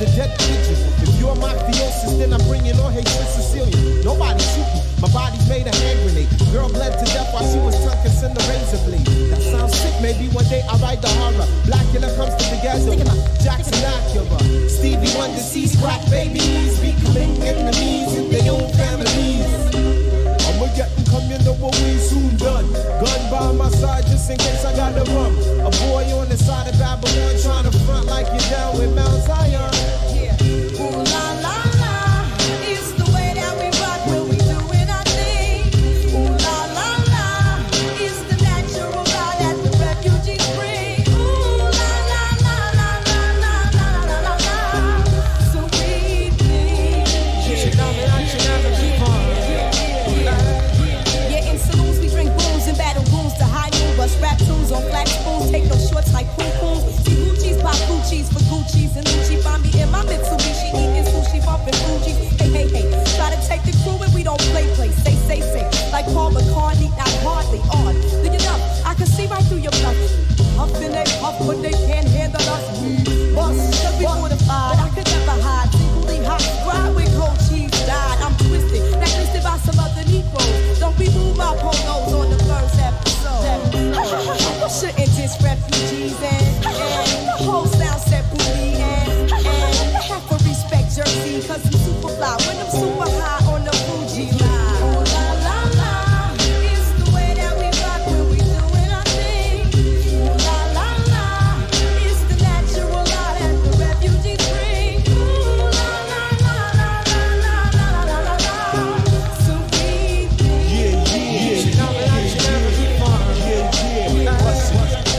the dead pigeon. If you're mafiosis, then I'm bringing on hatred Sicilian. Nobody shoot me, my body's made a hand grenade. Girl bled to death while she was tongue kissing the razor blade. That sounds sick, maybe one day I'll write the horror. Blackula comes to the ghetto, Jackson Acura. Stevie Wonder sees crack babies becoming enemies in their own families. I'ma get them come, you know what we soon done. Gun by my side just in case I gotta run. A boy on the side of Babylon trying to front like you're down with Mount Zion. Yeah. Ooh la la la, it's the way that we rock when we doing our thing. Ooh la la la, it's the natural law that the refugees bring. Ooh la la la la la la la la la la. So we think. Yeah, in saloons we drink booze and battle goons to high noon. Bust rap tunes on flat spoons, take no shorts like poom pooms. See Gucci's, pop Gucci's for Gucci's and Lucci. Find me in my Mitsubishi eating sushi, bumping Fuji. Hey, hey, hey, try to take the crew and we don't play. Say, like Paul McCartney, not hardly on. Do you know, I can see right through your bluff. Huffing they puff, but they can't handle us. Bust, cause we fortified, I could never hide. Singly hot, ride with cold cheese, died. I'm twisted, blacklisted by some other Negroes. Don't be move my polos on the first episode. You shouldn't diss refugees and the whole sound set booty and have to respect Jersey, cause I'm super fly when I'm super high on the Fuji line. Ooh la la la, it's the way that we rock when we doing our thing. Ooh la la la, it's the natural law that the refugees bring. Ooh la la la la la la la la la. So we think.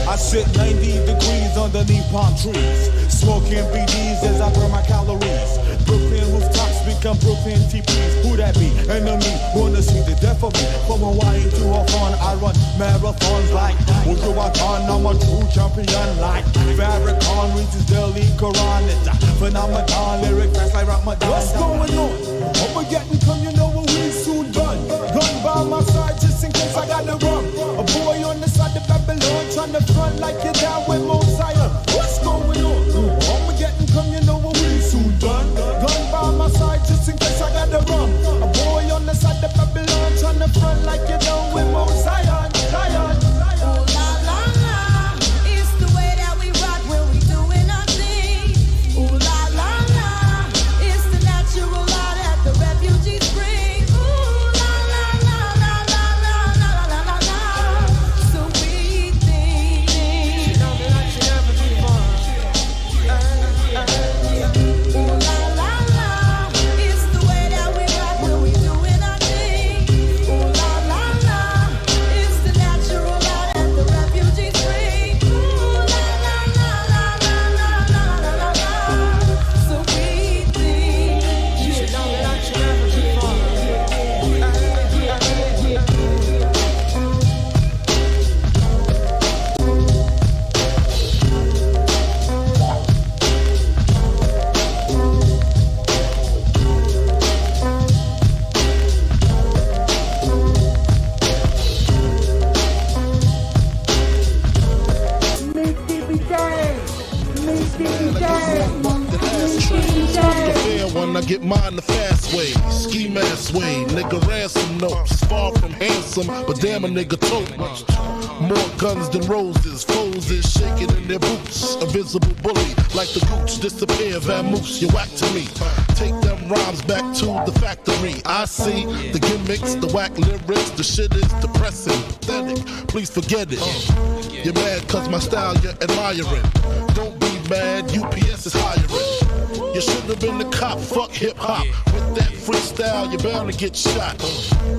I sit 90 degrees underneath palm trees, smoking BDs as I burn my calories. Brooklyn rooftops become Brooklyn TPs. Who that be? Enemy, wanna see the death of me. From Hawaii to Hawthorne, I run marathons like Wujuwatan. I'm a true champion like Farrakhan reads his daily Quran. It's a phenomenon, lyric fast like Ramadan. What's going on? I'ma get and come, you know what we soon done. Gun by my side just in case I gotta run. A boy on the side of Babylon trying to front like you're down with Mount Zion. What's going on? I'ma get and come, you know what we soon done. Gun by my side just in case I gotta run. A boy on the side of Babylon trying to front like you're down with Mount Zion. Zion. Ooh la la la, it's the way that we rock when we doing our thing. Ooh la la la, it's the natural law that the refugees bring. Ooh la la la la la la la la la. So we think. Ooh la la la, it's the way that we rock when we doing our thing. Ooh la la la, it's the natural law that the refugees bring. Ooh la la la la la la la la la. So we think. When I get mine the fast way, ski mask way, nigga ransom notes, far from handsome, but damn a nigga tote. More guns than roses, foes is shaking in their boots. A visible bully, like the gooch, disappear, vamoose, you whack to me. Take them rhymes back to the factory. I see the gimmicks, the whack lyrics, the shit is depressing, pathetic, please forget it. You're mad cause my style you're admiring. Don't be mad, UPS is hiring. You should have been the cop, fuck hip-hop. With that freestyle, you're bound to get shot.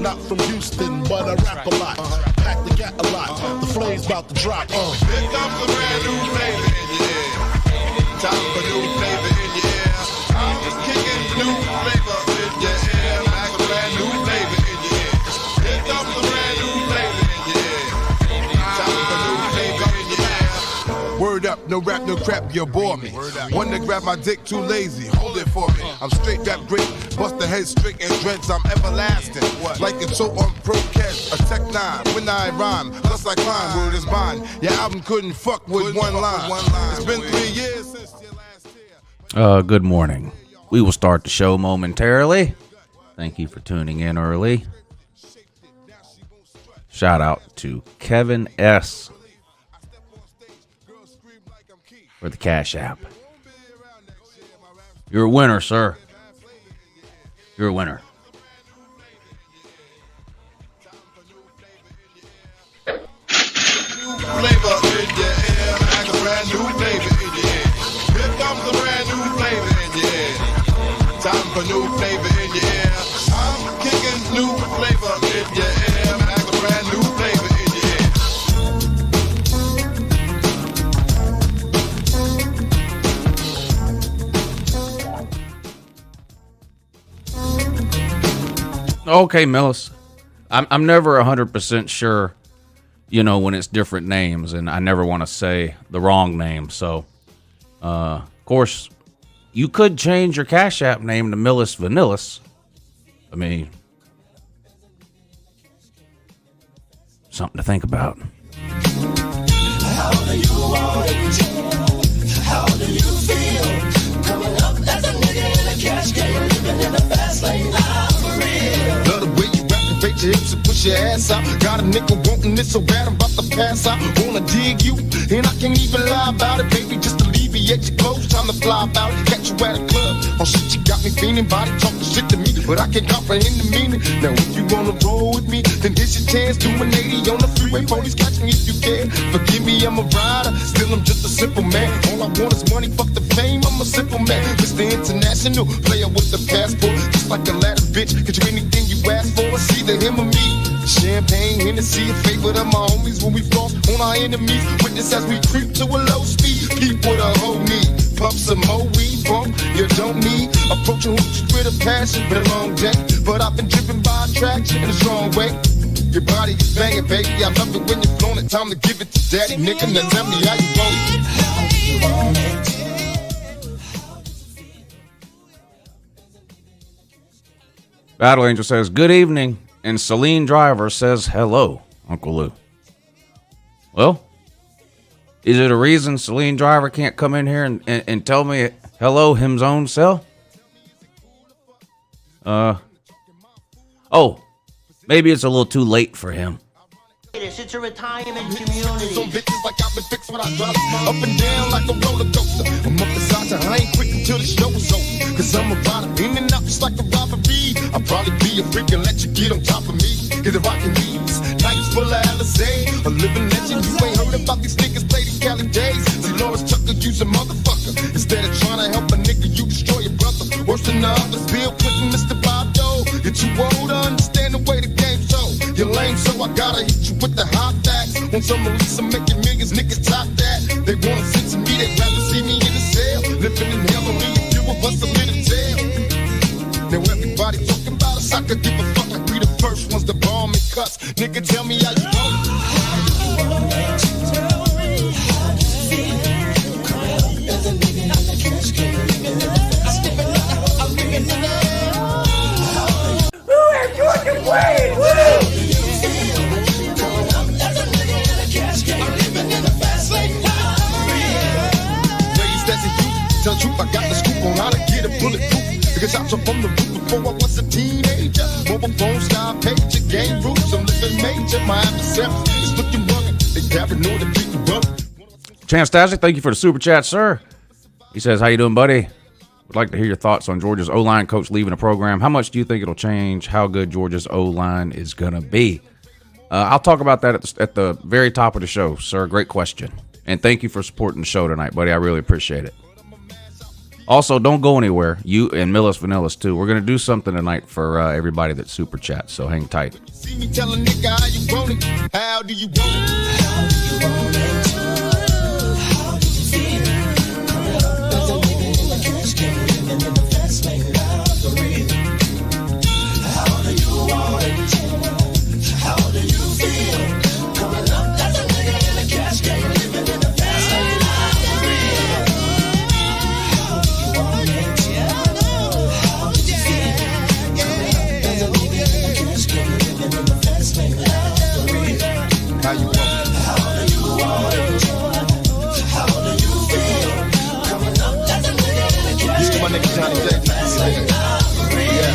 Not from Houston, but I rap a lot. Pack the gat a lot, the flame's about to drop. Here comes a brand new flavor in your ear. Time for new flavor in your ear. I'm just kicking new flavor in your ear. Like a brand new flavor in your ear. Here comes a brand new flavor in your ear. Time for new flavor in your ear. Word up, no rap, no crap, you bore me. One to grab my dick, too lazy, hold it for me. I'm straight rap great, bust the head straight and dreads, I'm everlasting. Like it's so on Procast, a Tech 9, when I rhyme, plus I climb, word is bond. Your album couldn't fuck with one line. It's been 3 years since your last year. Good morning. We will start the show momentarily. Thank you for tuning in early. Shout out to Kevin S. for the Cash App. You're a winner, sir. You're a winner. Flavor in your air, like a brand new flavor in your air. Here comes a brand new flavor in your air. Time for new flavor in your air. I'm kicking new flavor in your air, like a brand new flavor in your air. Okay, Millis. I'm never 100% sure, you know, when it's different names, and I never want to say the wrong name. So, of course, you could change your Cash App name to Millis Vanillis. I mean, something to think about. How do you want it? How do you feel? Coming up as a nigga in a cash game, living in a fast lane. I'm for real. Love the way you activate your hips and push your ass out. Got a nigga wanting it so bad I'm about to pass out. Wanna dig you, and I can't even lie about it, baby. Just alleviate your clothes, time to fly about. Catch you at a club, oh shit, you got me feeling. Body talking shit to me, but I can't comprehend the meaning. Now if you wanna roll with me, then here's your chance. Do an 80 on the freeway, police catch me if you can. Forgive me, I'm a rider, still I'm just a simple man. All I want is money, fuck the fame, I'm a simple man. Mr. International, player with the passport, just like a ladder, bitch. Get you anything you ask for, it's either him or me. Champagne, Hennessy, a favorite of my homies when we floss on our enemies. Witness as we creep to a low speed. Keep with a whole need. Pump some more weed, bump, you don't need. Approaching hoochies with a passion, been a long day. But I've been driven by attraction in a strong way. Your body is banging, baby. I love it when you're flown it. Time to give it to daddy, nigga. Now tell me how you want it. How do you want it? Battle Angel says, good evening. And Celine Driver says, hello, Uncle Lou. Well, is it a reason Celine Driver can't come in here and tell me hello, him's own self? Oh, maybe it's a little too late for him. It's a retirement community. Some bitches like I've been fixed when I drop up and down like a roller coaster. I'm up beside you, I ain't quit until the show is over. Cause I'm a rider, in and out just like a robbery. I'll probably be a freak and let you get on top of me. Get the rockin' knees, nights full of Alizé. A living legend, you ain't heard about these niggas play the Cali days. See Lawrence Tucker, use a motherfucker. Instead of trying to help a nigga, you destroy your brother. Worse than the others, Bill Clinton, Mr. Bob Dole. You're too old to understand the way the game's so. You're lame, so I gotta hit you with the hot facts. Want some release, I'm making millions, niggas top that. They wanna sit to me, they'd rather see me in the cell. Living in hell, only a few of us are in the jail. Now everybody talking about us, I could give a fuck. Like we the first ones to bomb and cuss. Nigga, tell me how you want it. Raised as a youth, tell the truth, I got the scoop on how to get a bulletproof. Because I jumped from the roof before I was a teenager. Mobile phone style pager, game rules, I'm living major. My adversaries is looking rugged. They paranoid and beat the rubber. Chance Tastic, thank you for the super chat, sir. He says, how you doing, buddy? Would like to hear your thoughts on Georgia's O-line coach leaving the program. How much do you think it'll change how good Georgia's O-line is going to be? I'll talk about that at the very top of the show, sir. Great question. And thank you for supporting the show tonight, buddy. I really appreciate it. Also, don't go anywhere. You and Millis Vanillis, too. We're going to do something tonight for everybody that super chats, so hang tight. See me tell a nigga how you want it. How do you want it? How do you want it? How do you feel? Coming up as a nigga in the cash game, living in the fast lane, robbery. How do you want it? How do you feel? Coming up as a nigga in the cash game, living in the fast lane, robbery. How do you want it? How do you feel? Coming up as a nigga in the cash game, living in the fast lane, robbery. How you want it? How do you want it? nigga Johnny J. Yeah.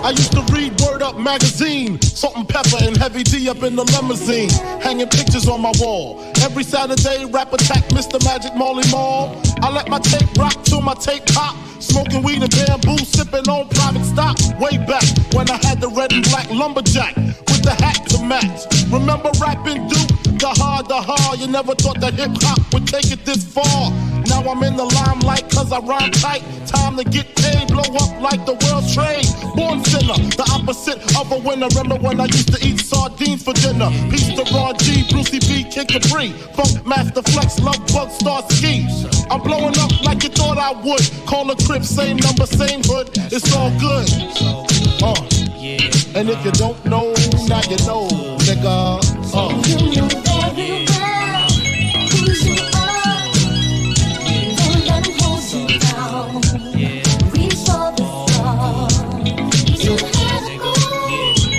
I used to read Word Up magazine, Salt and Pepper and Heavy D up in the limousine, hanging pictures on my wall. Every Saturday, Rap Attack, Mr. Magic, Marley Marl. I let my tape rock till my tape pop. Smoking weed and bamboo, sipping on private stock. Way back when I had the red and black lumberjack with the hat to match. Remember rapping Duke? The hard, you never thought that hip hop would take it this far. Now I'm in the limelight cause I rhyme tight. Time to get paid, blow up like the world's trade. Born sinner, the opposite of a winner. Remember when I used to eat sardines for dinner? Peace to Ron G, Brucey B, Kid Capri, Funk Master Flex, Love Bug, Star Ski. I'm blowing up like you thought I would. Call a crib, same number, same hood. It's all good. And if you don't know, now you know, nigga. You know very well who you are. Don't let 'em hold you down. Reach for the stars. You had to go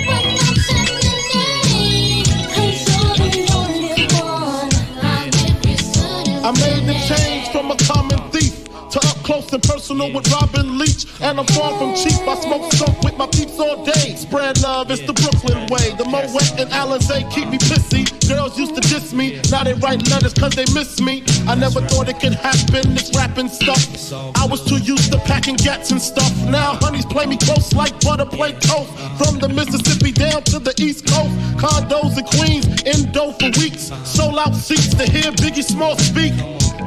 when nothing remained. 'Cause you're the only one. I'll give you certain. I made the change from a common thief to up close and personal with Robin Leach. And I'm far from cheap, I smoke skunk with my peeps all day. Spread love, it's the Brooklyn way. The Moet and Alizé keep me pissy. Girls used to diss me, now they write letters cause they miss me. I never thought it could happen, this rapping stuff. I was too used to packing gats and stuff. Now honeys play me close like butter play toast. From the Mississippi down to the East Coast. Condos in Queens, in dough for weeks. Sold out seats to hear Biggie Small speak.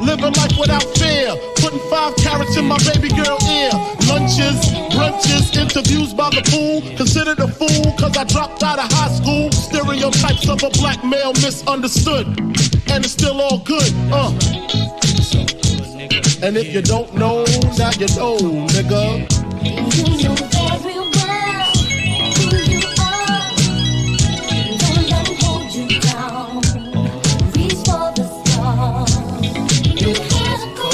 Living life without fear, putting 5 carats in my baby girl ear. Lunches, brunches, interviews by the pool. Considered a fool cause I dropped out of high school. Stereotypes of a black male misunderstood. And it's still all good, And if you don't know, now you know, nigga. You know very well who you are. Don't let 'em hold you down. Reach for the stars. You had to go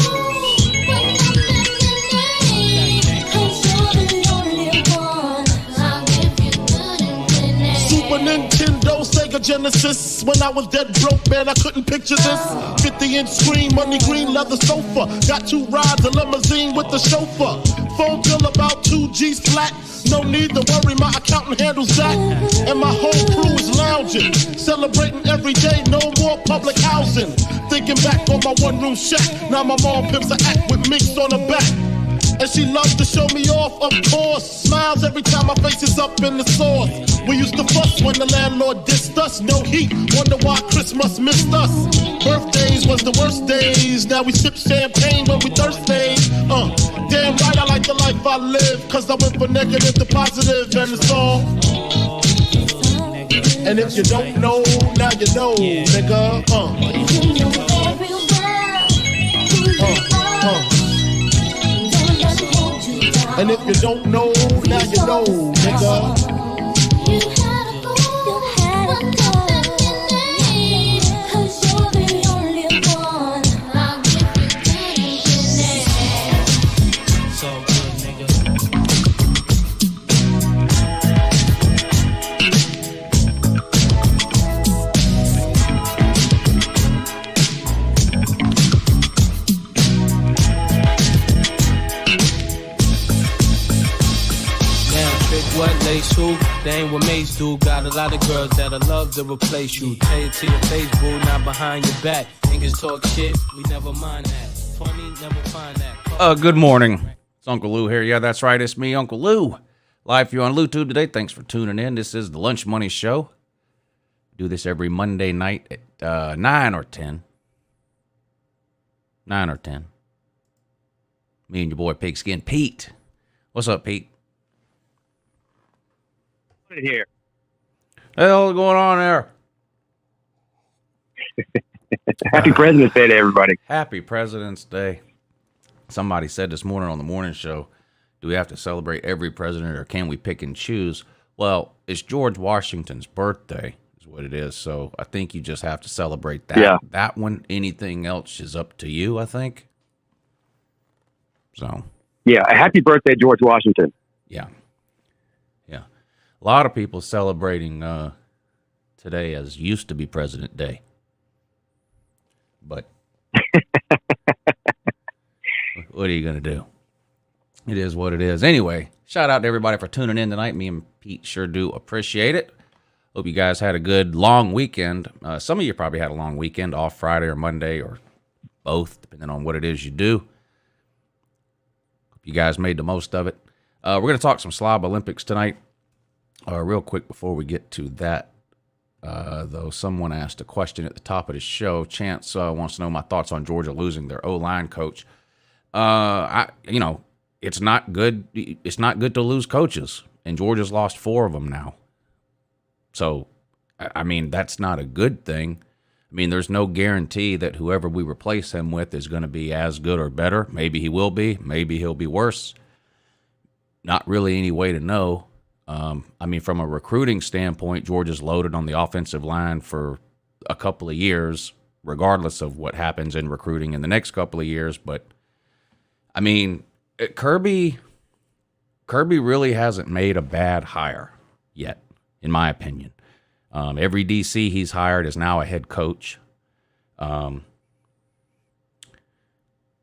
when nothing remained. 'Cause you're the only one. I'll give you good and winning. Super Nintendo, Sega Genesis. When I was dead broke, man, I couldn't picture this. 50-inch screen, money green leather sofa. Got 2 rides, a limousine with the chauffeur. Phone bill about 2 G's flat. No need to worry, my accountant handles that. And my whole crew is lounging, celebrating every day, no more public housing. Thinking back on my one-room shack, now my mom pimps an act with minks on her back. And she loves to show me off, of course. Smiles every time my face is up in the sauce. We used to fuss when the landlord dissed us. No heat, wonder why Christmas missed us. Birthdays was the worst days. Now we sip champagne when we thirsty. Damn right I like the life I live. Cause I went from negative to positive and it's all. And if you don't know, now you know, nigga. You know very well who you are. Don't let 'em hold you down. And if you don't know, now you know, nigga. You had to go when nothing remained. 'Cause you're the only one. I'll give you good and winning. So good, nigga. What lace who? They ain't what mates do. Got a lot of girls that'll love to replace you. Tell it to your face, boo, not behind your back. Niggas talk shit, we never mind that. Funny, never find that. Good morning. It's Uncle Lou here. Yeah, that's right. It's me, Uncle Lou. Live for you on YouTube today. Thanks for tuning in. This is the Lunch Money Show. Do this every Monday night at 9 or 10. 9 or 10. Me and your boy Pigskin Pete. What's up, Pete? Here. Hell going on there? Happy President's Day to everybody. Happy President's Day. Somebody said this morning on the morning show, do we have to celebrate every president or can we pick and choose? Well, it's George Washington's birthday is what it is. So I think you just have to celebrate that. Yeah. That one. Anything else is up to you, I think. So. Yeah, a happy birthday, George Washington. Yeah. Yeah. A lot of people celebrating today as used to be President Day. But what are you going to do? It is what it is. Anyway, shout out to everybody for tuning in tonight. Me and Pete sure do appreciate it. Hope you guys had a good long weekend. Some of you probably had a long weekend off Friday or Monday or both, depending on what it is you do. Hope you guys made the most of it. We're going to talk some Slob Olympics tonight. Real quick before we get to that, though, someone asked a question at the top of the show. Chance wants to know my thoughts on Georgia losing their O-line coach. It's not good. It's not good to lose coaches, and Georgia's lost 4 of them now. So, I mean, that's not a good thing. I mean, there's no guarantee that whoever we replace him with is going to be as good or better. Maybe he will be. Maybe he'll be worse. Not really any way to know. I mean, from a recruiting standpoint, Georgia's loaded on the offensive line for a couple of years, regardless of what happens in recruiting in the next couple of years. But, I mean, Kirby really hasn't made a bad hire yet, in my opinion. Every DC he's hired is now a head coach.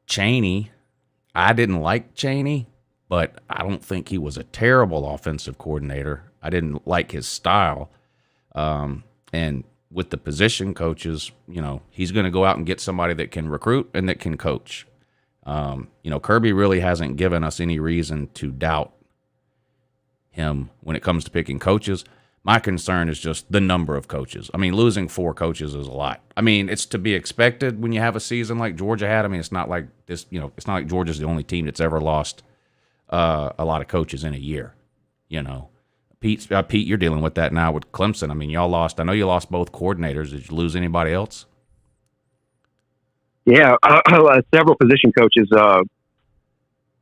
Chaney, I didn't like Chaney, but I don't think he was a terrible offensive coordinator. I didn't like his style. And with the position coaches, he's going to go out and get somebody that can recruit and that can coach. Kirby really hasn't given us any reason to doubt him when it comes to picking coaches. My concern is just the number of coaches. I mean, losing 4 coaches is a lot. I mean, it's to be expected when you have a season like Georgia had. I mean, it's not like this, it's not like Georgia's the only team that's ever lost a lot of coaches in a year. Pete, you're dealing with that now with Clemson. I mean, I know you lost both coordinators. Did you lose anybody else? Yeah, several position coaches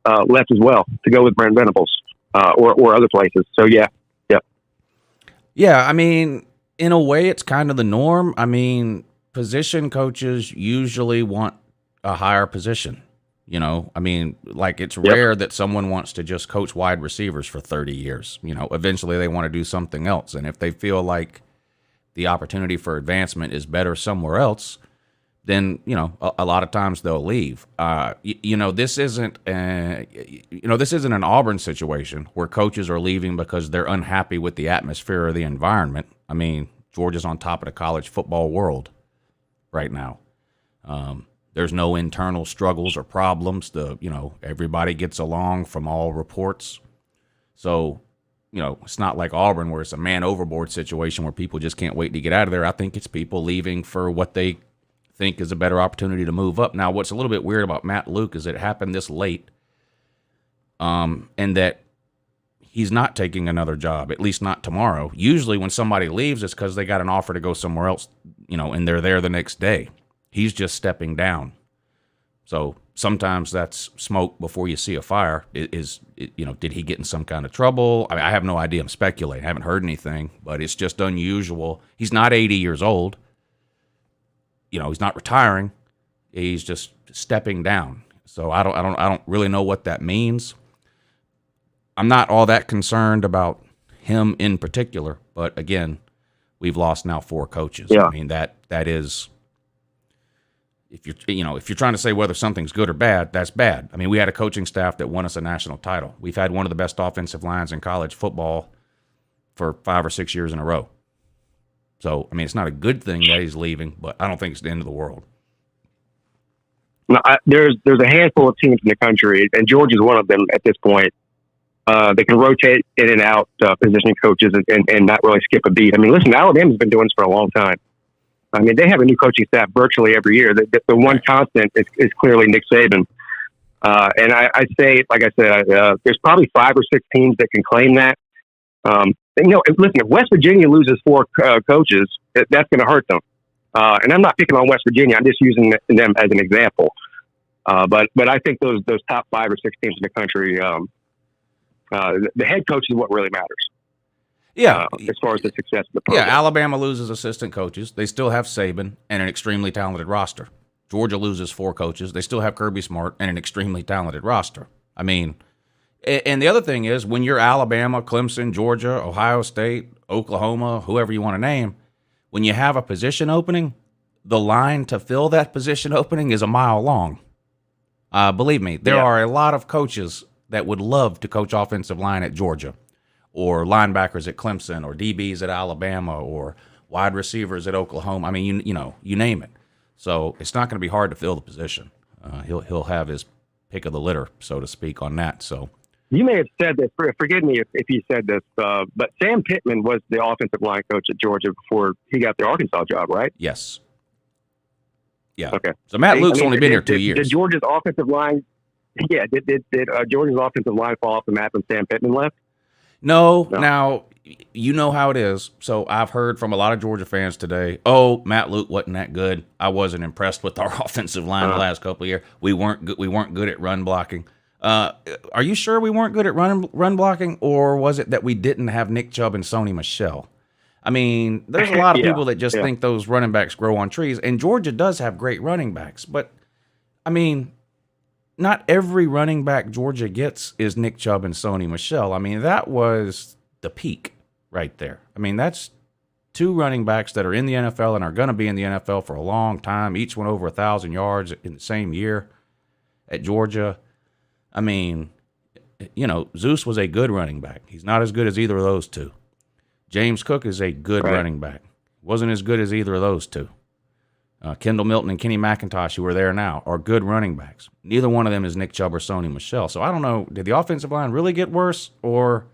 left as well to go with Brent Venables or other places. So, yeah. Yeah, I mean, in a way, it's kind of the norm. I mean, position coaches usually want a higher position. I mean, like it's rare that someone wants to just coach wide receivers for 30 years. Eventually they want to do something else. And if they feel like the opportunity for advancement is better somewhere else, then, a lot of times they'll leave. This isn't an Auburn situation where coaches are leaving because they're unhappy with the atmosphere or the environment. I mean, Georgia's on top of the college football world right now. There's no internal struggles or problems. Everybody gets along from all reports. So, it's not like Auburn where it's a man overboard situation where people just can't wait to get out of there. I think it's people leaving for what they think is a better opportunity to move up. Now, what's a little bit weird about Matt Luke is it happened this late, and that he's not taking another job, at least not tomorrow. Usually when somebody leaves, it's because they got an offer to go somewhere else, and they're there the next day. He's just stepping down. So sometimes that's smoke before you see a fire. Did he get in some kind of trouble? I mean, I have no idea. I'm speculating. I haven't heard anything, but it's just unusual. He's not 80 years old. He's not retiring. He's just stepping down. So I don't really know what that means. I'm not all that concerned about him in particular, but again, we've lost now 4 coaches. Yeah. I mean, that is, if you're trying to say whether something's good or bad, that's bad. I mean, we had a coaching staff that won us a national title. We've had one of the best offensive lines in college football for 5 or 6 years in a row. So, I mean, it's not a good thing that he's leaving, but I don't think it's the end of the world. No, there's a handful of teams in the country, and Georgia's one of them at this point, They can rotate in and out position coaches and not really skip a beat. I mean, listen, Alabama's been doing this for a long time. I mean, they have a new coaching staff virtually every year. The one constant is clearly Nick Saban. And I say, like I said, there's probably 5 or 6 teams that can claim that. Listen, if West Virginia loses 4 coaches, that's going to hurt them. And I'm not picking on West Virginia. I'm just using them as an example. But I think those top 5 or 6 teams in the country, the head coach is what really matters. Yeah. As far as the success of the program. Yeah, Alabama loses assistant coaches. They still have Saban and an extremely talented roster. Georgia loses 4 coaches. They still have Kirby Smart and an extremely talented roster. I mean, and the other thing is when you're Alabama, Clemson, Georgia, Ohio State, Oklahoma, whoever you want to name, when you have a position opening, the line to fill that position opening is a mile long. Believe me, there are a lot of coaches that would love to coach offensive line at Georgia, or linebackers at Clemson, or DBs at Alabama, or wide receivers at Oklahoma. I mean, you name it. So it's not going to be hard to fill the position. He'll have his pick of the litter, so to speak, on that. So you may have said this. Forgive me if you said this, but Sam Pittman was the offensive line coach at Georgia before he got the Arkansas job, right? Yes. Yeah. Okay. So Matt Luke's only been here 2 years. Did Georgia's offensive line? Yeah. Did Georgia's offensive line fall off the map when Sam Pittman left? No. Now, you know how it is. So I've heard from a lot of Georgia fans today, oh, Matt Luke wasn't that good. I wasn't impressed with our offensive line the last couple of years. We weren't good at run blocking. Are you sure we weren't good at run blocking, or was it that we didn't have Nick Chubb and Sony Michel? I mean, there's a lot of people that just think those running backs grow on trees, and Georgia does have great running backs. But, I mean, not every running back Georgia gets is Nick Chubb and Sony Michel. I mean, that was the peak right there. I mean, that's 2 running backs that are in the NFL and are going to be in the NFL for a long time, each one over 1,000 yards in the same year at Georgia. I mean, Zeus was a good running back. He's not as good as either of those 2. James Cook is a good running back. Wasn't as good as either of those 2. Kendall Milton and Kenny McIntosh, who are there now, are good running backs. Neither one of them is Nick Chubb or Sony Michel. So I don't know, did the offensive line really get worse, or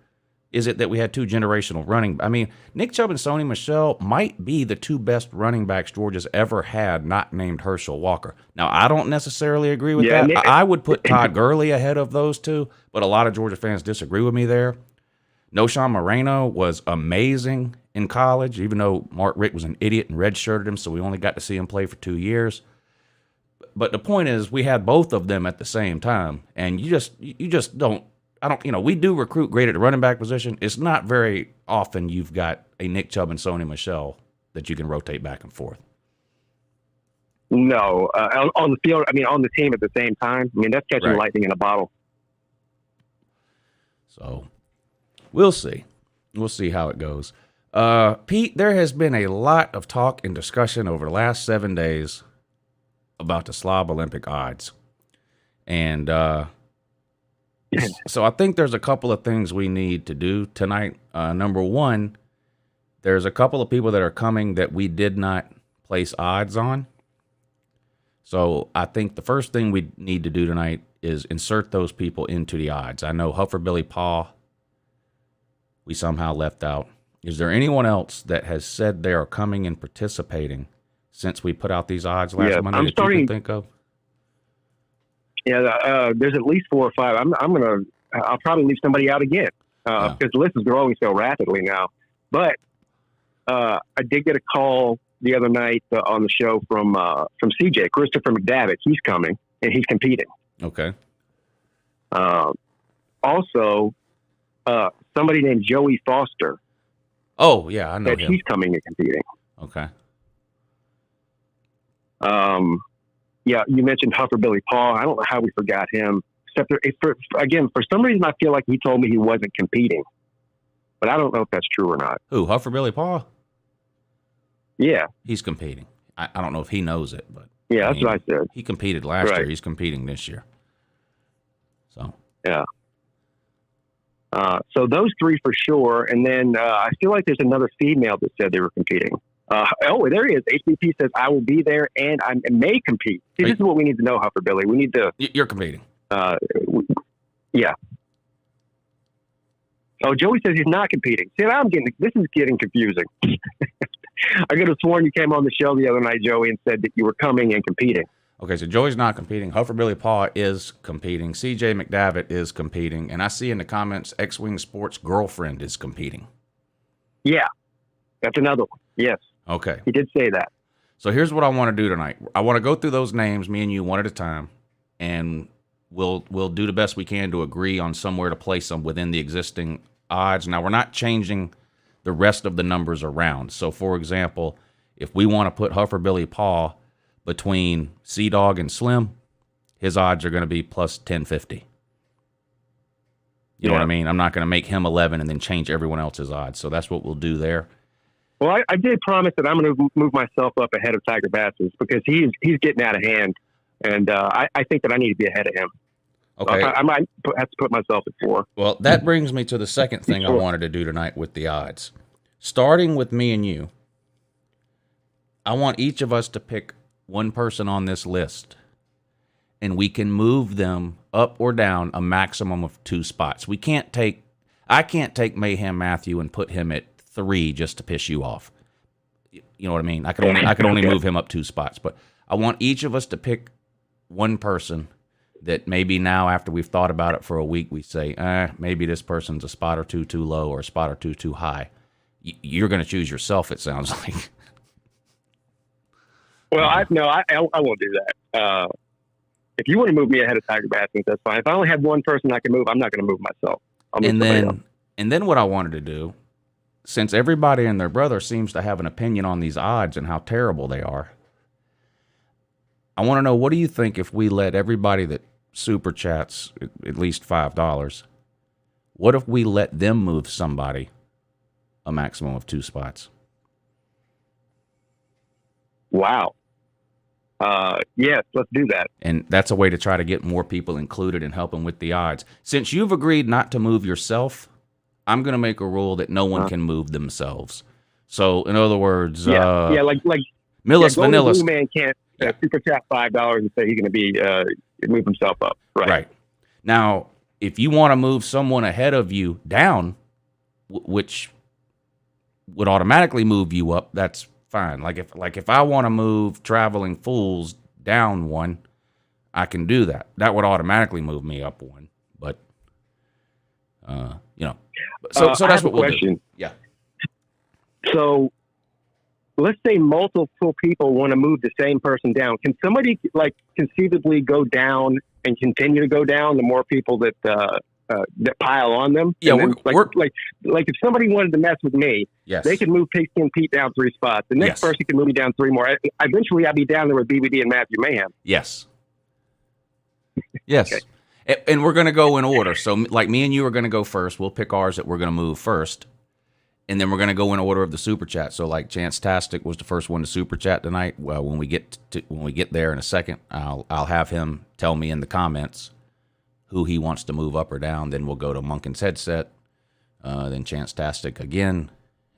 is it that we had 2 generational running? I mean, Nick Chubb and Sony Michel might be the 2 best running backs Georgia's ever had, not named Herschel Walker. Now, I don't necessarily agree with that. I would put Todd Gurley ahead of those 2, but a lot of Georgia fans disagree with me there. Noshawn Moreno was amazing in college, even though Mark Richt was an idiot and redshirted him, so we only got to see him play for 2 years. But the point is, we had both of them at the same time, and you just don't. We do recruit great at the running back position. It's not very often you've got a Nick Chubb and Sony Michel that you can rotate back and forth. No, on the field. I mean, on the team at the same time. I mean, that's catching lightning in a bottle. So we'll see. We'll see how it goes. Pete, there has been a lot of talk and discussion over the last 7 days about the Slob Olympic odds. And so I think there's a couple of things we need to do tonight. Number one, there's a couple of people that are coming that we did not place odds on. So I think the first thing we need to do tonight is insert those people into the odds. I know Huffer Billy Paw, we somehow left out. Is there anyone else that has said they are coming and participating since we put out these odds last Monday that you can think of? Yeah, there's at least 4 or 5. I'll probably leave somebody out again because the list is growing so rapidly now. But I did get a call the other night on the show from CJ, Christopher McDavitt. He's coming and he's competing. Okay. Also, somebody named Joey Foster. Oh, yeah, I know that him. He's coming and competing. Okay. Yeah, you mentioned Huffer Billy Paul. I don't know how we forgot him. Except for some reason, I feel like he told me he wasn't competing, but I don't know if that's true or not. Who, Huffer Billy Paul? Yeah, he's competing. I don't know if he knows it, but yeah, that's what I said. He competed last year. He's competing this year. So yeah. So those 3 for sure, and then I feel like there's another female that said they were competing. There he is. HBP says, I will be there and I may compete. See, this is what we need to know, Huffer Billy. We need to... You're competing. Yeah. Oh, Joey says he's not competing. See, this is getting confusing. I could have sworn you came on the show the other night, Joey, and said that you were coming and competing. Okay, so Joey's not competing. Billy Paul is competing. CJ McDavitt is competing. And I see in the comments, X-Wing Sports girlfriend is competing. Yeah, that's another one. Yes. Okay. He did say that. So here's what I want to do tonight. I want to go through those names, me and you, one at a time, and we'll do the best we can to agree on somewhere to place them within the existing odds. Now, we're not changing the rest of the numbers around. So, for example, if we want to put Billy Paul between Sea-Dog and Slim, his odds are going to be plus 1050. You know what I mean? I'm not going to make him 11 and then change everyone else's odds. So that's what we'll do there. Well, I did promise that I'm going to move myself up ahead of Tiger Bass's because he's getting out of hand, and I think that I need to be ahead of him. Okay. So I might have to put myself at 4. Well, that brings me to the second thing I wanted to do tonight with the odds. Starting with me and you, I want each of us to pick one person on this list, and we can move them up or down a maximum of 2 spots. I can't take Mayhem Matthew and put him at 3 just to piss you off. You know what I mean? I could only move him up 2 spots, but I want each of us to pick one person that maybe now after we've thought about it for a week, we say, maybe this person's a spot or 2 too low or a spot or 2 too high. You're going to choose yourself, it sounds like. Well, I won't do that. If you want to move me ahead of Tiger Bassins, that's fine. If I only have one person I can move, I'm not going to move myself. And then what I wanted to do, since everybody and their brother seems to have an opinion on these odds and how terrible they are, I want to know, what do you think if we let everybody that super chats at least $5, what if we let them move somebody a maximum of 2 spots? Wow. Yes, let's do that. And that's a way to try to get more people included and help them with the odds. Since you've agreed not to move yourself, I'm going to make a rule that no one can move themselves. So, in other words, like Millis Vanilla Blue Man can't super chat $5 and say he's going to be move himself up. Right. Now, if you want to move someone ahead of you down, which would automatically move you up, that's fine. Like if I want to move Traveling Fools down 1, I can do that. That would automatically move me up 1. But so that's what we'll do. Yeah. So let's say multiple people want to move the same person down. Can somebody conceivably go down and continue to go down the more people that pile on them? Yeah, like if somebody wanted to mess with me, yes, they could move Pigskin Pete down 3 spots. The next person can move me down 3 more. Eventually, I'll be down there with BBD and Matthew Mayhem. Yes. Yes. Okay. And we're going to go in order. So, like, me and you are going to go first. We'll pick ours that we're going to move first. And then we're going to go in order of the super chat. So, like, Chance Tastic was the first one to super chat tonight. Well, when we get there in a second, I'll have him tell me in the comments who he wants to move up or down. Then we'll go to Munkin's Headset, then Chance Tastic again,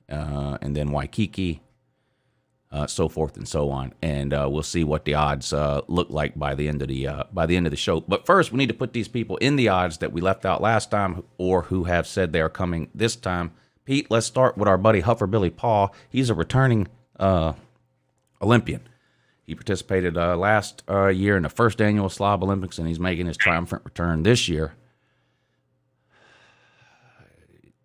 and then Waikiki, so forth and so on. And we'll see what the odds look like by the end of the show. But first, we need to put these people in the odds that we left out last time or who have said they are coming this time. Pete, let's start with our buddy Billy Paul. He's a returning Olympian. He participated last year in the first annual Slob Olympics, and he's making his triumphant return this year.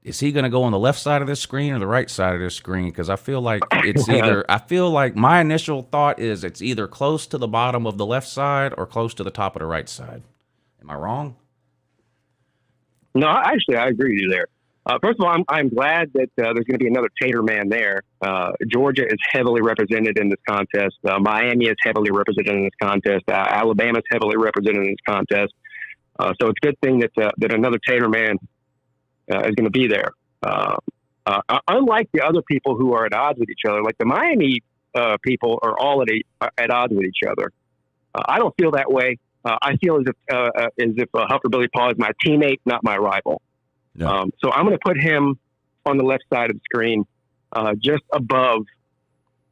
Is he going to go on the left side of this screen or the right side of this screen? Because I feel like it's either. I feel like my initial thought is it's either close to the bottom of the left side or close to the top of the right side. Am I wrong? No, actually, I agree with you there. First of all, I'm glad that there's going to be another Tater man there. Georgia is heavily represented in this contest. Miami is heavily represented in this contest. Alabama is heavily represented in this contest. So it's a good thing that another Tater man is going to be there. Unlike the other people who are at odds with each other, like the Miami people are all at odds with each other. I don't feel that way. I feel as if Billy Paul is my teammate, not my rival. No. So I'm going to put him on the left side of the screen, just above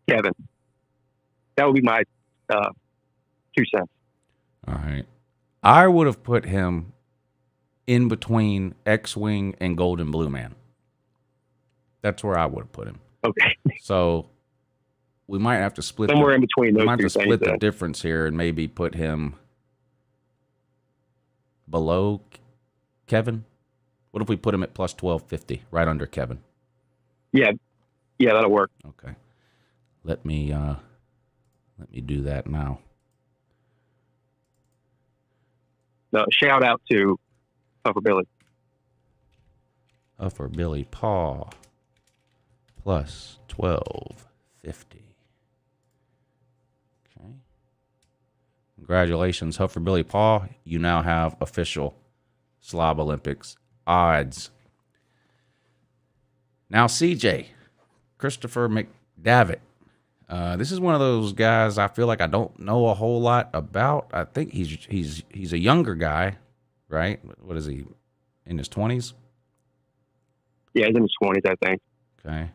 Kevin. That would be my 2 cents. All right. I would have put him in between X-Wing and Golden Blue Man. That's where I would have put him. Okay. So we might have to split Somewhere in between those we might two have to things split the then. difference here and maybe put him below Kevin. What if we put him at plus 1250, right under Kevin? Yeah, that'll work. Okay. Let me do that now. Shout out to Puffer Billy. For Billy Paul plus 1250. Okay. Congratulations, Huffer Billy Paul. You now have official Slob Olympics odds. Now, CJ, Christopher McDavitt. This is one of those guys I feel like I don't know a whole lot about. I think he's a younger guy, right? What is he, in his 20s? Yeah, he's in his 20s, I think. Okay.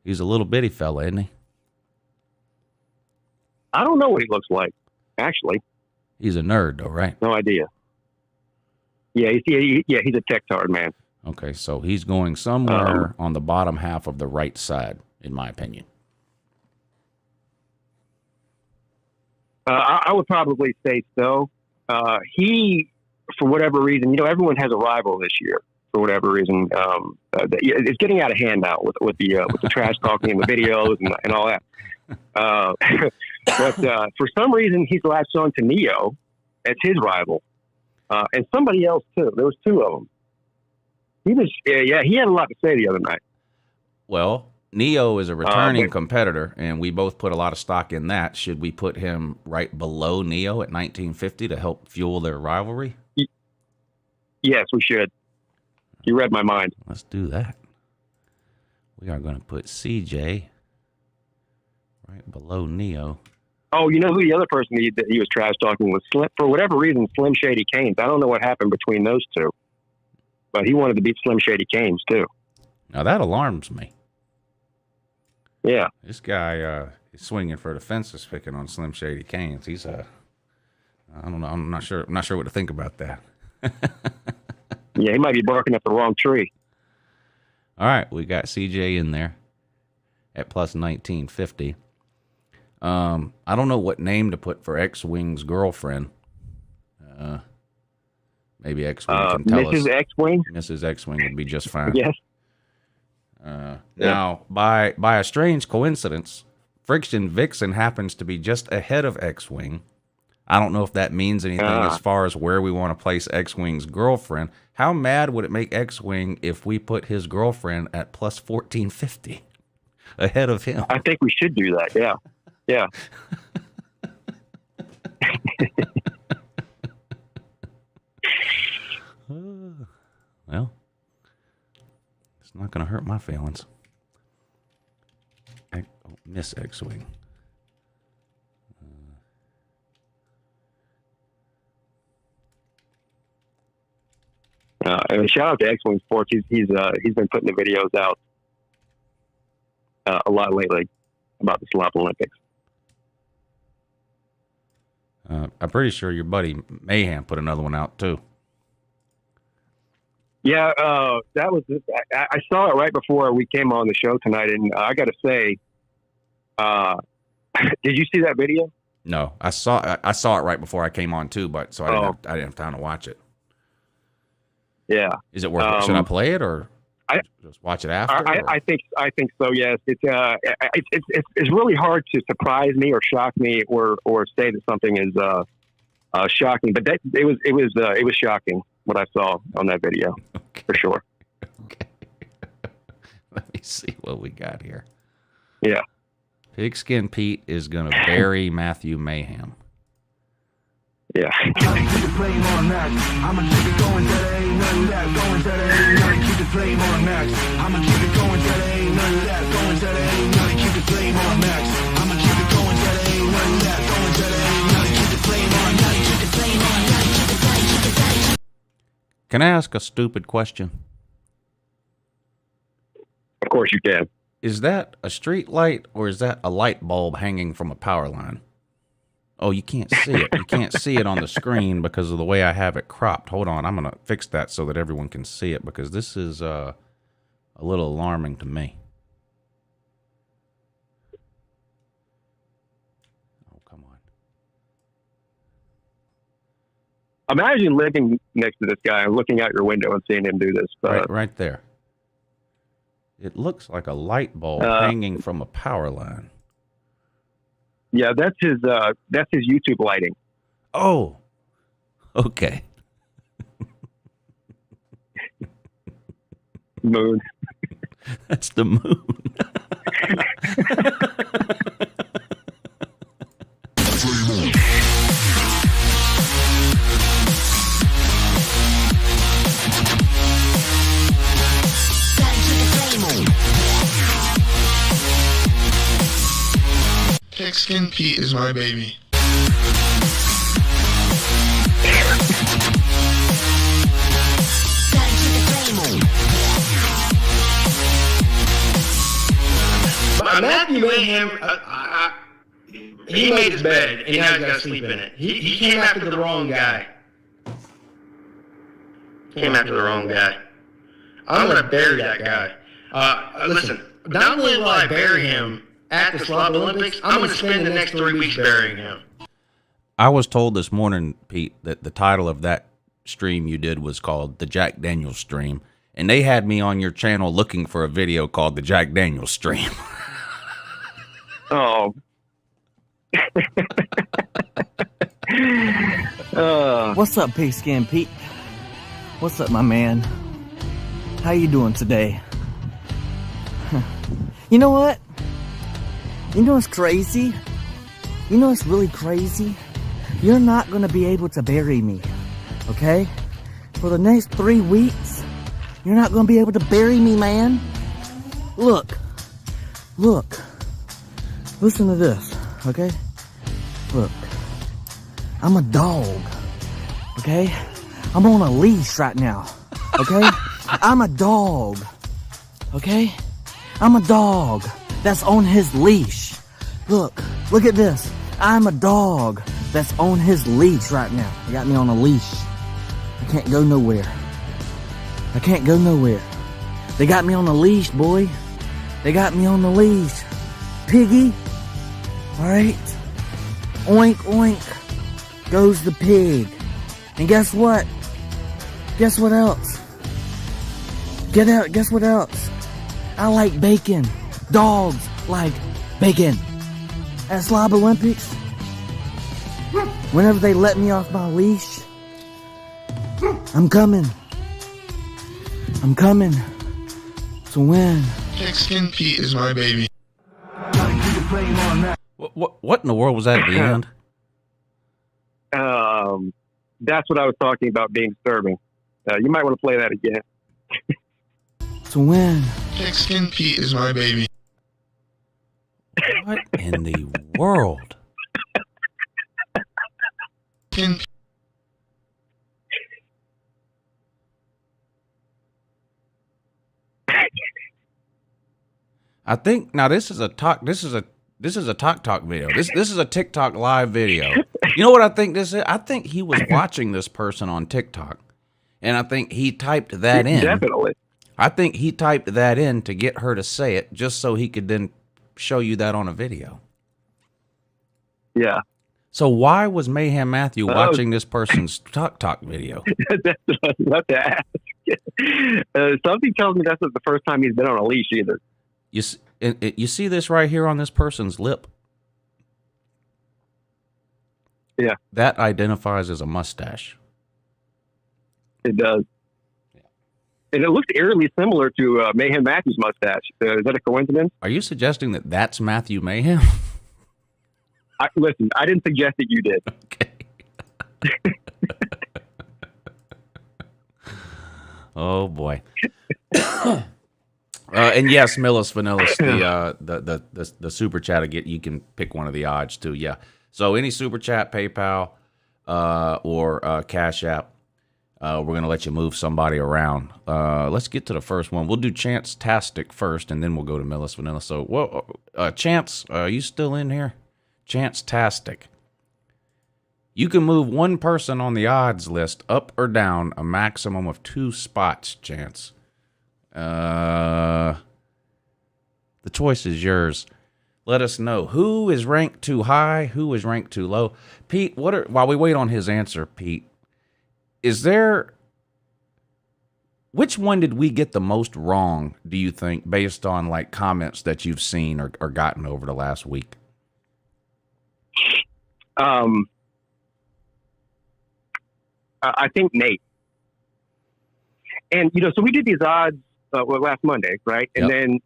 He's a little bitty fella, isn't he? I don't know what he looks like, actually. He's a nerd, though, right? No idea. Yeah, he's a tech-tard, man. Okay, so he's going somewhere on the bottom half of the right side, in my opinion. I would probably say so. He, for whatever reason, everyone has a rival this year. For whatever reason, it's getting out of hand now with the trash talking and the videos and all that. But for some reason, he's latched on to Neo as his rival, and somebody else too. There was two of them. He had a lot to say the other night. Well, Neo is a returning competitor, and we both put a lot of stock in that. Should we put him right below Neo at 1950 to help fuel their rivalry? Yes, we should. You read my mind. Let's do that. We are going to put CJ right below Neo. Oh, you know who the other person that he was trash talking was? For whatever reason, Slim Shady Canes. I don't know what happened between those two, but he wanted to beat Slim Shady Canes too. Now that alarms me. Yeah, this guy is swinging for the fences, picking on Slim Shady Canes. He's I don't know. I'm not sure what to think about that. Yeah, he might be barking up the wrong tree. All right, we got CJ in there at plus 1950. I don't know what name to put for X-Wing's girlfriend. Maybe X-Wing can tell us. Mrs. X-Wing? Mrs. X-Wing would be just fine. Yes. Now, by a strange coincidence, Friction Vixen happens to be just ahead of X-Wing. I don't know if that means anything as far as where we want to place X-Wing's girlfriend. How mad would it make X-Wing if we put his girlfriend at plus 1450 ahead of him? I think we should do that. Yeah. Yeah. Well, it's not going to hurt my feelings. Miss X-Wing. And shout out to X-Wing Sports. He's been putting the videos out a lot lately about the Slop Olympics. I'm pretty sure your buddy Mayhem put another one out too. Yeah, that was. I saw it right before we came on the show tonight, and I got to say, did you see that video? No, I saw it right before I came on too, but so I didn't have time to watch it. Yeah, is it worth? Should I play it or just watch it after? I think so. Yes, it's really hard to surprise me or shock me or say that something is shocking, but it was shocking what I saw on that video. Okay. For sure. Okay. Let me see what we got here. Yeah. Pigskin Pete is going to bury Matthew Mayhem. Yeah. Can I ask a stupid question? Of course you can. Is that a street light or is that a light bulb hanging from a power line Oh, you can't see it. You can't see it on the screen because of the way I have it cropped. Hold on. I'm going to fix that so that everyone can see it because this is a little alarming to me. Oh, come on. Imagine living next to this guy and looking out your window and seeing him do this. Right there. It looks like a light bulb hanging from a power line. Yeah, that's his YouTube lighting. Oh, okay. Moon. That's the moon. Pigskin Pete is my baby. Matthew Mayhem, he made his bed, and now he's got to sleep in it. He came after the wrong guy. I'm going to bury that guy. Listen, not only will I bury him at the Slob Olympics, I'm going to spend the next 3 weeks burying him. I was told this morning, Pete, that the title of that stream you did was called the Jack Daniels Stream, and they had me on your channel looking for a video called the Jack Daniels Stream. Oh. What's up, Pigskin Pete? What's up, my man? How you doing today? You know what? You know what's crazy? You know what's really crazy? You're not gonna be able to bury me, okay? For the next 3 weeks, you're not gonna be able to bury me, man. Look. Listen to this, okay? Look. I'm a dog, okay? I'm on a leash right now, okay? I'm a dog, okay? I'm a dog that's on his leash. Look at this. I'm a dog that's on his leash right now. They got me on a leash. I can't go nowhere. They got me on a leash, boy. They got me on the leash. Piggy. Alright? Oink, oink. Goes the pig. And guess what? Guess what else? Guess what else? I like bacon. Dogs like bacon. At Slob Olympics, whenever they let me off my leash, I'm coming to win. Pigskin Pete is my baby. What in the world was that at the end? That's what I was talking about being disturbing. You might want to play that again. To win. Pigskin Pete is my baby. What in the world? I think now this is a talk video. This is a TikTok live video. You know what I think this is? I think he was watching this person on TikTok, and I think he typed that in. Definitely. I think he typed that in to get her to say it, just so he could then show you that on a video. Yeah. So why was Mayhem Matthew watching this person's TikTok video? That's what I was about to ask. Something tells me that's not the first time he's been on a leash either. You see this right here on this person's lip? Yeah. That identifies as a mustache. It does. And it looks eerily similar to Mayhem Matthew's mustache. Is that a coincidence? Are you suggesting that that's Matthew Mayhem? Listen, I didn't suggest that you did. Okay. Oh boy. And yes, Millis Vanillis, the super chat you can pick one of the odds too. Yeah. So any super chat, PayPal, or Cash App, we're gonna let you move somebody around. Let's get to the first one. We'll do Chance Tastic first, and then we'll go to Millis Vanilla. So, Chance, are you still in here? Chance Tastic. You can move one person on the odds list up or down a maximum of 2 spots, Chance. The choice is yours. Let us know who is ranked too high, who is ranked too low. Pete, while we wait on his answer, Pete, which one did we get the most wrong, do you think, based on like comments that you've seen or gotten over the last week? I think Nate. And, so we did these odds last Monday, right? And then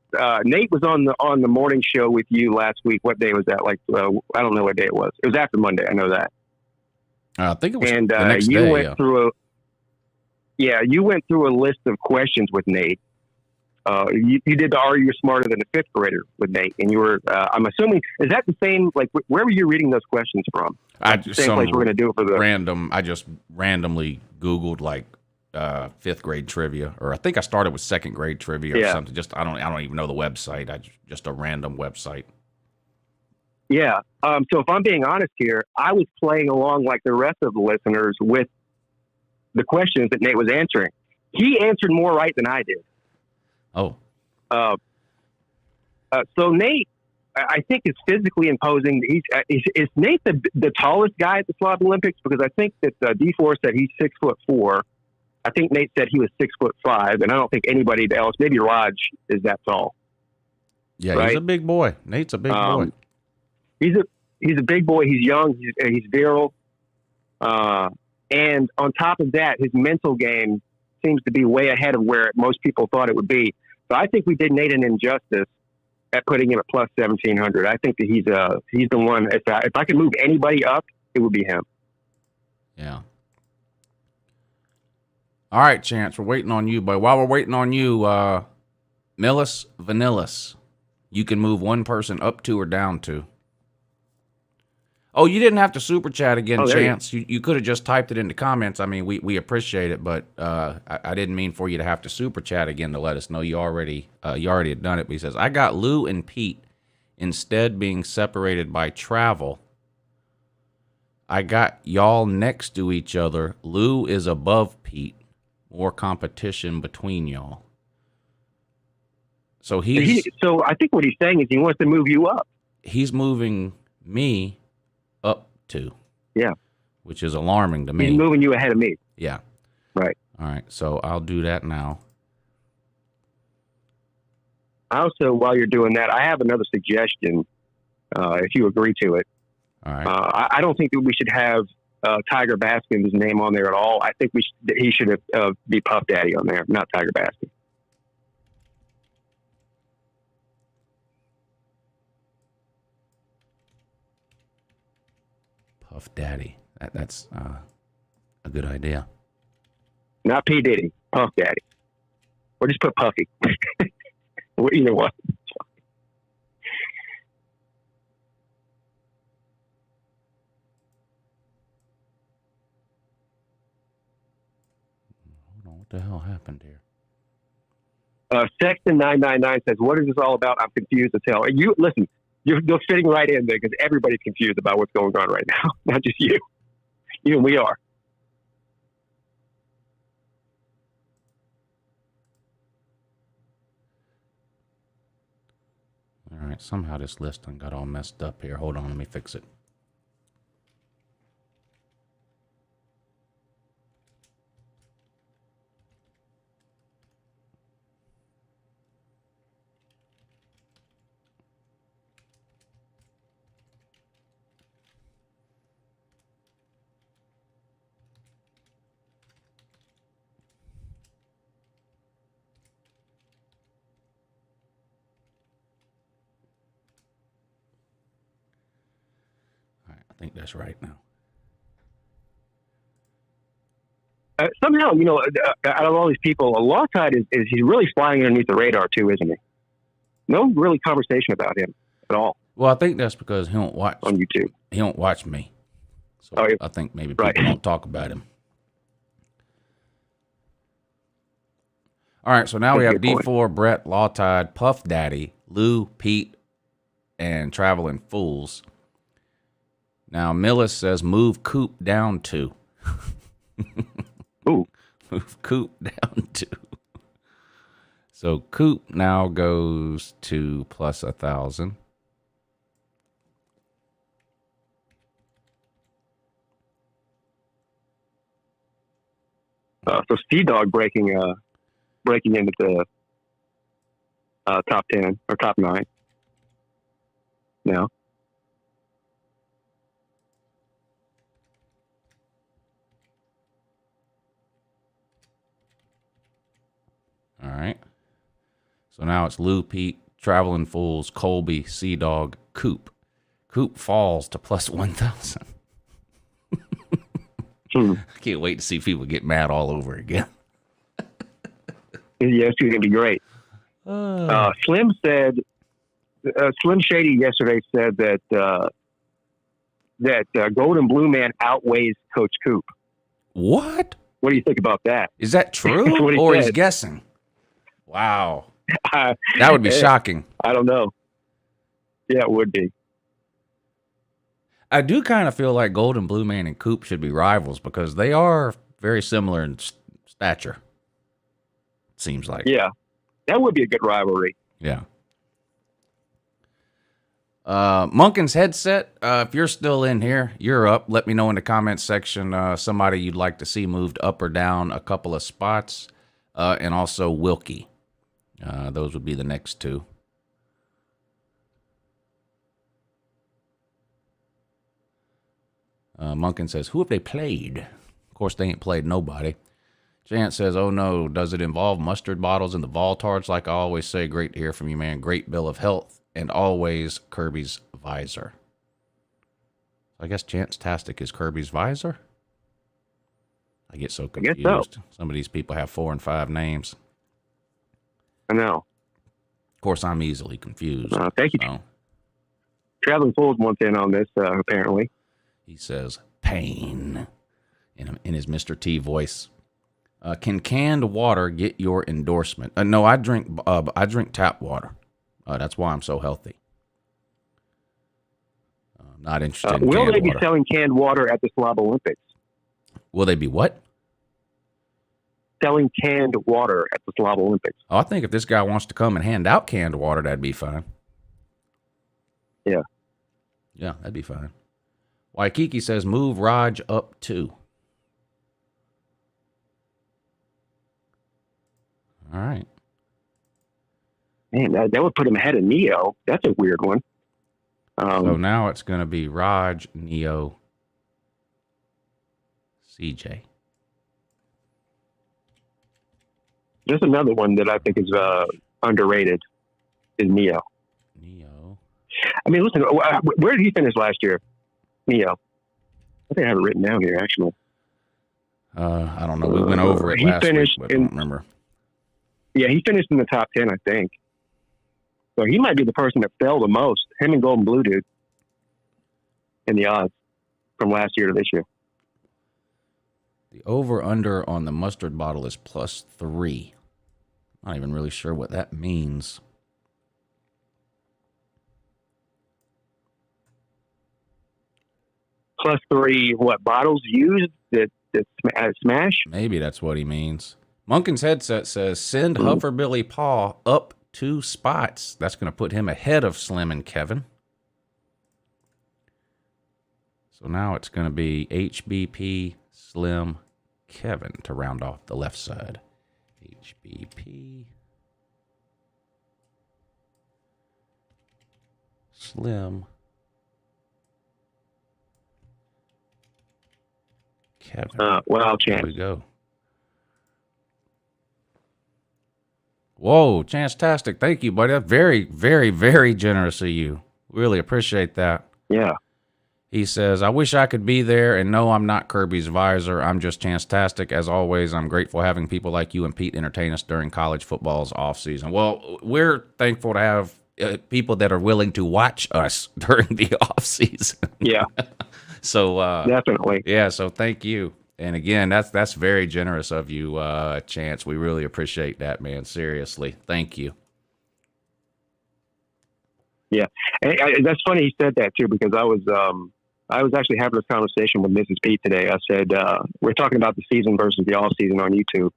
Nate was on the morning show with you last week. What day was that? Like, I don't know what day it was. It was after Monday. I know that. I think it was and, the next you day. Went through you went through a list of questions with Nate. You did the Are You Smarter Than a Fifth Grader with Nate, and you were, I'm assuming, is that the same, like, where were you reading those questions from? I the same place we're going to do it for the I just randomly Googled like 5th grade trivia, or I think I started with 2nd grade trivia or something. Just I don't even know the website. Just a random website. Yeah. So if I'm being honest here, I was playing along like the rest of the listeners with the questions that Nate was answering. He answered more right than I did. Oh. So Nate, I think, is physically imposing. Is Nate the tallest guy at the Slob Olympics? Because I think that D4 said he's 6'4". I think Nate said he was 6'5", and I don't think anybody else, maybe Raj, is that tall. Yeah, right? He's a big boy. Nate's a big boy. He's a big boy. He's young. He's virile. And on top of that, his mental game seems to be way ahead of where most people thought it would be. So I think we did Nate an injustice at putting him at plus 1,700. I think that he's the one. If I could move anybody up, it would be him. Yeah. All right, Chance, we're waiting on you. But while we're waiting on you, Millis Vanillis, you can move one person up 2 or down 2. Oh, you didn't have to super chat again, Chance. You could have just typed it in the comments. I mean, we appreciate it, but I didn't mean for you to have to super chat again to let us know you already had done it. But he says, I got Lou and Pete instead being separated by travel. I got y'all next to each other. Lou is above Pete. More competition between y'all. So so I think what he's saying is he wants to move you up. He's moving me up 2. Yeah. Which is alarming to me. He's moving you ahead of me. Yeah. Right. All right. So I'll do that now. Also, while you're doing that, I have another suggestion, if you agree to it. All right. I don't think that we should have Tiger Baskin's name on there at all. I think he should be Puff Daddy on there, not Tiger Baskin. Puff Daddy. That's a good idea. Not P. Diddy, Puff Daddy. Or just put Puffy. Either one. Hold on, what the hell happened here? Sexton 999 says, "What is this all about? I'm confused as hell." And you listen. You're fitting right in there because everybody's confused about what's going on right now. Not just you. Even we are. All right. Somehow this listing got all messed up here. Hold on. Let me fix it. I think that's right now. Somehow, out of all these people, Lawtide is he's really flying underneath the radar too, isn't he? No really conversation about him at all. Well, I think that's because he don't watch on YouTube. He don't watch me, so I think maybe people don't talk about him. All right, so now we have D4, Brett, Lawtide, Puff Daddy, Lou, Pete, and Traveling Fools. Now, Millis says move Coop down 2. Ooh. Move Coop down 2. So Coop now goes to plus 1,000. So Sea-Dog breaking into the top 10 or top 9 now. All right. So now it's Lou, Pete, Traveling Fools, Colby, Sea-Dog, Coop. Coop falls to plus 1,000. I can't wait to see people get mad all over again. Yeah, it's going to be great. Slim said, Slim Shady yesterday said that Golden Blue Man outweighs Coach Coop. What? What do you think about that? Is that true? That's what he Or said. he's guessing? Wow. That would be shocking. I don't know. Yeah, it would be. I do kind of feel like Golden Blue Man and Coop should be rivals because they are very similar in stature. Seems like. Yeah, that would be a good rivalry. Yeah. Munkin's headset. If you're still in here, you're up. Let me know in the comments section somebody you'd like to see moved up or down a couple of spots, and also Wilkie. Those would be the next two. Munkin says, who have they played? Of course, they ain't played nobody. Chance says, oh no, does it involve mustard bottles in the Voltards? Like I always say, great to hear from you, man. Great bill of health, and always Kirby's visor. I guess Chance-tastic is Kirby's visor? I get so confused. I guess so. Some of these people have 4 and 5 names. I know. Of course, I'm easily confused. Thank you. So, Traveling Fools wants in on this, apparently. he says, pain, in his Mr. T voice. Can canned water get your endorsement? No, I drink tap water. That's why I'm so healthy. I'm not interested in Will canned they be water. selling canned water at the Slob Olympics? Will they be what? Selling canned water at the Slob Olympics. Oh, I think if this guy wants to come and hand out canned water, that'd be fine. Yeah. Yeah, that'd be fine. Waikiki says, move Raj up 2. All right. Man, that would put him ahead of Neo. That's a weird one. So now it's going to be Raj, Neo, CJ. Just another one that I think is underrated is Neo. Neo. I mean, listen, where did he finish last year? Neo. I think I have it written down here, actually. I don't know. We went over it He last week, finished but I don't remember. Yeah, he finished in the top 10, I think. So he might be the person that fell the most. Him and Golden Blue dude in the odds from last year to this year. The over-under on the mustard bottle is +3. I'm not even really sure what that means. +3, what, bottles used that smash? Maybe that's what he means. Munkin's headset says, send Hufferbilly Paw up 2 spots. That's going to put him ahead of Slim and Kevin. So now it's going to be HBP, Slim, Kevin to round off the left side. HBP, Slim, Kevin. Well, There Chance. we go. Whoa, Chance-tastic. Thank you, buddy. That's very, very, very generous of you. Really appreciate that. Yeah. He says, I wish I could be there, and no, I'm not Kirby's visor. I'm just Chance-tastic. As always, I'm grateful having people like you and Pete entertain us during college football's off-season. Well, we're thankful to have people that are willing to watch us during the off-season. Yeah. So definitely. Yeah, so thank you. And again, that's very generous of you, Chance. We really appreciate that, man. Seriously. Thank you. Yeah. And that's funny he said that too, because I was I was actually having this conversation with Mrs. P today. I said, we're talking about the season versus the off season on YouTube.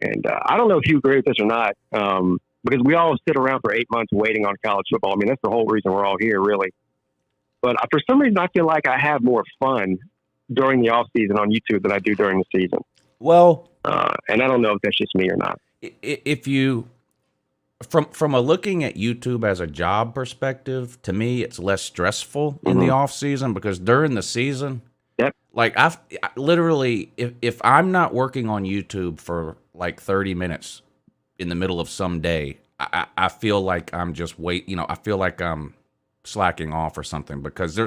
And I don't know if you agree with this or not, because we all sit around for 8 months waiting on college football. I mean, that's the whole reason we're all here, really. But for some reason, I feel like I have more fun during the off season on YouTube than I do during the season. Well, and I don't know if that's just me or not. If you, from a looking at YouTube as a job perspective, to me, it's less stressful in the off season, because during the season, like I literally, if I'm not working on YouTube for like 30 minutes in the middle of some day, I feel like I'm just I feel like I'm slacking off or something, because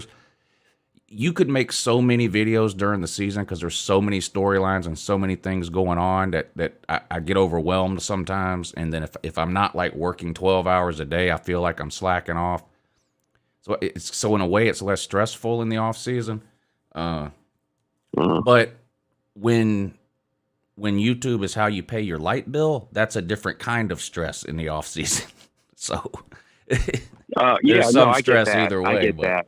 you could make so many videos during the season because there's so many storylines and so many things going on that I get overwhelmed sometimes. And then if I'm not like working 12 hours a day, I feel like I'm slacking off. So in a way, it's less stressful in the off season. But when YouTube is how you pay your light bill, that's a different kind of stress in the off season. So there's some stress either way. I get that.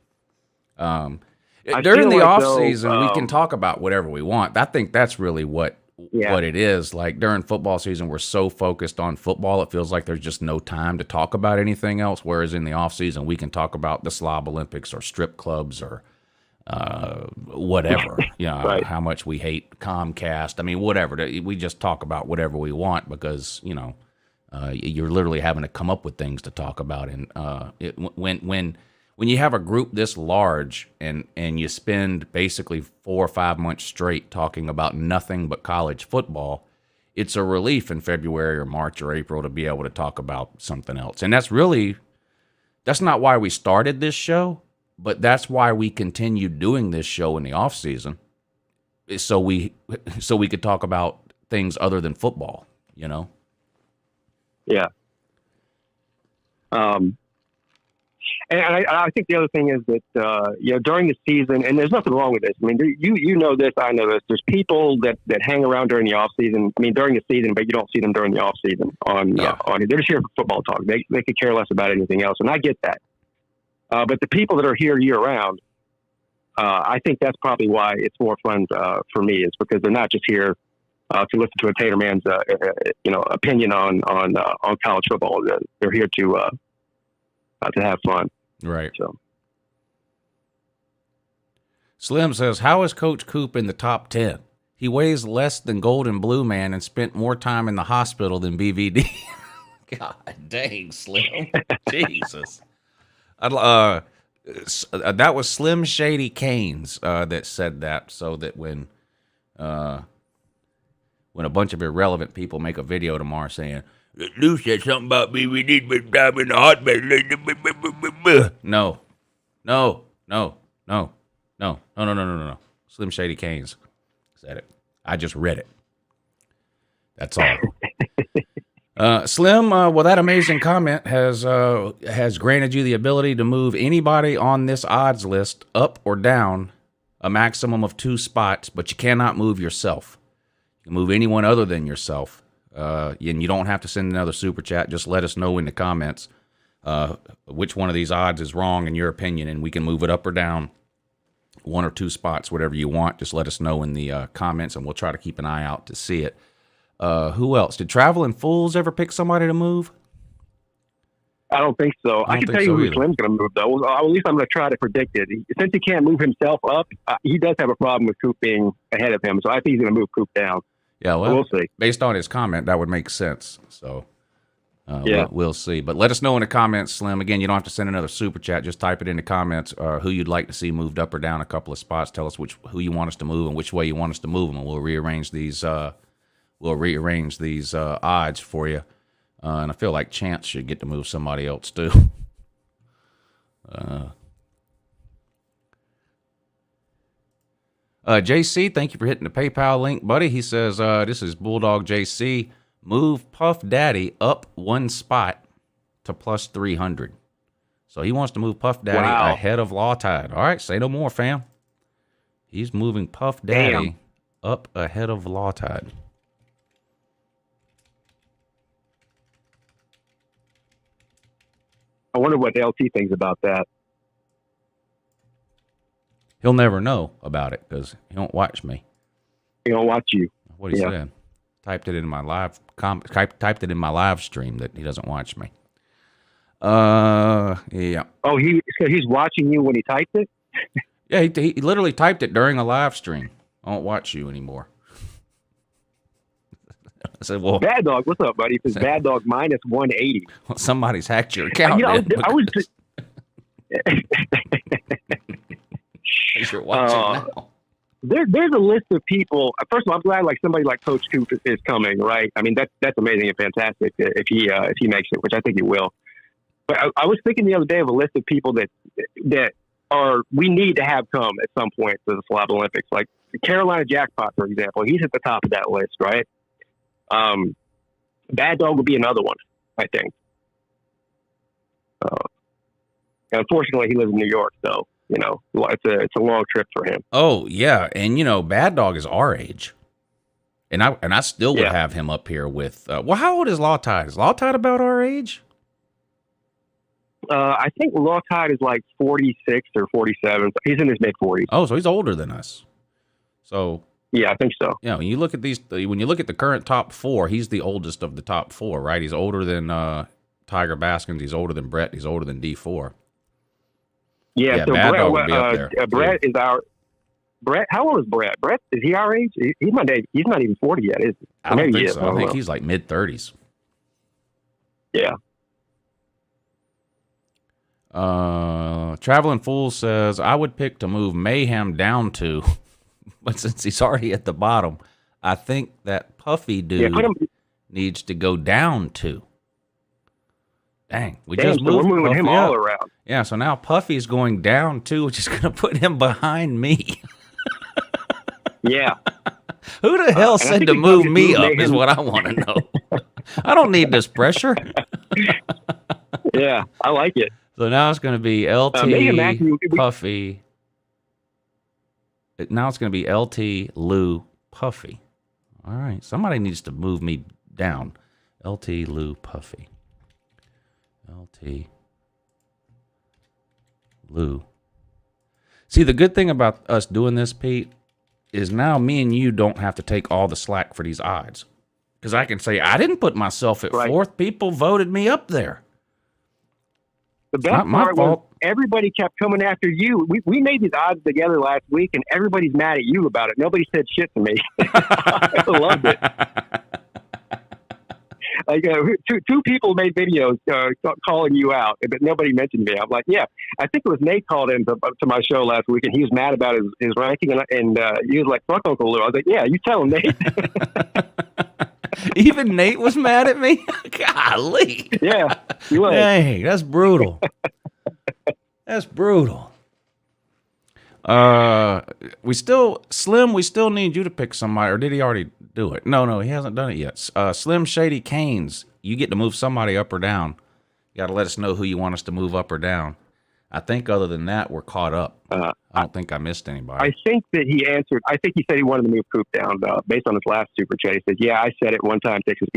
During the off season, we can talk about whatever we want. I think that's really what it is. Like during football season, we're so focused on football, it feels like there's just no time to talk about anything else. Whereas in the off season, we can talk about the Slob Olympics or strip clubs or whatever. Right. How much we hate Comcast. I mean, whatever. We just talk about whatever we want because you're literally having to come up with things to talk about. And when you have a group this large and you spend basically 4 or 5 months straight talking about nothing but college football, it's a relief in February or March or April to be able to talk about something else. And that's not why we started this show, but that's why we continued doing this show in the off season, so we could talk about things other than football, Yeah. And I think the other thing is that, during the season, and there's nothing wrong with this. I mean, you know this, I know this. There's people that hang around during the off season. I mean, during the season, but you don't see them during the off season they're just here for football talk. They could care less about anything else. And I get that. But the people that are here year round, I think that's probably why it's more fun for me, is because they're not just here to listen to a Tater Man's, opinion on college football. They're here to have fun. Right. So. Slim says, how is Coach Coop in the top 10? He weighs less than Golden Blue Man and spent more time in the hospital than BVD. God dang, Slim. Jesus. That was Slim Shady Canes that said that, so that when a bunch of irrelevant people make a video tomorrow saying, Lou said something about BVD, but time in the hospital. No. Slim Shady Canes said it. I just read it. That's all. Slim, well, that amazing comment has granted you the ability to move anybody on this odds list up or down a maximum of 2 spots, but you cannot move yourself. You can move anyone other than yourself. And you don't have to send another super chat. Just let us know in the comments which one of these odds is wrong in your opinion, and we can move it up or down 1 or 2 spots, whatever you want. Just let us know in the comments, and we'll try to keep an eye out to see it. Who else? Did Traveling Fools ever pick somebody to move? I don't think so. I can tell you who Slim's going to move, though. Well, at least I'm going to try to predict it. Since he can't move himself up, he does have a problem with Coop being ahead of him, so I think he's going to move Coop down. Yeah, well, we'll see. Based on his comment, that would make sense. So, we'll see. But let us know in the comments, Slim. Again, you don't have to send another super chat. Just type it in the comments who you'd like to see moved up or down a couple of spots. Tell us who you want us to move and which way you want us to move them, and we'll rearrange these. Odds for you. And I feel like Chance should get to move somebody else too. JC, thank you for hitting the PayPal link, buddy. He says, this is Bulldog JC. Move Puff Daddy up 1 spot to plus 300. So he wants to move Puff Daddy ahead of Law Tide. All right, say no more, fam. He's moving Puff Daddy up ahead of Law Tide. I wonder what LT thinks about that. He'll never know about it because he don't watch me. He don't watch you. What he said. Typed it in my live typed it in my live stream that he doesn't watch me. Yeah. Oh, so he's watching you when he typed it? Yeah, he literally typed it during a live stream. I don't watch you anymore. I said, well, Bad Dog, what's up, buddy? It says Bad Dog minus 180. Well, somebody's hacked your account. I was you're watching now. There's a list of people. First of all, I'm glad like somebody like Coach Coop is coming, right? I mean, that's amazing and fantastic if he makes it, which I think he will. But I was thinking the other day of a list of people that we need to have come at some point to the Slab Olympics. Like the Carolina Jackpot, for example, he's at the top of that list, right? Bad Dog would be another one, I think. Unfortunately, he lives in New York, so it's a long trip for him. Oh yeah, and Bad Dog is our age, and I still would have him up here with. Well, how old is Law Tide? Is Law Tide about our age? I think Law Tide is like 46 or 47. He's in his mid 40s. Oh, so he's older than us. So yeah, I think so. Yeah, when you look at the current top four, he's the oldest of the top four, right? He's older than Tiger Baskins. He's older than Brett. He's older than D4. Yeah, so Brett is our. Brett, how old is Brett? Brett, is he our age? He's not even 40 yet, is he? I don't think so. I think he's like mid 30s. Yeah. Traveling Fool says, I would pick to move Mayhem down to, but since he's already at the bottom, I think that Puffy dude needs to go down to. Dang, we're moving him all around. Yeah, so now Puffy's going down too, which is going to put him behind me. Yeah. Who the hell said to move me up is what I want to know. I don't need this pressure. Yeah, I like it. So now it's going to be LT, Puffy. Now it's going to be LT, Lou, Puffy. All right, somebody needs to move me down. LT, Lou, Puffy. LT, Lou. See, the good thing about us doing this, Pete, is now me and you don't have to take all the slack for these odds. Because I can say, I didn't put myself at fourth. People voted me up there. The best part was everybody kept coming after you. We made these odds together last week, and everybody's mad at you about it. Nobody said shit to me. I loved it. Like two people made videos calling you out, but nobody mentioned me. I'm like, yeah, I think it was Nate called in to my show last week, and he was mad about his ranking, and he was like, "Fuck Uncle Lou." I was like, "Yeah, you tell him, Nate." Even Nate was mad at me. Golly. Yeah, he was. Dang, that's brutal. That's brutal. We still need you to pick somebody, or did he already do it? No, he hasn't done it yet. Slim Shady Canes, you get to move somebody up or down. You got to let us know who you want us to move up or down. I think other than that, we're caught up. I don't think I missed anybody. I think that he answered. I think he said he wanted to move Coop down based on his last super chat. He said, "Yeah, I said it one time, Texas."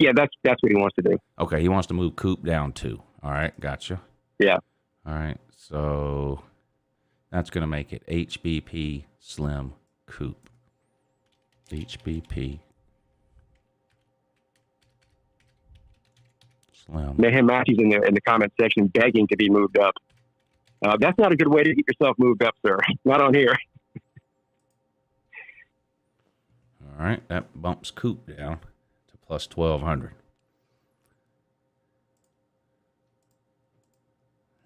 Yeah, that's what he wants to do. Okay, he wants to move Coop down too. All right, gotcha. Yeah. All right, so that's going to make it HBP Slim Coop. HBP Slim. Mayhem Matthews in the comment section begging to be moved up. That's not a good way to get yourself moved up, sir. Not on here. All right, that bumps Coop down to plus 1,200.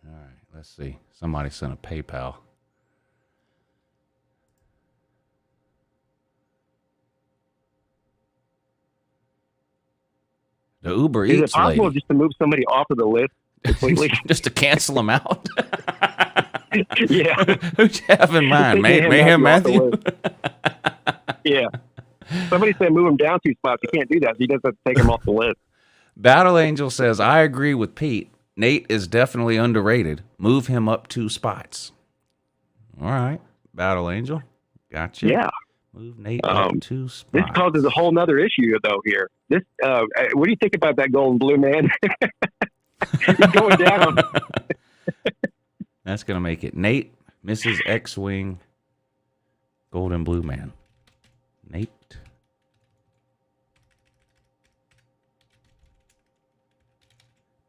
All right, let's see. Somebody sent a PayPal. The Uber Eats lady. Is it possible just to move somebody off of the list completely? Just to cancel them out? Yeah. Who'd you have in mind? Mayhem Matthew? Yeah. Somebody said move him down 2 spots. You can't do that. You just have to take him off the list. Battle Angel says, I agree with Pete. Nate is definitely underrated. Move him up 2 spots. All right. Battle Angel. Gotcha. Yeah. Move Nate up 2 spots. This causes a whole nother issue, though, here. This, what do you think about that golden blue man? He's going down. That's going to make it Nate, Mrs. X-Wing, Golden Blue Man. Nate.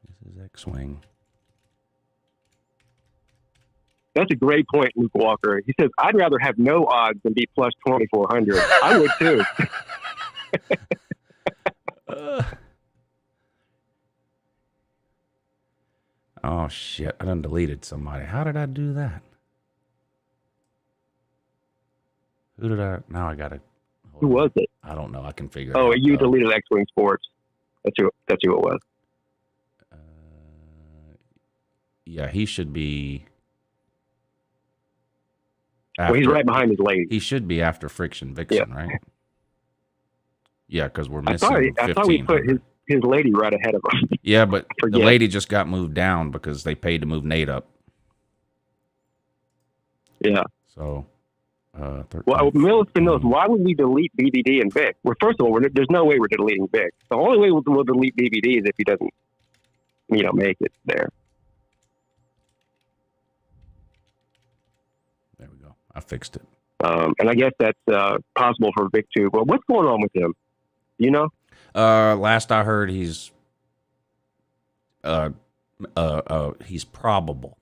Mrs. X-Wing. That's a great point, Luke Walker. He says, I'd rather have no odds than be plus 2,400. I would too. Oh, shit. I done deleted somebody. How did I do that? Who did I? Now I got to. Who was it? I don't know. I can figure it Oh, out. you deleted X-Wing Sports. That's who it was. Yeah, he should be. Well, he's after- right behind his lady. He should be after Friction Vixen, right? Yeah, because we're I missing thought we put 1,500. his lady right ahead of him. Yeah, but the Forget. lady just got moved down because they paid to move Nate up. Yeah. So, 13. Well, Millicent knows, why would we delete BBD and Vic? Well, first of all, there's no way we're deleting Vic. The only way we'll delete BBD is if he doesn't, make it there. There we go. I fixed it. And I guess that's possible for Vic too. But what's going on with him? You know? Last I heard, he's probable.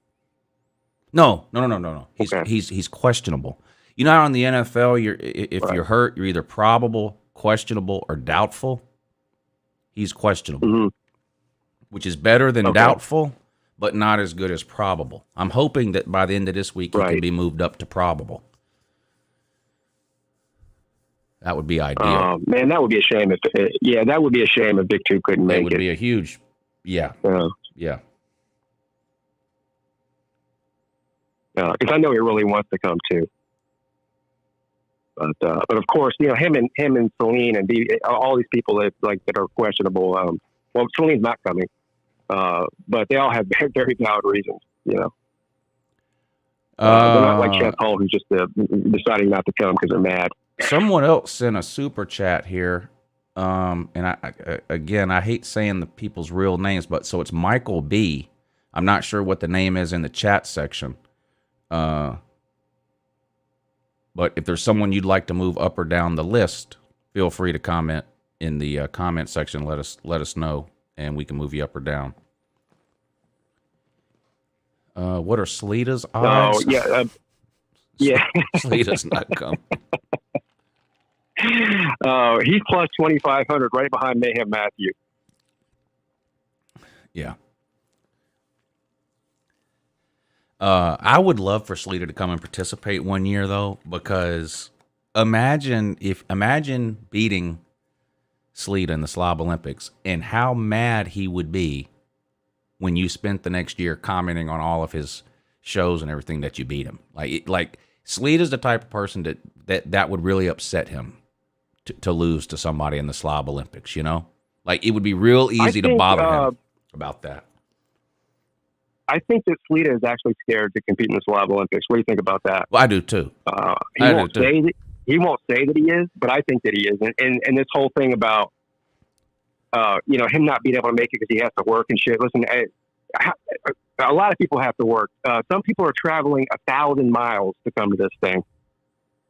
No. He's questionable. You know how in the NFL, if you're hurt, you're either probable, questionable, or doubtful. He's questionable, which is better than doubtful, but not as good as probable. I'm hoping that by the end of this week, he can be moved up to probable. That would be ideal. Man, that would be a shame if that would be a shame if Vic 2 couldn't make it. It would be a huge, yeah. Because I know he really wants to come too. But of course, him and Celine and all these people that are questionable. Well, Celine's not coming, but they all have very, very valid reasons. They're not like Chef Hall, who's just deciding not to come because they're mad. Someone else sent a super chat here, and I hate saying the people's real names, but so it's Michael B. I'm not sure what the name is in the chat section. But if there's someone you'd like to move up or down the list, feel free to comment in the comment section. Let us know, and we can move you up or down. What are Sleeta's odds? Oh, yeah. Sleeta's not coming. He's plus 2,500, right behind Mayhem Matthew. Yeah. I would love for Sleeta to come and participate one year though, because imagine beating Sleeta in the Slob Olympics and how mad he would be when you spent the next year commenting on all of his shows and everything that you beat him. Like Sleeta's the type of person that would really upset him to lose to somebody in the Slob Olympics, Like it would be real easy to bother him about that. I think that Sleeta is actually scared to compete in the Slob Olympics. What do you think about that? Well, I do too. He won't say that he is, but I think that he is. And this whole thing about, him not being able to make it because he has to work and shit. Listen, a lot of people have to work. Some people are traveling 1,000 miles to come to this thing.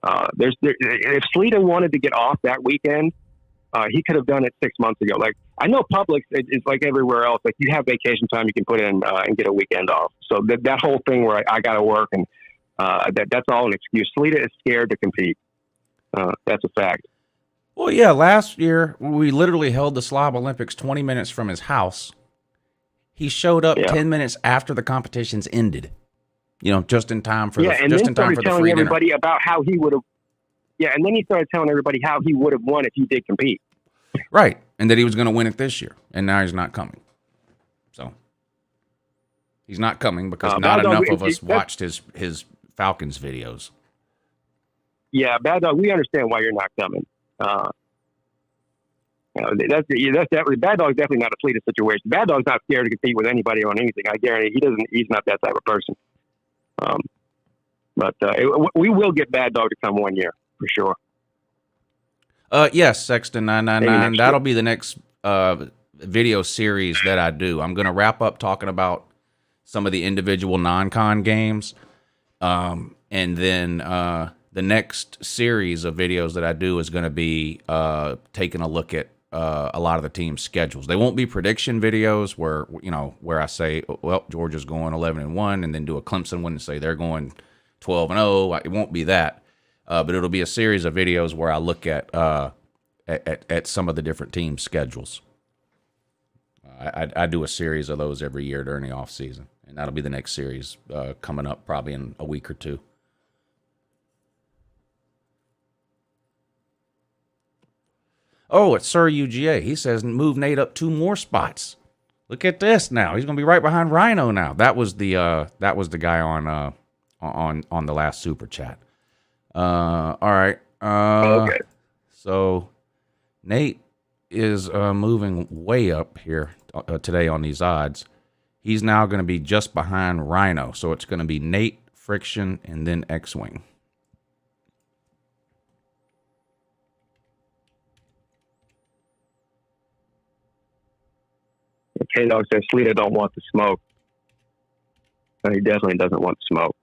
If Sleeta wanted to get off that weekend, he could have done it 6 months ago. Like I know Publix is like everywhere else. Like you have vacation time you can put in and get a weekend off. So that whole thing where I got to work and that's all an excuse. Sleeta is scared to compete. That's a fact. Well, yeah. Last year we literally held the Slob Olympics 20 minutes from his house. He showed up 10 minutes after the competitions ended. Just in time for and then started telling everybody about how he would have. Yeah, and then he started telling everybody how he would have won if he did compete. Right, and that he was going to win it this year, and now he's not coming. So he's not coming because not enough of us watched his Falcons videos. Yeah, Bad Dog, we understand why you're not coming. That's definitely Bad Dog's definitely not a Sleeta situation. Bad Dog's not scared to compete with anybody on anything. I guarantee he's not that type of person. But we will get Bad Dog to come one year for sure. Yes, Sexton 999. That'll be the next video series that I do. I'm going to wrap up talking about some of the individual non-con games. And then the next series of videos that I do is going to be taking a look at a lot of the team's schedules. They won't be prediction videos where I say, well, Georgia's going 11-1, and then do a Clemson one and say they're going 12-0. It won't be that, but it'll be a series of videos where I look at some of the different teams' schedules. I do a series of those every year during the off season, and that'll be the next series coming up probably in a week or two. Oh, it's Sir UGA. He says move Nate up 2 more spots. Look at this now. He's going to be right behind Rhino now. That was the guy on the last super chat. All right. Okay. So Nate is moving way up here today on these odds. He's now going to be just behind Rhino. So it's going to be Nate, Friction, and then X-Wing. K-Dog says Sleeta don't want the smoke. No, he definitely doesn't want the smoke.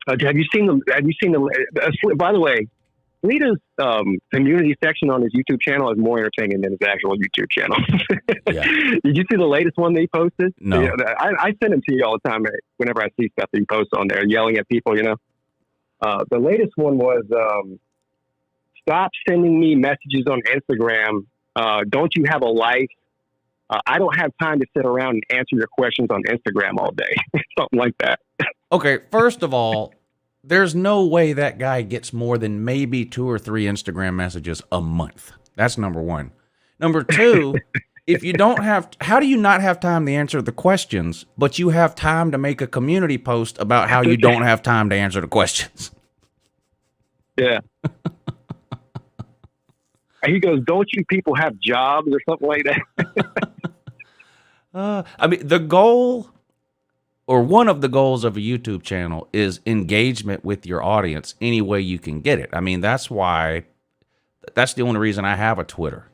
Have you seen the? By the way, Sleeta's community section on his YouTube channel is more entertaining than his actual YouTube channel. Yeah. Did you see the latest one that he posted? No. Yeah, I send them to you all the time whenever I see stuff that he posts on there, yelling at people. The latest one was stop sending me messages on Instagram. Don't you have a life? I don't have time to sit around and answer your questions on Instagram all day. Something like that. Okay, first of all, there's no way that guy gets more than maybe 2 or 3 Instagram messages a month. That's number one. Number two, if you don't have, how do you not have time to answer the questions, but you have time to make a community post about how you don't have time to answer the questions? Yeah. He goes, don't you people have jobs or something like that? I mean, the goal, or one of the goals of a YouTube channel, is engagement with your audience any way you can get it. I mean, that's the only reason I have a Twitter.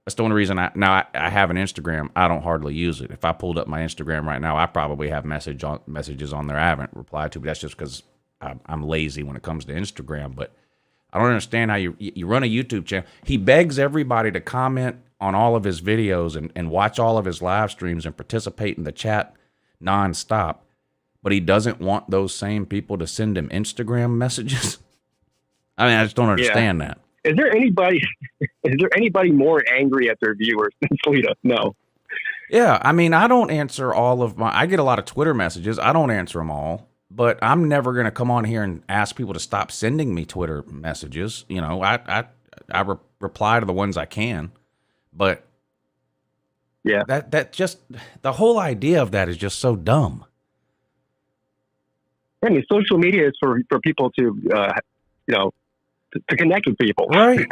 That's the only reason I have an Instagram. I don't hardly use it. If I pulled up my Instagram right now, I probably have messages on there I haven't replied to, but that's just because I'm lazy when it comes to Instagram. But I don't understand how you run a YouTube channel. He begs everybody to comment on all of his videos and watch all of his live streams and participate in the chat nonstop, but he doesn't want those same people to send him Instagram messages. I mean, I just don't understand that. Is there anybody more angry at their viewers than Sleeta? No. Yeah, I mean, I don't answer I get a lot of Twitter messages. I don't answer them all. But I'm never going to come on here and ask people to stop sending me Twitter messages. I reply to the ones I can, but yeah, that just, the whole idea of that is just so dumb. I mean, social media is for people to connect with people, right?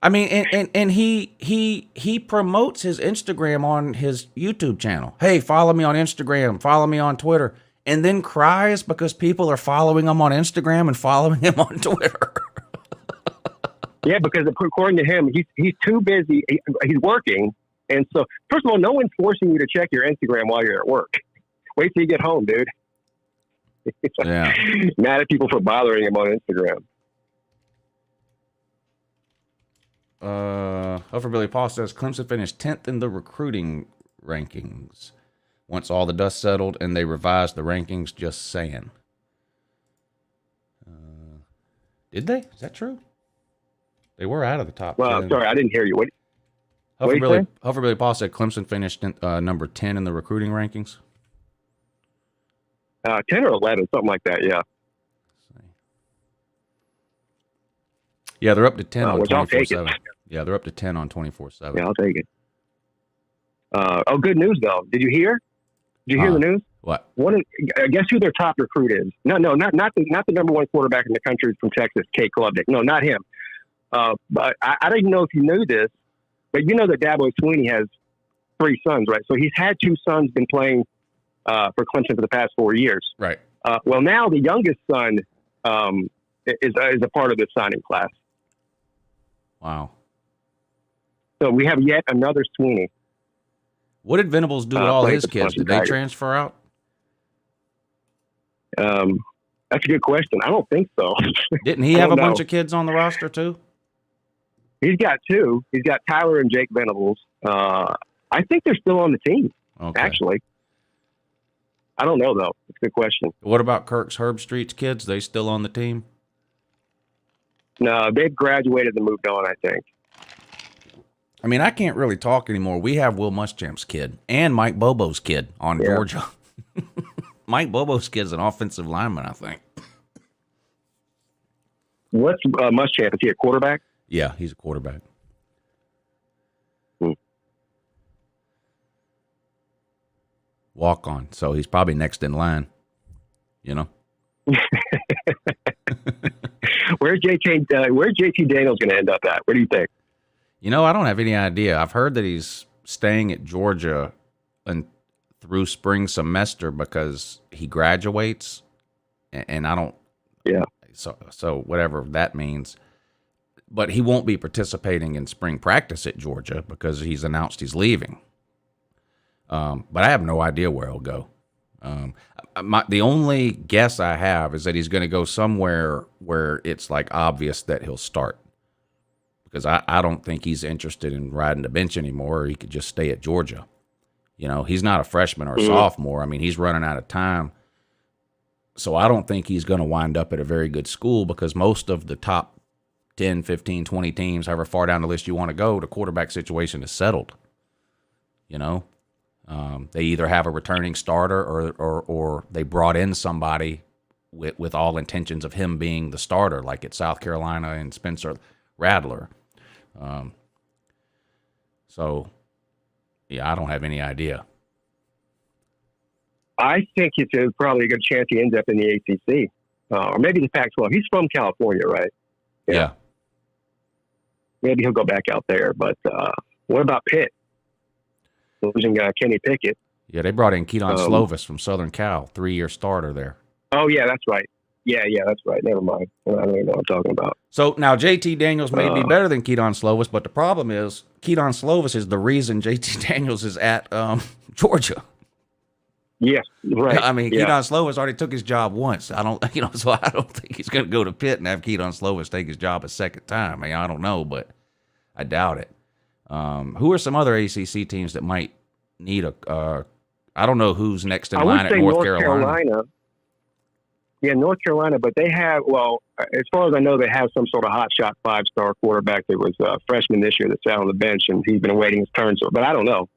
I mean, and he promotes his Instagram on his YouTube channel. Hey, follow me on Instagram, follow me on Twitter. And then cries because people are following him on Instagram and following him on Twitter. Yeah, because according to him, he's too busy. He's working. And so, first of all, no one's forcing you to check your Instagram while you're at work. Wait till you get home, dude. Yeah. Mad at people for bothering him on Instagram. Over Billy Paul says Clemson finished 10th in the recruiting rankings. Once all the dust settled and they revised the rankings, just saying. Did they? Is that true? They were out of the top 10. Sorry, I didn't hear you. What Hover Billy Paul said Clemson finished number 10 in the recruiting rankings. 10 or 11, something like that, yeah. Yeah, they're up to 10 on which I'll take it. 24/7. Yeah, they're up to 10 on 24/7. Yeah, I'll take it. Good news, though. Did you hear? Did you hear the news? What? Guess who their top recruit is? No, not the number one quarterback in the country from Texas, Kate Klubnik. No, not him. But I don't even know if you knew this, but you know that Dabo Swinney has 3 sons, right? So he's had 2 sons been playing for Clemson for the past 4 years. Right. Well, now the youngest son is a part of this signing class. Wow. So we have yet another Swinney. What did Venables do with all his kids? Did they transfer out? That's a good question. I don't think so. Didn't he have a bunch of kids on the roster too? He's got two. He's got Tyler and Jake Venables. I think they're still on the team, actually. I don't know, though. It's a good question. What about Kirk's Herbstreit's kids? They still on the team? No, they've graduated and moved on, I think. I mean, I can't really talk anymore. We have Will Muschamp's kid and Mike Bobo's kid on Georgia. Mike Bobo's kid's an offensive lineman, I think. What's Muschamp? Is he a quarterback? Yeah, he's a quarterback. Walk on, so he's probably next in line. You know. Where's JT Daniels going to end up at? Where do you think? You know, I don't have any idea. I've heard that he's staying at Georgia and through spring semester because he graduates, and I don't. Yeah. So whatever that means, but he won't be participating in spring practice at Georgia because he's announced he's leaving. But I have no idea where he'll go. The only guess I have is that he's going to go somewhere where it's like obvious that he'll start. Because I don't think he's interested in riding the bench anymore, or he could just stay at Georgia. You know, he's not a freshman or a sophomore. I mean, he's running out of time. So I don't think he's going to wind up at a very good school because most of the top 10, 15, 20 teams, however far down the list you want to go, the quarterback situation is settled. You know? They either have a returning starter or they brought in somebody with all intentions of him being the starter, like at South Carolina and Spencer Rattler. So, yeah, I don't have any idea. I think it's probably a good chance he ends up in the ACC or maybe the Pac-12. He's from California, right? Yeah. Maybe he'll go back out there. But what about Pitt? Losing Kenny Pickett. Yeah, they brought in Keaton Slovis from Southern Cal, 3-year starter there. Oh, yeah, that's right. Yeah, that's right. Never mind. I don't even know what I'm talking about. So now JT Daniels may be better than Keaton Slovis, but the problem is Keaton Slovis is the reason JT Daniels is at Georgia. Yes, right. I mean, Keaton Slovis already took his job once. So I don't think he's going to go to Pitt and have Keaton Slovis take his job a second time. I mean, I don't know, but I doubt it. Who are some other ACC teams that might need I don't know who's next in line at North Carolina. Yeah, North Carolina, but they have, as far as I know, they have some sort of hotshot 5-star quarterback that was a freshman this year that sat on the bench, and he's been awaiting his turn. But I don't know.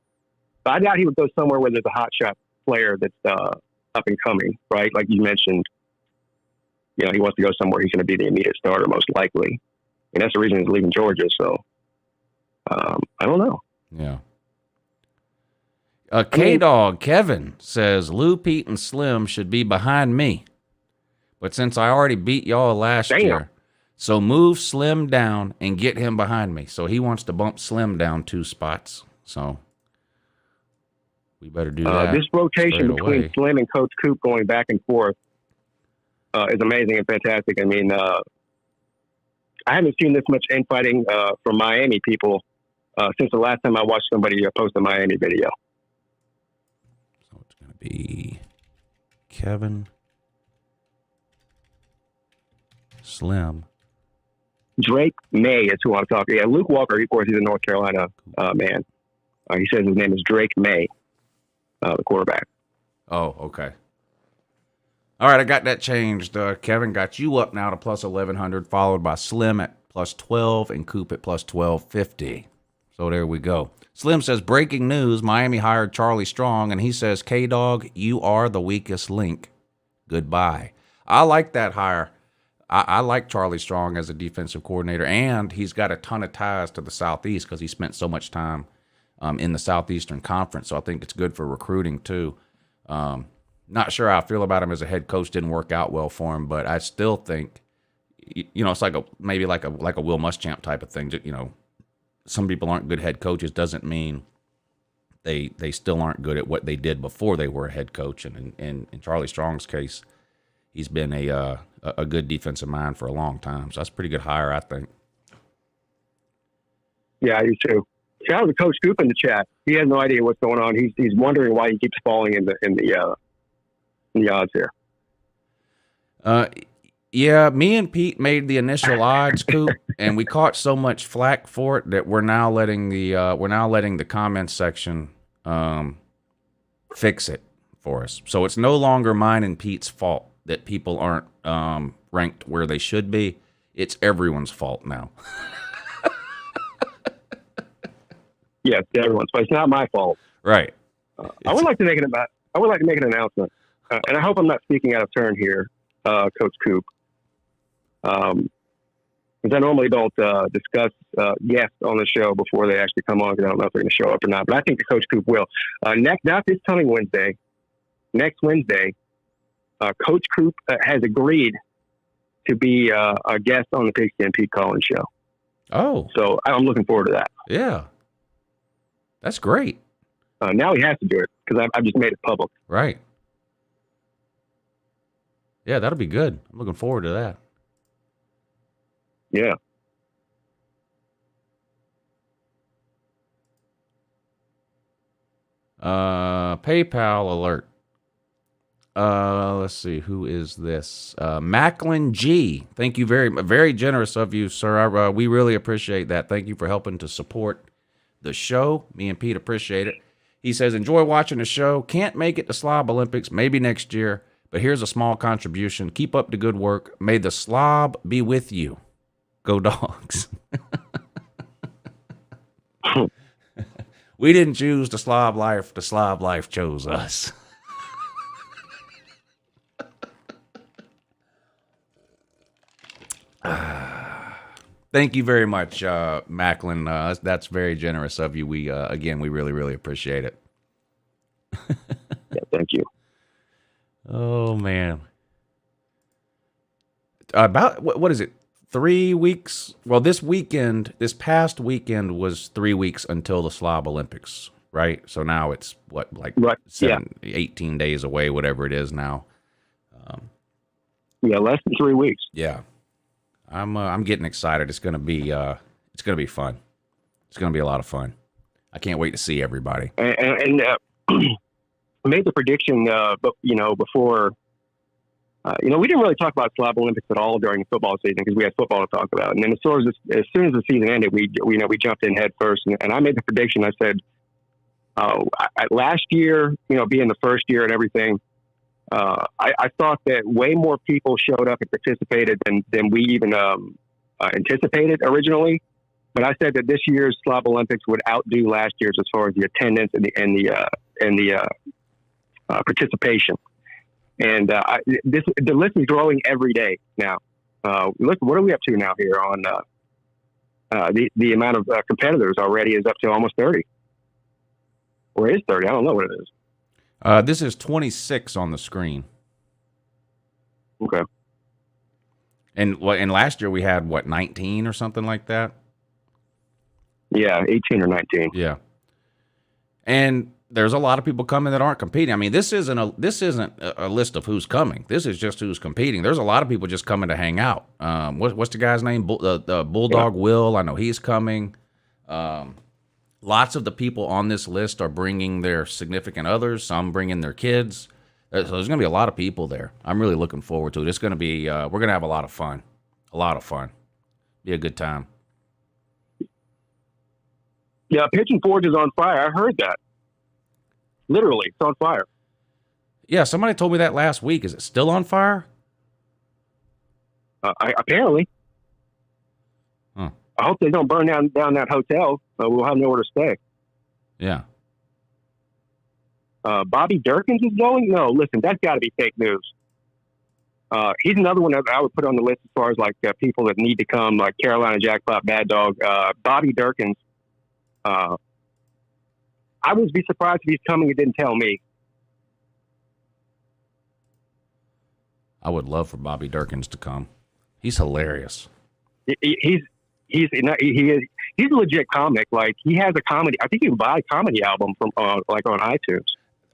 But I doubt he would go somewhere where there's a hotshot player that's up and coming, right? Like you mentioned, he wants to go somewhere he's going to be the immediate starter, most likely. And that's the reason he's leaving Georgia, so I don't know. Yeah. K-Dog Kevin says, Lou, Pete, and Slim should be behind me. But since I already beat y'all last year, so move Slim down and get him behind me. So he wants to bump Slim down 2 spots. So we better do that. This rotation between Slim and Coach Coop going back and forth is amazing and fantastic. I mean, I haven't seen this much infighting from Miami people since the last time I watched somebody post a Miami video. So it's going to be Kevin, Slim, Drake May is who I'm talking. Yeah, Luke Walker, of course, he's a North Carolina man. He says his name is Drake May, the quarterback. Oh, okay. All right, I got that changed. Kevin got you up now to plus 1,100, followed by Slim at plus 12 and Coop at plus 1,250. So there we go. Slim says, breaking news, Miami hired Charlie Strong, and he says, K-Dog, you are the weakest link. Goodbye. I like that hire. I like Charlie Strong as a defensive coordinator, and he's got a ton of ties to the Southeast because he spent so much time in the Southeastern Conference, so I think it's good for recruiting too. Not sure how I feel about him as a head coach. Didn't work out well for him, but I still think, it's like maybe like a Will Muschamp type of thing. Some people aren't good head coaches doesn't mean they still aren't good at what they did before they were a head coach. And in Charlie Strong's case, he's been a good defensive mind for a long time. So that's a pretty good hire, I think. Yeah, I do too. Shout out to Coach Coop in the chat. He has no idea what's going on. He's wondering why he keeps falling in the odds here. Yeah, me and Pete made the initial odds, Coop, and we caught so much flack for it that we're now letting the comments section fix it for us. So it's no longer mine and Pete's fault that people aren't ranked where they should be. It's everyone's fault now. Yes, everyone's, but it's not my fault. Right. I would like to make an announcement, and I hope I'm not speaking out of turn here, Coach Coop. Because I normally don't discuss guests on the show before they actually come on, because I don't know if they're going to show up or not. But I think the Coach Coop will. Not this coming Wednesday. Next Wednesday, Coach Coop has agreed to be a guest on the Pigskin and Pete Collins show. Oh. So I'm looking forward to that. Yeah. That's great. Now he has to do it because I've just made it public. Right. Yeah, that'll be good. I'm looking forward to that. Yeah. PayPal alert. Let's see. Who is this? Macklin G. Thank you very generous of you, sir. We really appreciate that. Thank you for helping to support the show. Me and Pete appreciate it. He says, enjoy watching the show. Can't make it to Slob Olympics. Maybe next year. But here's a small contribution. Keep up the good work. May the slob be with you. Go Dogs. We didn't choose the slob life. The slob life chose us. Thank you very much, Macklin. That's very generous of you. We really, really appreciate it. Yeah, thank you. Oh man. About what is it? 3 weeks? Well, this past weekend was 3 weeks until the Slob Olympics, right? So now it's what, like right. 18 days away, whatever it is now. Yeah, less than 3 weeks. Yeah. I'm getting excited. It's gonna be fun. It's gonna be a lot of fun. I can't wait to see everybody. And made the prediction, before. We didn't really talk about Slob Olympics at all during the football season because we had football to talk about. And then as soon as the season ended, we jumped in head first. And I made the prediction. I said, last year, being the first year and everything, I thought that way more people showed up and participated than we even anticipated originally. But I said that this year's Slob Olympics would outdo last year's as far as the attendance and the participation. And the list is growing every day now. Look, what are we up to now here on the amount of competitors already is up to almost 30. Or is 30? I don't know what it is. This is 26 on the screen. Okay. And last year we had 19 or something like that. Yeah, 18 or 19. Yeah. And there's a lot of people coming that aren't competing. I mean, this isn't a list of who's coming. This is just who's competing. There's a lot of people just coming to hang out. What's the guy's name? Bulldog Will. I know he's coming. Lots of the people on this list are bringing their significant others. Some bringing their kids. So there's going to be a lot of people there. I'm really looking forward to it. It's going to be. We're going to have a lot of fun. A lot of fun. Be a good time. Yeah, Pigeon Forge is on fire. I heard that. Literally, it's on fire. Yeah, somebody told me that last week. Is it still on fire? Apparently. Huh. I hope they don't burn down that hotel. We'll have nowhere to stay. Yeah. Bobby Durkins is going? No, listen, that's got to be fake news. He's another one that I would put on the list as far as people that need to come, like Carolina Jackpot, Bad Dog. Bobby Durkins. I would be surprised if he's coming and didn't tell me. I would love for Bobby Durkins to come. He's hilarious. He's a legit comic. Like, he has a comedy. I think you can buy a comedy album from on iTunes.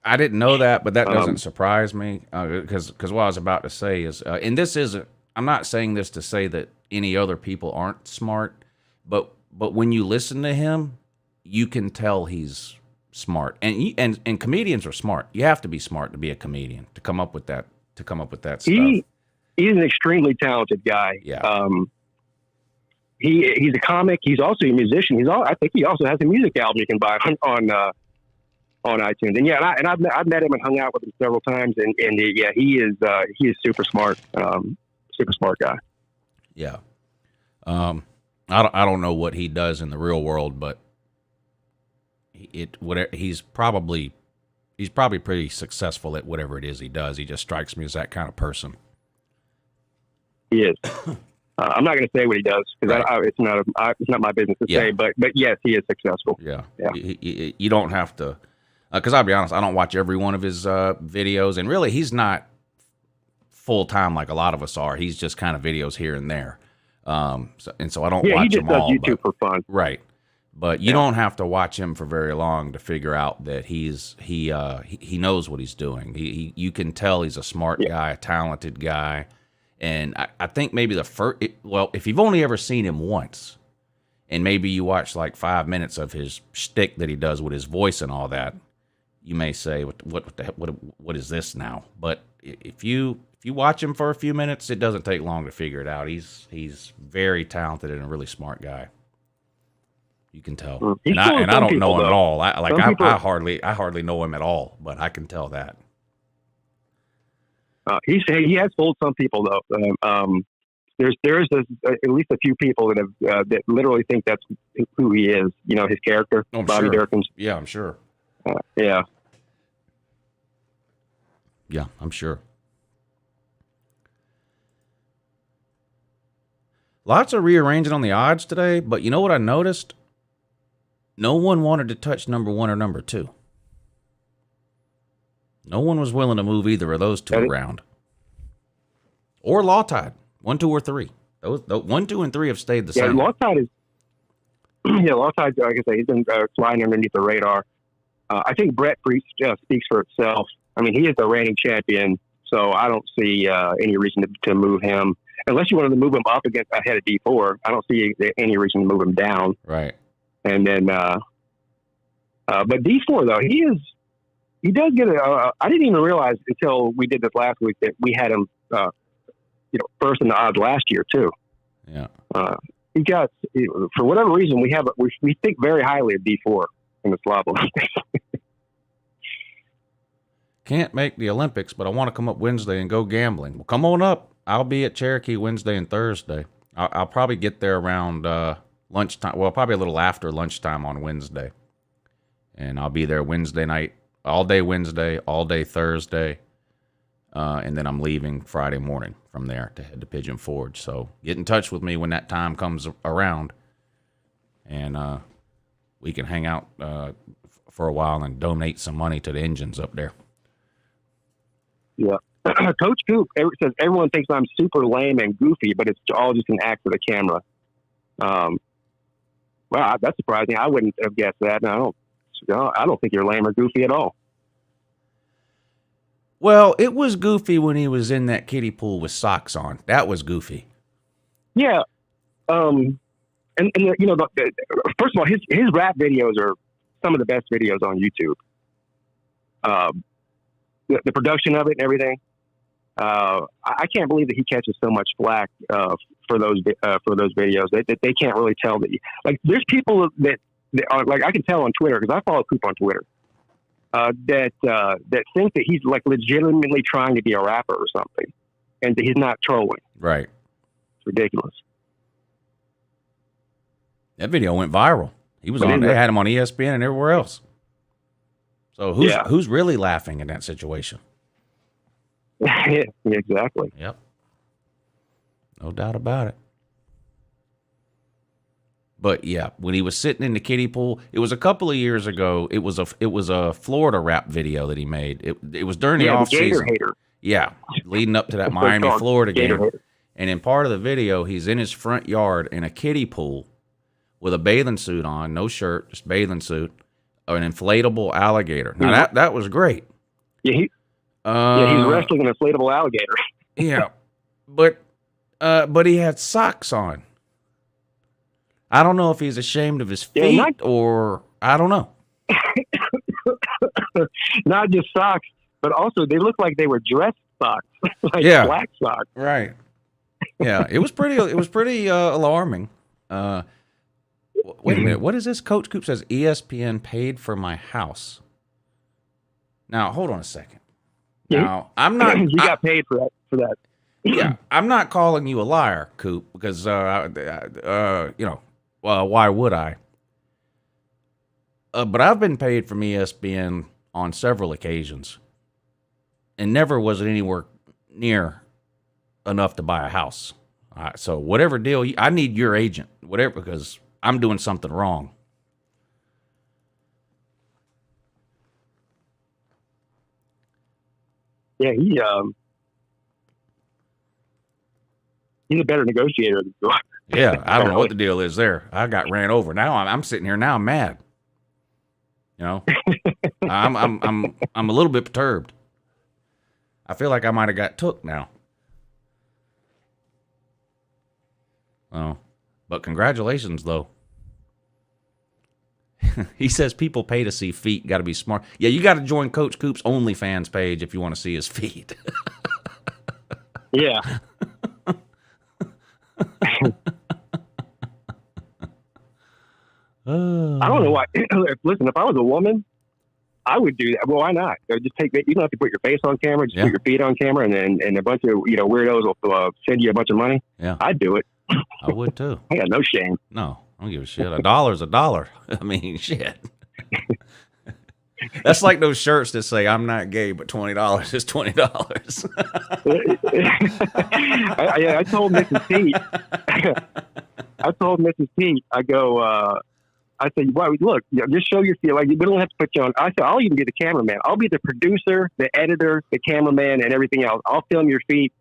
I didn't know that, but that doesn't surprise me because what I was about to say is, and this isn't. I'm not saying this to say that any other people aren't smart, but when you listen to him, you can tell he's smart, and comedians are smart. You have to be smart to be a comedian to come up with that stuff. he's an extremely talented guy. Yeah. He's a comic. He's also a musician. I think he also has a music album you can buy on iTunes. And yeah, I've met him and hung out with him several times. And yeah, he is super smart. Super smart guy. Yeah. I don't know what he does in the real world, but he's probably pretty successful at whatever it is he does. He just strikes me as that kind of person. He is. I'm not going to say what he does because Right. it's not my business to say. But yes, he is successful. Yeah. Yeah. You don't have to, because I'll be honest, I don't watch every one of his videos, and really, he's not full time like a lot of us are. He's just kind of videos here and there. So I don't Yeah, watch he just them does all. YouTube for fun. Right. But you don't have to watch him for very long to figure out that he knows what he's doing. You can tell he's a smart guy, a talented guy. And I think maybe if you've only ever seen him once, and maybe you watch like 5 minutes of his shtick that he does with his voice and all that, you may say, what is this now? But if you watch him for a few minutes, it doesn't take long to figure it out. He's very talented and a really smart guy. You can tell. And I don't know him at all. I hardly know him at all, but I can tell that. He has fooled some people though. There's at least a few people that have that literally think that's who he is. You know, his character, Bobby Durkins. Yeah, I'm sure. Yeah. Yeah, I'm sure. Lots of rearranging on the odds today, but you know what I noticed? No one wanted to touch number 1 or number 2. No one was willing to move either of those two around. Or Lawtide, 1, 2, or 3. Those 1, 2, and 3 have stayed the same. Lawtide is. Lawtide, like I say, he's been flying underneath the radar. I think Brett Priest speaks for itself. I mean, he is the reigning champion, so I don't see any reason to move him. Unless you wanted to move him up ahead of D4, I don't see any reason to move him down. Right. And then, but D4 though, he does get I didn't even realize until we did this last week that we had him, first in the odds last year too. Yeah. He got, for whatever reason, we think very highly of D4 in the Slav Olympics. Can't make the Olympics, but I want to come up Wednesday and go gambling. Well, come on up. I'll be at Cherokee Wednesday and Thursday. I'll probably get there around lunchtime. Well, probably a little after lunchtime on Wednesday. And I'll be there Wednesday night, all day Wednesday, all day Thursday. And then I'm leaving Friday morning from there to head to Pigeon Forge. So get in touch with me when that time comes around. And we can hang out for a while and donate some money to the engines up there. Yeah. Coach Goop says everyone thinks I'm super lame and goofy, but it's all just an act for the camera. Wow, that's surprising. I wouldn't have guessed that. No, I don't think you're lame or goofy at all. Well, it was goofy when he was in that kiddie pool with socks on. That was goofy. Yeah. And first of all, his rap videos are some of the best videos on YouTube. The production of it and everything. I can't believe that he catches so much flack for those videos. They can't really tell that. Like, there's people that are, like, I can tell on Twitter because I follow Coop on Twitter. That think that he's like legitimately trying to be a rapper or something, and that he's not trolling. Right. It's ridiculous. That video went viral. He was on. They had him on ESPN and everywhere else. So who's really laughing in that situation? Yeah, exactly. Yep. No doubt about it. But yeah, when he was sitting in the kiddie pool, it was a couple of years ago. It was a Florida rap video that he made. It was during the off season. Yeah, leading up to that Miami Florida game. And in part of the video, he's in his front yard in a kiddie pool with a bathing suit on, no shirt, just bathing suit, an inflatable alligator. Now that was great. Yeah, he's wrestling an inflatable alligator. Yeah, but he had socks on. I don't know if he's ashamed of his feet or I don't know. Not just socks, but also they look like they were dressed socks, like Yeah. black socks. Right. Yeah, it was pretty alarming. Wait a minute. What is this? Coach Coop says ESPN paid for my house. Now, hold on a second. Now, I'm not. You got paid for that. Yeah, I'm not calling you a liar, Coop, because why would I? But I've been paid from ESPN on several occasions, and never was it anywhere near enough to buy a house. So whatever deal, I need your agent, whatever, because I'm doing something wrong. Yeah, he's a better negotiator than you are. Yeah, I don't know what the deal is there. I got ran over. Now I'm sitting here now. I'm mad. You know, I'm a little bit perturbed. I feel like I might have got took now. Oh, but congratulations though. He says people pay to see feet. Got to be smart. Yeah, you got to join Coach Coop's OnlyFans page if you want to see his feet. Yeah. I don't know why. Listen, if I was a woman, I would do that. Well, why not? Just take that. You don't have to put your face on camera. Just put your feet on camera, and a bunch of weirdos will send you a bunch of money. Yeah, I'd do it. I would too. I got no shame. No, I don't give a shit. $1's $1. I mean, shit. That's like those shirts that say "I'm not gay, but $20 is $20." I told Mrs. Pete. I go. I said, well, look, just show your feel. Like, we don't have to put you on. I said, I'll even be the cameraman. I'll be the producer, the editor, the cameraman, and everything else. I'll film your feet.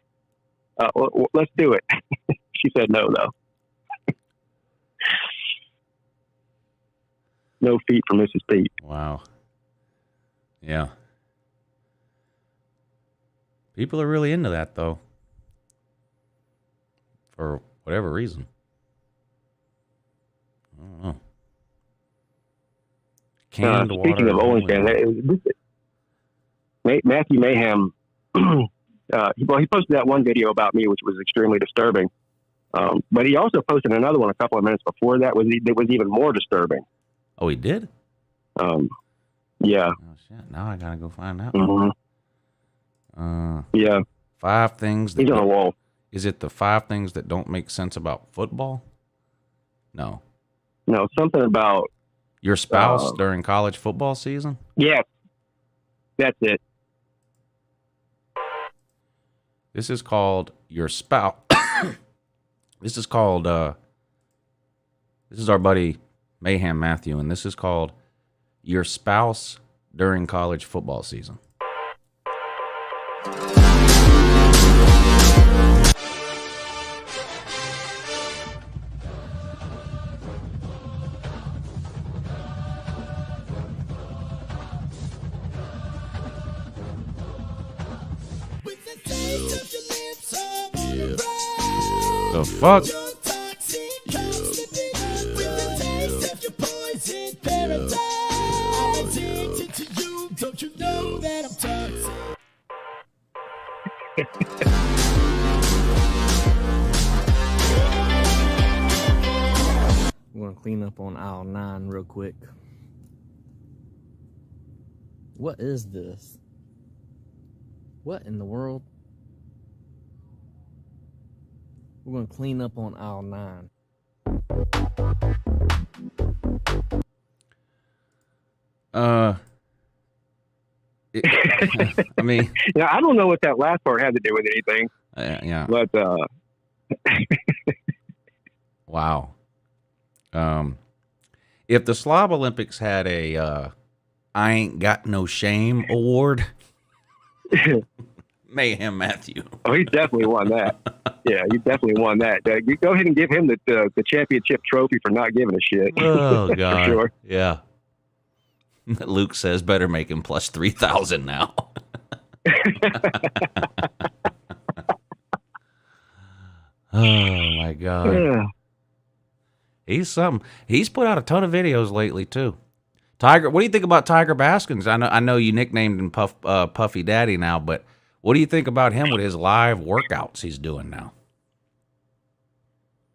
Let's do it. She said no, though. No feet for Mrs. Pete. Wow. Yeah. People are really into that, though. For whatever reason. I don't know. Canned speaking of OnlyFans, Matthew Mayhem, he posted that one video about me, which was extremely disturbing. But he also posted another one a couple of minutes before that was even more disturbing. Oh, he did? Yeah. Oh, shit. Now I gotta go find out. Mm-hmm. Yeah. 5 things. He's on a wall. Is it the 5 things that don't make sense about football? No. No, something about your spouse during college football season? Yeah. That's it. This is called your spouse. This is called, this is our buddy Mayhem Matthew, and this is called your spouse during college football season. The fuck? I'm gonna clean up on aisle 9 real quick. What is this? What in the world? We're gonna clean up on aisle 9. I mean, yeah, I don't know what that last part had to do with anything. Yeah. But wow. If the Slob Olympics had a I ain't got no shame award, Mayhem Matthew. Oh, he definitely won that. Yeah, he definitely won that. You go ahead and give him the championship trophy for not giving a shit. Oh God. For sure. Yeah. Luke says better make him plus 3,000 now. Oh my God. Yeah. He's something. He's put out a ton of videos lately too. Tiger, what do you think about Tiger Baskins? I know you nicknamed him Puffy Daddy now, but What do you think about him with his live workouts he's doing now?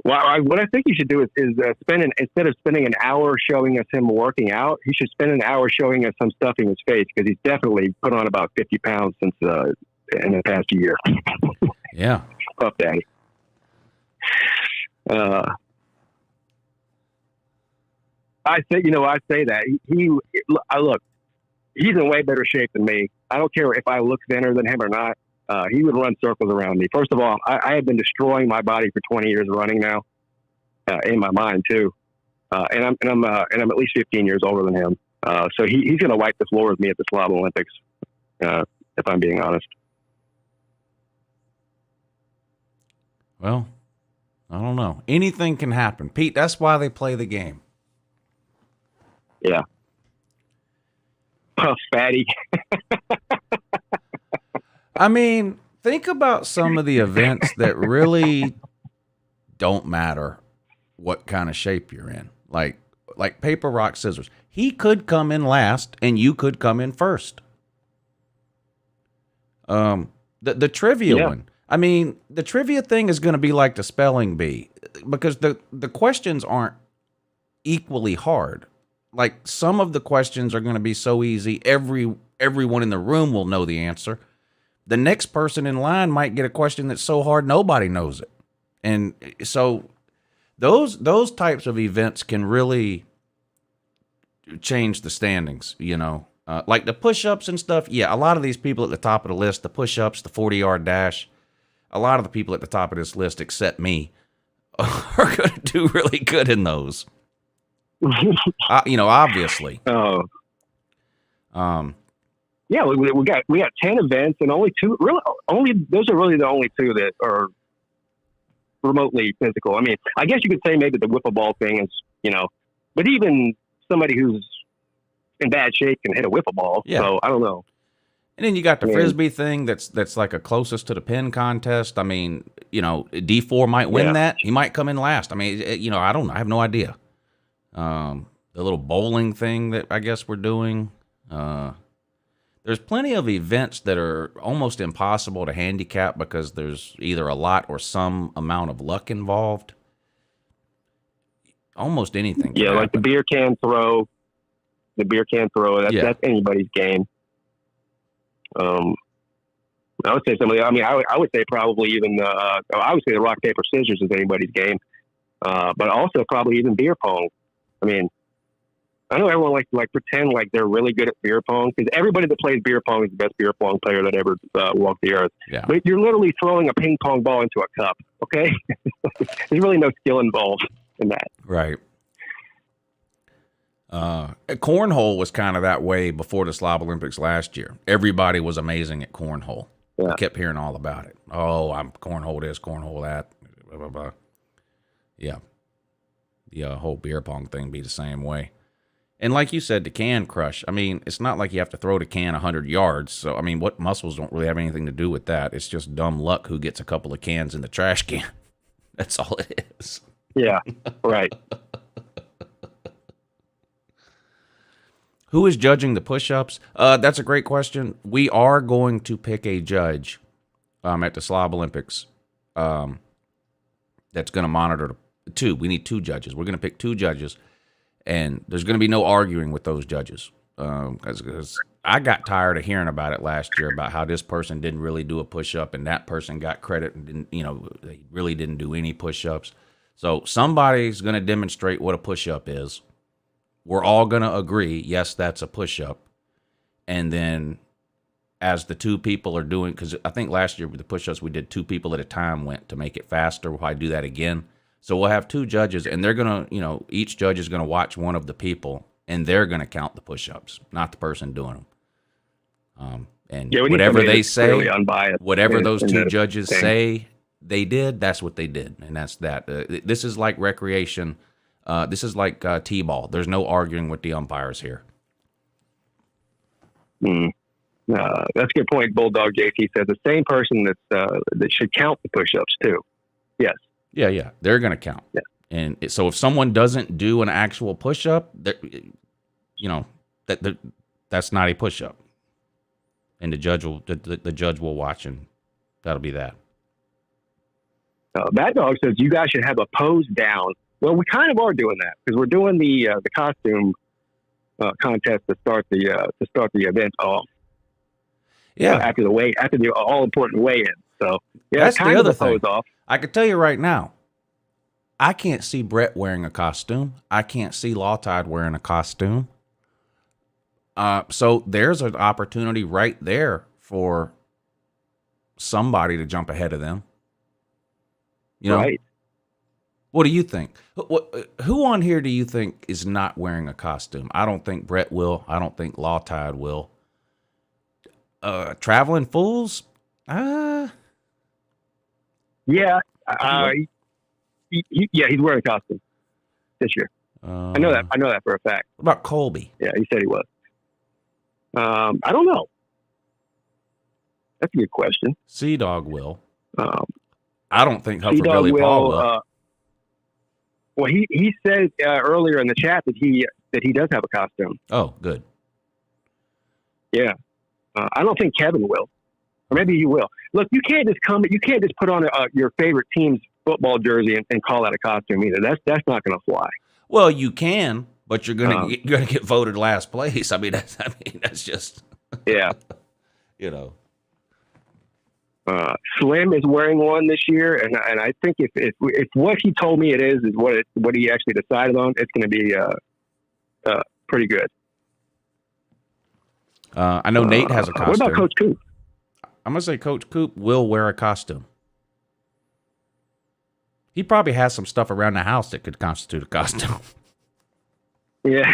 Well, what I think he should do is instead of spending an hour showing us him working out, he should spend an hour showing us some stuffing his face, because he's definitely put on about 50 pounds since in the past year. Yeah. Puff Daddy. I say that look, he's in way better shape than me. I don't care if I look thinner than him or not. He would run circles around me. First of all, I have been destroying my body for 20 years running now, in my mind too. And I'm at least 15 years older than him. So he's going to wipe the floor with me at the Slob Olympics, if I'm being honest. Well, I don't know. Anything can happen, Pete. That's why they play the game. Yeah. Puff Fatty. I mean, think about some of the events that really don't matter what kind of shape you're in. Like paper, rock, scissors. He could come in last and you could come in first. The trivia one. I mean, the trivia thing is going to be like the spelling bee, because the questions aren't equally hard. Like, some of the questions are going to be so easy, everyone in the room will know the answer. The next person in line might get a question that's so hard nobody knows it. And so those types of events can really change the standings, like the push-ups and stuff. Yeah, a lot of these people at the top of the list, the push-ups, the 40-yard dash, a lot of the people at the top of this list, except me, are going to do really good in those. Obviously. Oh. Yeah, we got 10 events, and only two. Those are really the only two that are remotely physical. I mean, I guess you could say maybe the wiffle ball thing is, but even somebody who's in bad shape can hit a wiffle ball. Yeah. So I don't know. And then you got the frisbee thing that's like a closest to the pin contest. I mean, D4 might win that. He might come in last. I mean, I don't know. I have no idea. The little bowling thing that I guess we're doing. There's plenty of events that are almost impossible to handicap because there's either a lot or some amount of luck involved. Almost anything. Yeah, like the beer can throw. That's anybody's game. I would say I would say probably even I would say the rock paper scissors is anybody's game, but also probably even beer pong. I mean, I know everyone like pretend like they're really good at beer pong, because everybody that plays beer pong is the best beer pong player that ever walked the earth. Yeah. But you're literally throwing a ping pong ball into a cup. Okay, there's really no skill involved in that. Right. Cornhole was kind of that way before the Slob Olympics last year. Everybody was amazing at cornhole. Yeah. I kept hearing all about it. Oh, I'm cornhole this, cornhole that, blah, blah, blah. Yeah. The whole beer pong thing be the same way. And like you said, the can crush. I mean, it's not like you have to throw the can 100 yards. So, I mean, what muscles don't really have anything to do with that. It's just dumb luck who gets a couple of cans in the trash can. That's all it is. Yeah, right. Who is judging the push-ups? That's a great question. We are going to pick a judge at the Slob Olympics that's going to monitor two. We need two judges. We're going to pick two judges, and there's going to be no arguing with those judges. Because I got tired of hearing about it last year, about how this person didn't really do a push-up and that person got credit and didn't, they really didn't do any push-ups. So somebody's going to demonstrate what a push-up is. We're all going to agree, yes, that's a push-up. And then as the two people are doing, because I think last year with the push-ups, we did two people at a time went to make it faster. We'll probably do that again. So we'll have two judges, and they're going to, each judge is going to watch one of the people, and they're going to count the push-ups, not the person doing them. And whatever they say, whatever those two judges say they did, that's what they did. And that's that. This is like recreation. This is like T-ball. There's no arguing with the umpires here. That's a good point. Bulldog JT said the same person that should count the push-ups too. Yes. Yeah. They're going to count. Yeah. And so if someone doesn't do an actual push-up, that's not a push-up. and the judge will watch, and that'll be that. Bad Dog says you guys should have a pose down. Well, we kind of are doing that because we're doing the costume contest to start the event off. Yeah, after the all important weigh-in. So yeah, that's kind the of other a pose thing. off. I can tell you right now, I can't see Brett wearing a costume. I can't see Lawtide wearing a costume. So there's an opportunity right there for somebody to jump ahead of them. You know, right. What do you think? Who on here do you think is not wearing a costume? I don't think Brett will. I don't think Lawtide will. Traveling Fools? Yeah. He's wearing a costume this year. I know that for a fact. What about Colby? Yeah, he said he was. I don't know. That's a good question. Sea Dog will. I don't think Hufford Sea-Dog Billy Paul will. will. Well, he said earlier in the chat that he does have a costume. Oh, good. Yeah. I don't think Kevin will, or maybe he will. Look, you can't just put on your favorite team's football jersey and call that a costume either. That's not going to fly. Well, you can, but you're gonna get voted last place. I mean, that's just yeah. You know. Slim is wearing one this year, and I think if what he told me it is what he actually decided on, it's going to be pretty good. I know Nate has a costume. What about Coach Coop? I'm gonna say Coach Coop will wear a costume. He probably has some stuff around the house that could constitute a costume. Yeah.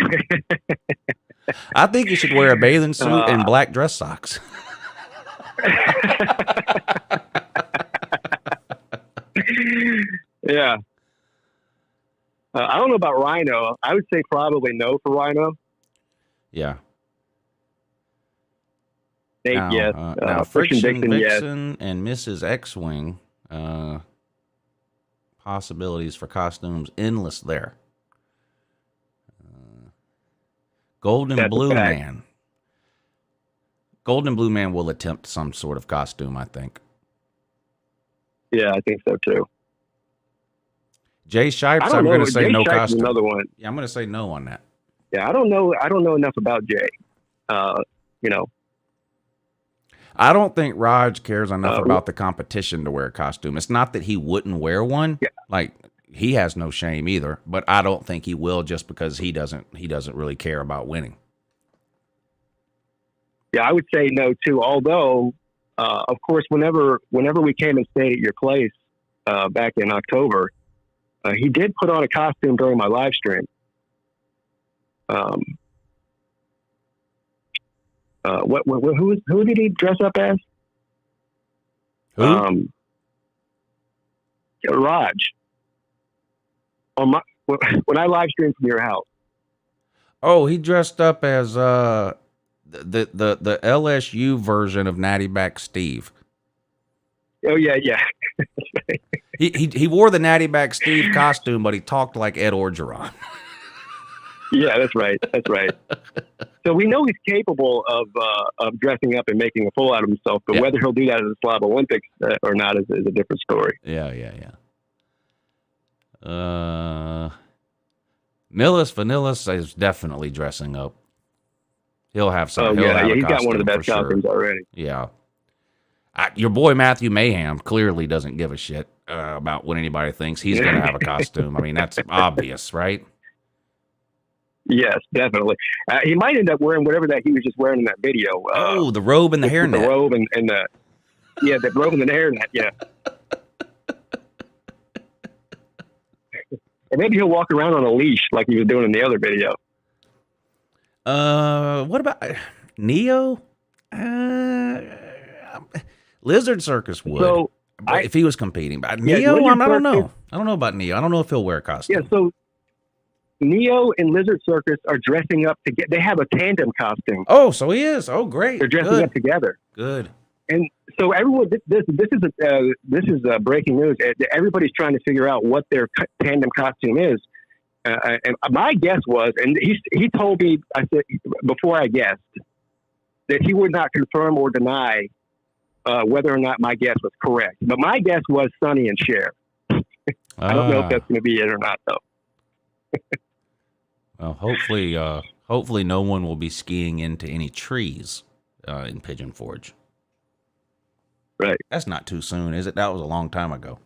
I think he should wear a bathing suit and black dress socks. Yeah. I don't know about Rhino. I would say probably no for Rhino. Yeah. Nate, now, yes. Now Friction Vixen yes. and Mrs. X-Wing, possibilities for costumes endless there. Golden That's Blue a fact. Man. Golden Blue Man will attempt some sort of costume, I think. Yeah, I think so too. Jay Shipes, I don't I'm know. going to say Jay no Shipes is costume. another one. Yeah, I'm going to say no on that. Yeah, I don't know enough about Jay. You know. I don't think Raj cares enough about the competition to wear a costume. It's not that he wouldn't wear one. Yeah. Like, he has no shame either, but I don't think he will just because he doesn't really care about winning. Yeah, I would say no too. Although, of course, whenever we came and stayed at your place back in October, he did put on a costume during my live stream. Who did he dress up as? Who? Raj. When I live streamed from your house. Oh, he dressed up as the LSU version of Natty Back Steve. Oh yeah. He wore the Natty Back Steve costume, but he talked like Ed Orgeron. Yeah, that's right. So we know he's capable of dressing up and making a fool out of himself, but whether he'll do that at the Slav Olympics or not is a different story. Yeah. Millis Vanillis is definitely dressing up. He'll have some. He's got one of the best costumes already. Yeah. Your boy Matthew Mayhem clearly doesn't give a shit about what anybody thinks. He's going to have a costume. I mean, that's obvious, right? Yes, definitely. He might end up wearing whatever that he was just wearing in that video. The robe and the hairnet. The robe and the the robe and the hairnet. Yeah. Or maybe he'll walk around on a leash like he was doing in the other video. What about Neo? Lizard Circus would. So if he was competing. But Neo, I don't know. I don't know about Neo. I don't know if he'll wear a costume. Yeah, so Neo and Lizard Circus are dressing up together. They have a tandem costume. Oh, so he is. Oh, great. They're dressing up together. Good. And so everyone, this is breaking news. Everybody's trying to figure out what their tandem costume is. And my guess was, and he told me, I said before I guessed, that he would not confirm or deny whether or not my guess was correct. But my guess was Sonny and Cher. I don't know if that's going to be it or not, though. Well, hopefully no one will be skiing into any trees in Pigeon Forge. Right. That's not too soon, is it? That was a long time ago.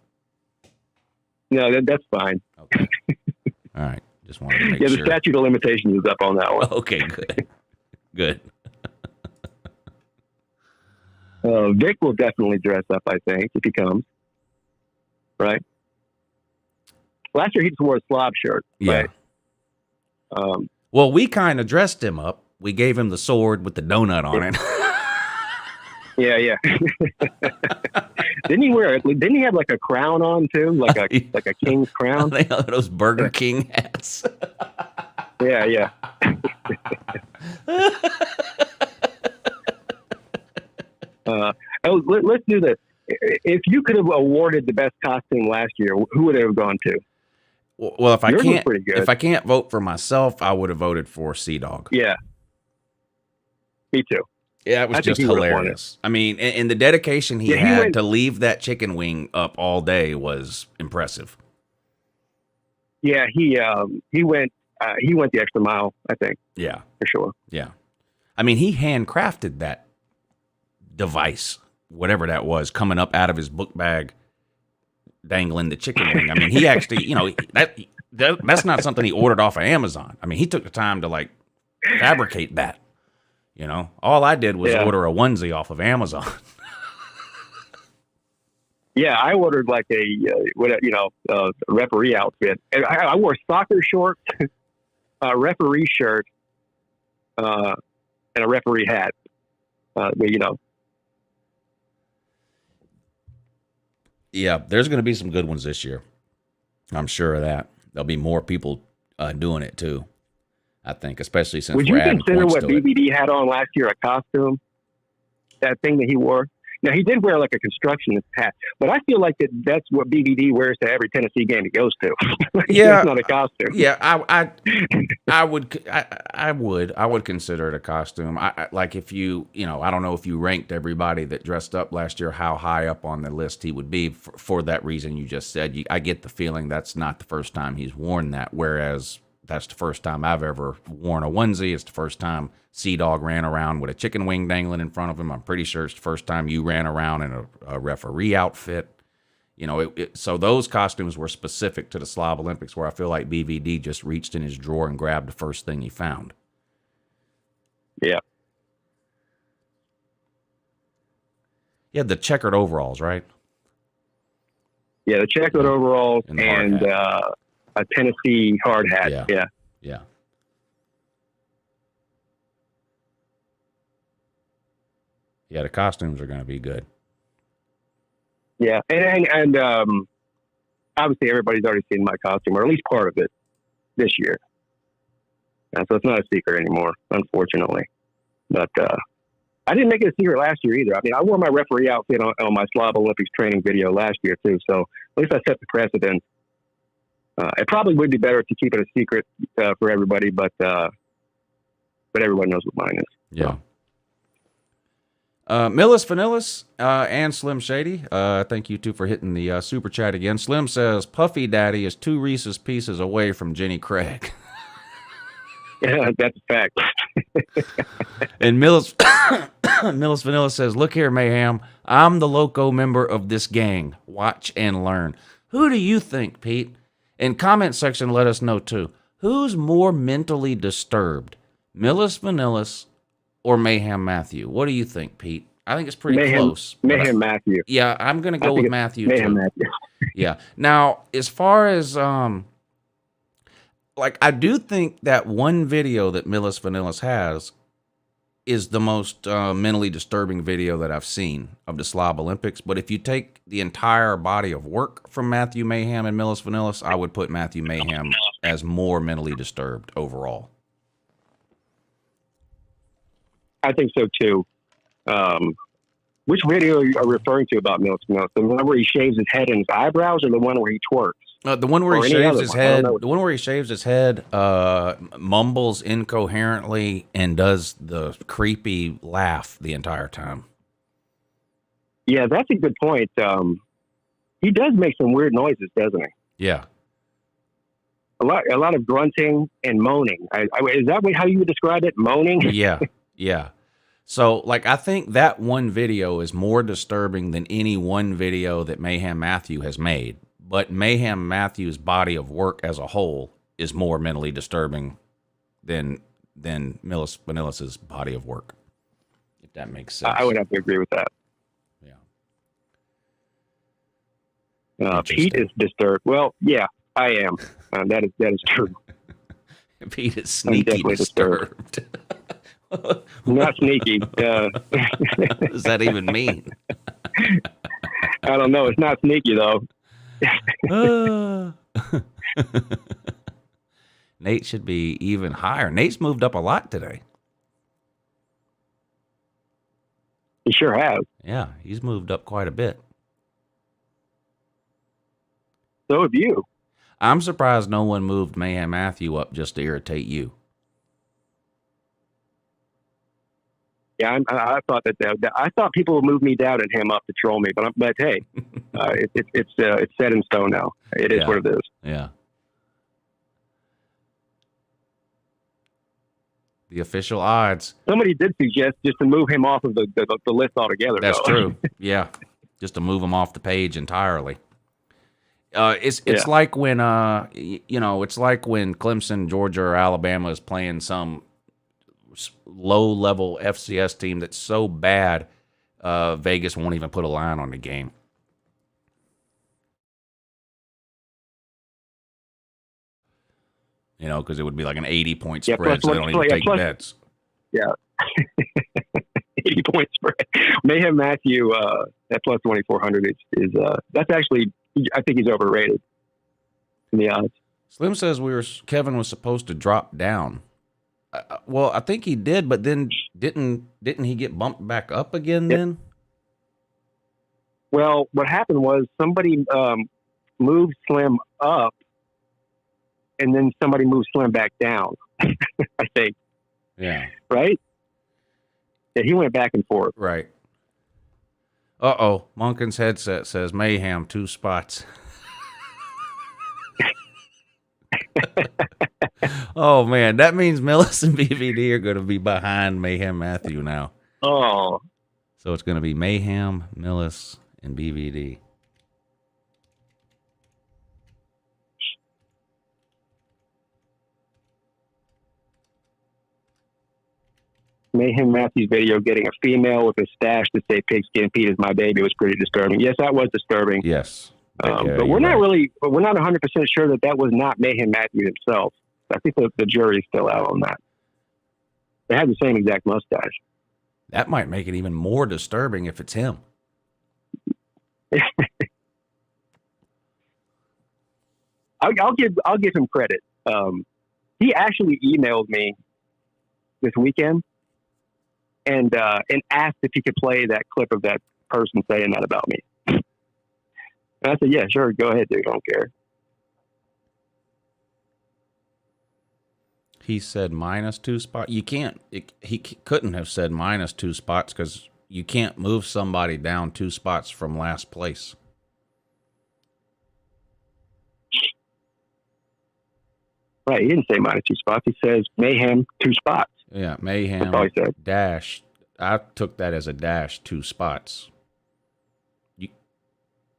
No, that's fine. Okay. All right. Just wanted to make the sure. statute of limitations is up on that one. Okay, good. Good. Vic will definitely dress up, I think, if he comes. Right? Last year he just wore a slob shirt. Yeah. Right? Well, we kind of dressed him up. We gave him the sword with the donut on it. Yeah. Didn't he have like a crown on too? Like a king's crown? They have those Burger King hats. Yeah. Let's do this. If you could have awarded the best costume last year, who would it have gone to? Well, if Yours was pretty good. I can't vote for myself, I would have voted for Sea Dog. Yeah, me too. Yeah, it was just hilarious. I mean, and the dedication he had to leave that chicken wing up all day was impressive. Yeah, he went the extra mile, I think. Yeah, for sure. Yeah, I mean, he handcrafted that device, whatever that was, coming up out of his book bag, dangling the chicken wing. I mean, he actually, that's not something he ordered off of Amazon. I mean, he took the time to like fabricate that. All I did was order a onesie off of Amazon. Yeah, I ordered like a referee outfit. And I wore soccer shorts, a referee shirt, and a referee hat. Yeah, there's going to be some good ones this year. I'm sure of that. There'll be more people doing it too. I think, especially since would you consider what BBD had on last year a costume? That thing that he wore. Now he did wear like a constructionist hat, but I feel like that's what BBD wears to every Tennessee game he goes to. Yeah, it's not a costume. Yeah, I would consider it a costume. Like if you I don't know if you ranked everybody that dressed up last year, how high up on the list he would be for that reason you just said. I get the feeling that's not the first time he's worn that, whereas that's the first time I've ever worn a onesie. It's the first time Sea Dog ran around with a chicken wing dangling in front of him. I'm pretty sure it's the first time you ran around in a referee outfit. So those costumes were specific to the Slob Olympics, where I feel like BVD just reached in his drawer and grabbed the first thing he found. Yeah. He had the checkered overalls, right? Yeah, the checkered overalls and a Tennessee hard hat. Yeah. Yeah, the costumes are going to be good. Yeah, and obviously everybody's already seen my costume, or at least part of it, this year. So it's not a secret anymore, unfortunately. But I didn't make it a secret last year either. I mean, I wore my referee outfit on my Slob Olympics training video last year too, so at least I set the precedent. It probably would be better to keep it a secret for everybody, but everyone knows what mine is. Yeah. Millis Vanillis and Slim Shady, thank you two for hitting the super chat again. Slim says Puffy Daddy is 2 Reese's Pieces away from Jenny Craig. Yeah, that's a fact. And Millis Vanilla says, look here, Mayhem, I'm the loco member of this gang. Watch and learn. Who do you think, Pete? In comment section, let us know too. Who's more mentally disturbed, Millis Vanillis or Mayhem Matthew? What do you think, Pete? I think it's pretty close. Mayhem Matthew. Yeah, I'm going to go with Matthew Mayhem too. Matthew. Yeah. Now, as far as I do think that one video that Millis Vanillis has is the most mentally disturbing video that I've seen of the Slob Olympics. But if you take the entire body of work from Matthew Mayhem and Millis Vanillis, I would put Matthew Mayhem as more mentally disturbed overall. I think so too. Which video are you referring to about Millis Vanillis? The one where he shaves his head and his eyebrows, or the one where he twerks? The one where Or he any shaves other his one. I don't head, know. the one where he shaves his head, mumbles incoherently and does the creepy laugh the entire time. Yeah, that's a good point. He does make some weird noises, doesn't he? Yeah. A lot of grunting and moaning. Is that how you would describe it? Moaning? Yeah. Yeah. So, like, I think that one video is more disturbing than any one video that Mayhem Matthew has made. But Mayhem Matthew's body of work as a whole is more mentally disturbing than Millis Vanillus's body of work. If that makes sense. I would have to agree with that. Yeah. Pete is disturbed. Well, yeah, I am. That is true. Pete is sneaky disturbed. Not sneaky. What does that even mean? I don't know. It's not sneaky though. Nate should be even higher. Nate's moved up a lot today. He sure has. Yeah, he's moved up quite a bit. So have you. I'm surprised no one moved Mayhem Matthew up just to irritate you. Yeah, I thought that I thought people would move me down and him up to troll me, but hey, it's set in stone now. It is what it is. Yeah. The official odds. Somebody did suggest just to move him off of the list altogether. That's though. true. Yeah, just to move him off the page entirely. It's like when it's like when Clemson, Georgia, or Alabama is playing some low-level FCS team that's so bad, Vegas won't even put a line on the game. Because it would be like an 80-point spread, so they don't even take bets. Yeah. 80-point spread. Mayhem Matthew at plus 2,400 is that's actually, I think he's overrated in the odds. Slim says Kevin was supposed to drop down. Well, I think he did, but then didn't he get bumped back up again then? Well, what happened was somebody moved Slim up, and then somebody moved Slim back down, I think. Yeah. Right? Yeah, he went back and forth. Right. Uh-oh. Monken's headset says Mayhem 2 spots. Oh, man. That means Millis and BVD are going to be behind Mayhem Matthew now. Oh. So it's going to be Mayhem, Millis, and BVD. Mayhem Matthews video getting a female with a stash to say Pigskin Pete is my baby was pretty disturbing. Yes, that was disturbing. Yes. But we're not 100% sure that was not Mayhem Matthews himself. I think the jury's still out on that. They have the same exact mustache. That might make it even more disturbing if it's him. I'll give him credit. He actually emailed me this weekend and asked if he could play that clip of that person saying that about me. And I said, yeah, sure, go ahead, dude. I don't care. He said -2 spots. You can't. He couldn't have said -2 spots because you can't move somebody down 2 spots from last place. Right, he didn't say -2 spots. He says Mayhem 2 spots. Yeah, Mayhem That's all he said. dash. I took that as a dash 2 spots.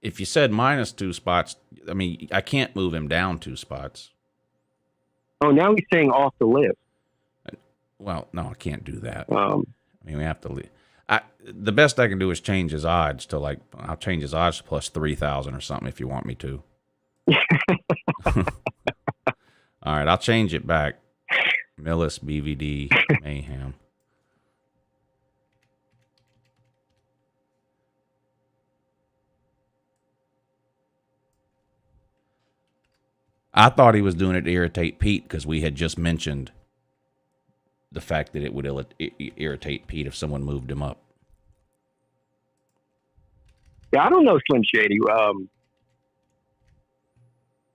If you said -2 spots, I mean, I can't move him down 2 spots. Oh, now he's saying off the list. Well, no, I can't do that. I mean, we have to leave. The best I can do is change his odds to I'll change his odds to plus 3,000 or something if you want me to. All right, I'll change it back. Millis, BVD, Mayhem. I thought he was doing it to irritate Pete because we had just mentioned the fact that it would irritate Pete if someone moved him up. Yeah, I don't know Slim Shady.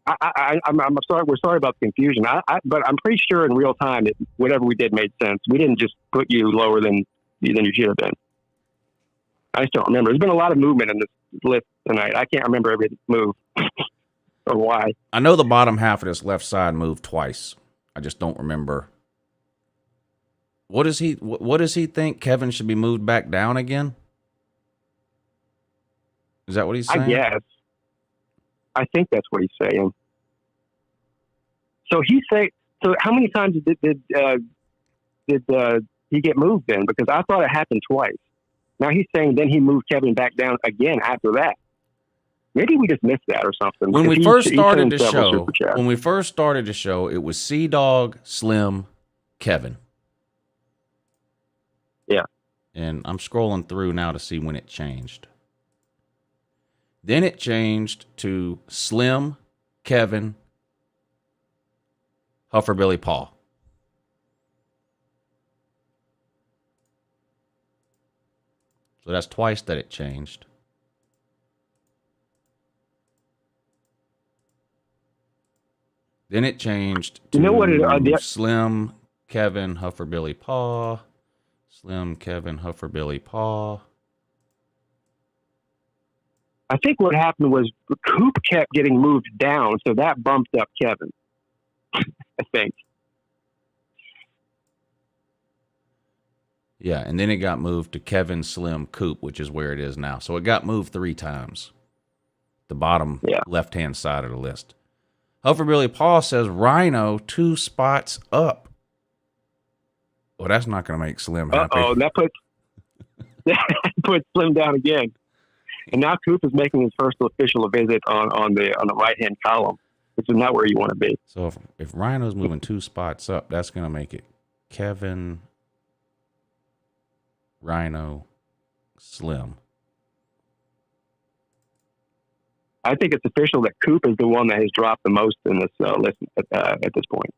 I'm sorry. We're sorry about the confusion. But I'm pretty sure in real time that whatever we did made sense. We didn't just put you lower than you should have been. I just don't remember. There's been a lot of movement in this list tonight. I can't remember every move or why. I know the bottom half of this left side moved twice. I just don't remember. What does he think Kevin should be moved back down again? Is that what he's saying? I guess. I think that's what he's saying. So so how many times did he get moved then? Because I thought it happened twice. Now he's saying then he moved Kevin back down again after that. Maybe we just missed that or something. When we first started the show, it was C-Dog, Slim, Kevin. Yeah. And I'm scrolling through now to see when it changed. Then it changed to Slim, Kevin, Huffer Billy Paul. So that's twice that it changed. Then it changed to Slim, Kevin, Huffer Billy Paul. Slim, Kevin, Huffer Billy Paul. I think what happened was Coop kept getting moved down, so that bumped up Kevin. I think. Yeah, and then it got moved to Kevin, Slim, Coop, which is where it is now. So it got moved 3 times. The bottom left-hand side of the list. Huffer Billy Paul says Rhino 2 spots up. Well, that's not going to make Slim happy. That puts Slim down again. And now Coop is making his first official visit on the right-hand column, which is not where you want to be. So if Rhino's moving 2 spots up, that's going to make it Kevin, Rhino, Slim. I think it's official that Coop is the one that has dropped the most in this list at this point.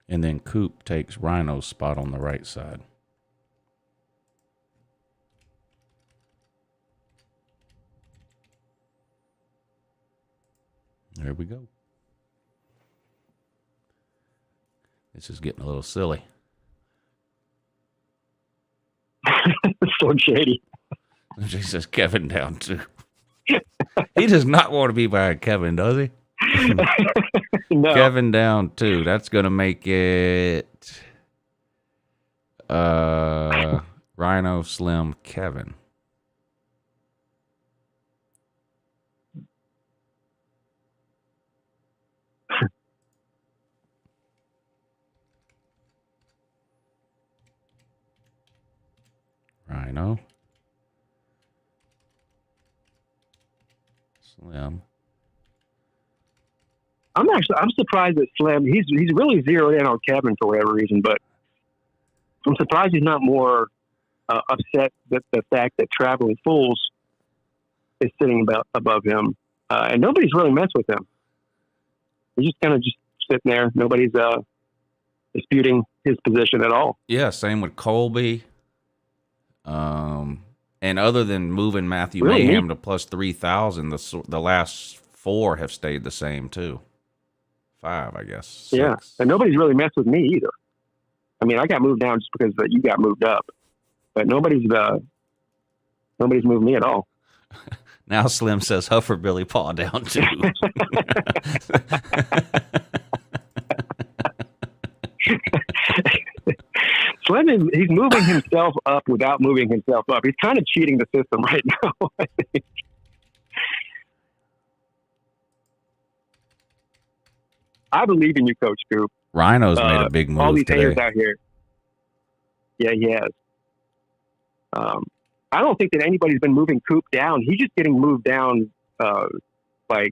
And then Coop takes Rhino's spot on the right side. There we go. This is getting a little silly. So shady. She says Kevin down too. He does not want to be behind Kevin, does he? No. Kevin down 2. That's going to make it Rhino, Slim, Kevin. Rhino, Slim. I'm surprised that Slim, he's really zeroed in on Kevin for whatever reason, but I'm surprised he's not more upset that the fact that Traveling Fools is sitting above him, and nobody's really messed with him. He's just kind of just sitting there. Nobody's disputing his position at all. Yeah, same with Colby. And other than moving Matthew Mayhem to plus 3,000, the last 4 have stayed the same too. 5, I guess. 6. Yeah, and nobody's really messed with me either. I mean, I got moved down just because you got moved up, but nobody's moved me at all. Now Slim says Huffer Billy Paul down too. Slim he's moving himself up without moving himself up. He's kind of cheating the system right now, I think. I believe in you, Coach Coop. Rhino's made a big move all these today. haters out here. Yeah, he has. I don't think that anybody's been moving Coop down. He's just getting moved down, because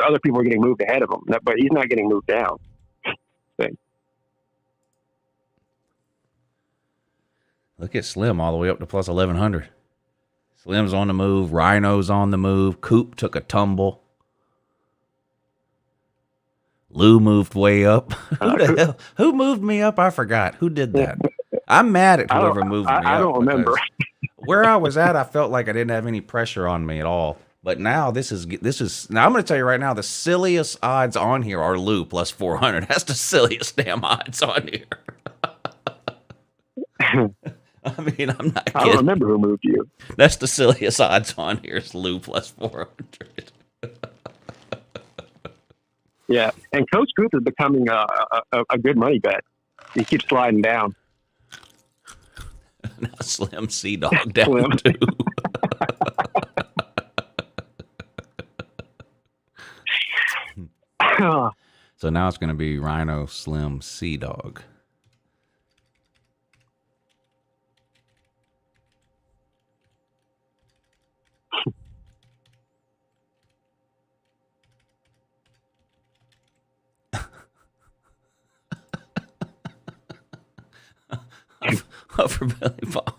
other people are getting moved ahead of him. But he's not getting moved down. Look at Slim all the way up to plus 1,100. Slim's on the move. Rhino's on the move. Coop took a tumble. Lou moved way up. Who the hell? Who moved me up? I forgot. Who did that? I'm mad at whoever moved me up. I don't remember. Where I was at, I felt like I didn't have any pressure on me at all. But now this is now I'm going to tell you right now, the silliest odds on here are Lou plus 400. That's the silliest damn odds on here. I mean, I'm not kidding. I don't remember who moved you. That's the silliest odds on here is Lou plus 400. Yeah, and Coach Booth is becoming a good money bet. He keeps sliding down. Now Slim Sea Dog down too. So now it's going to be Rhino, Slim, Sea Dog. Hufferbilly Paul.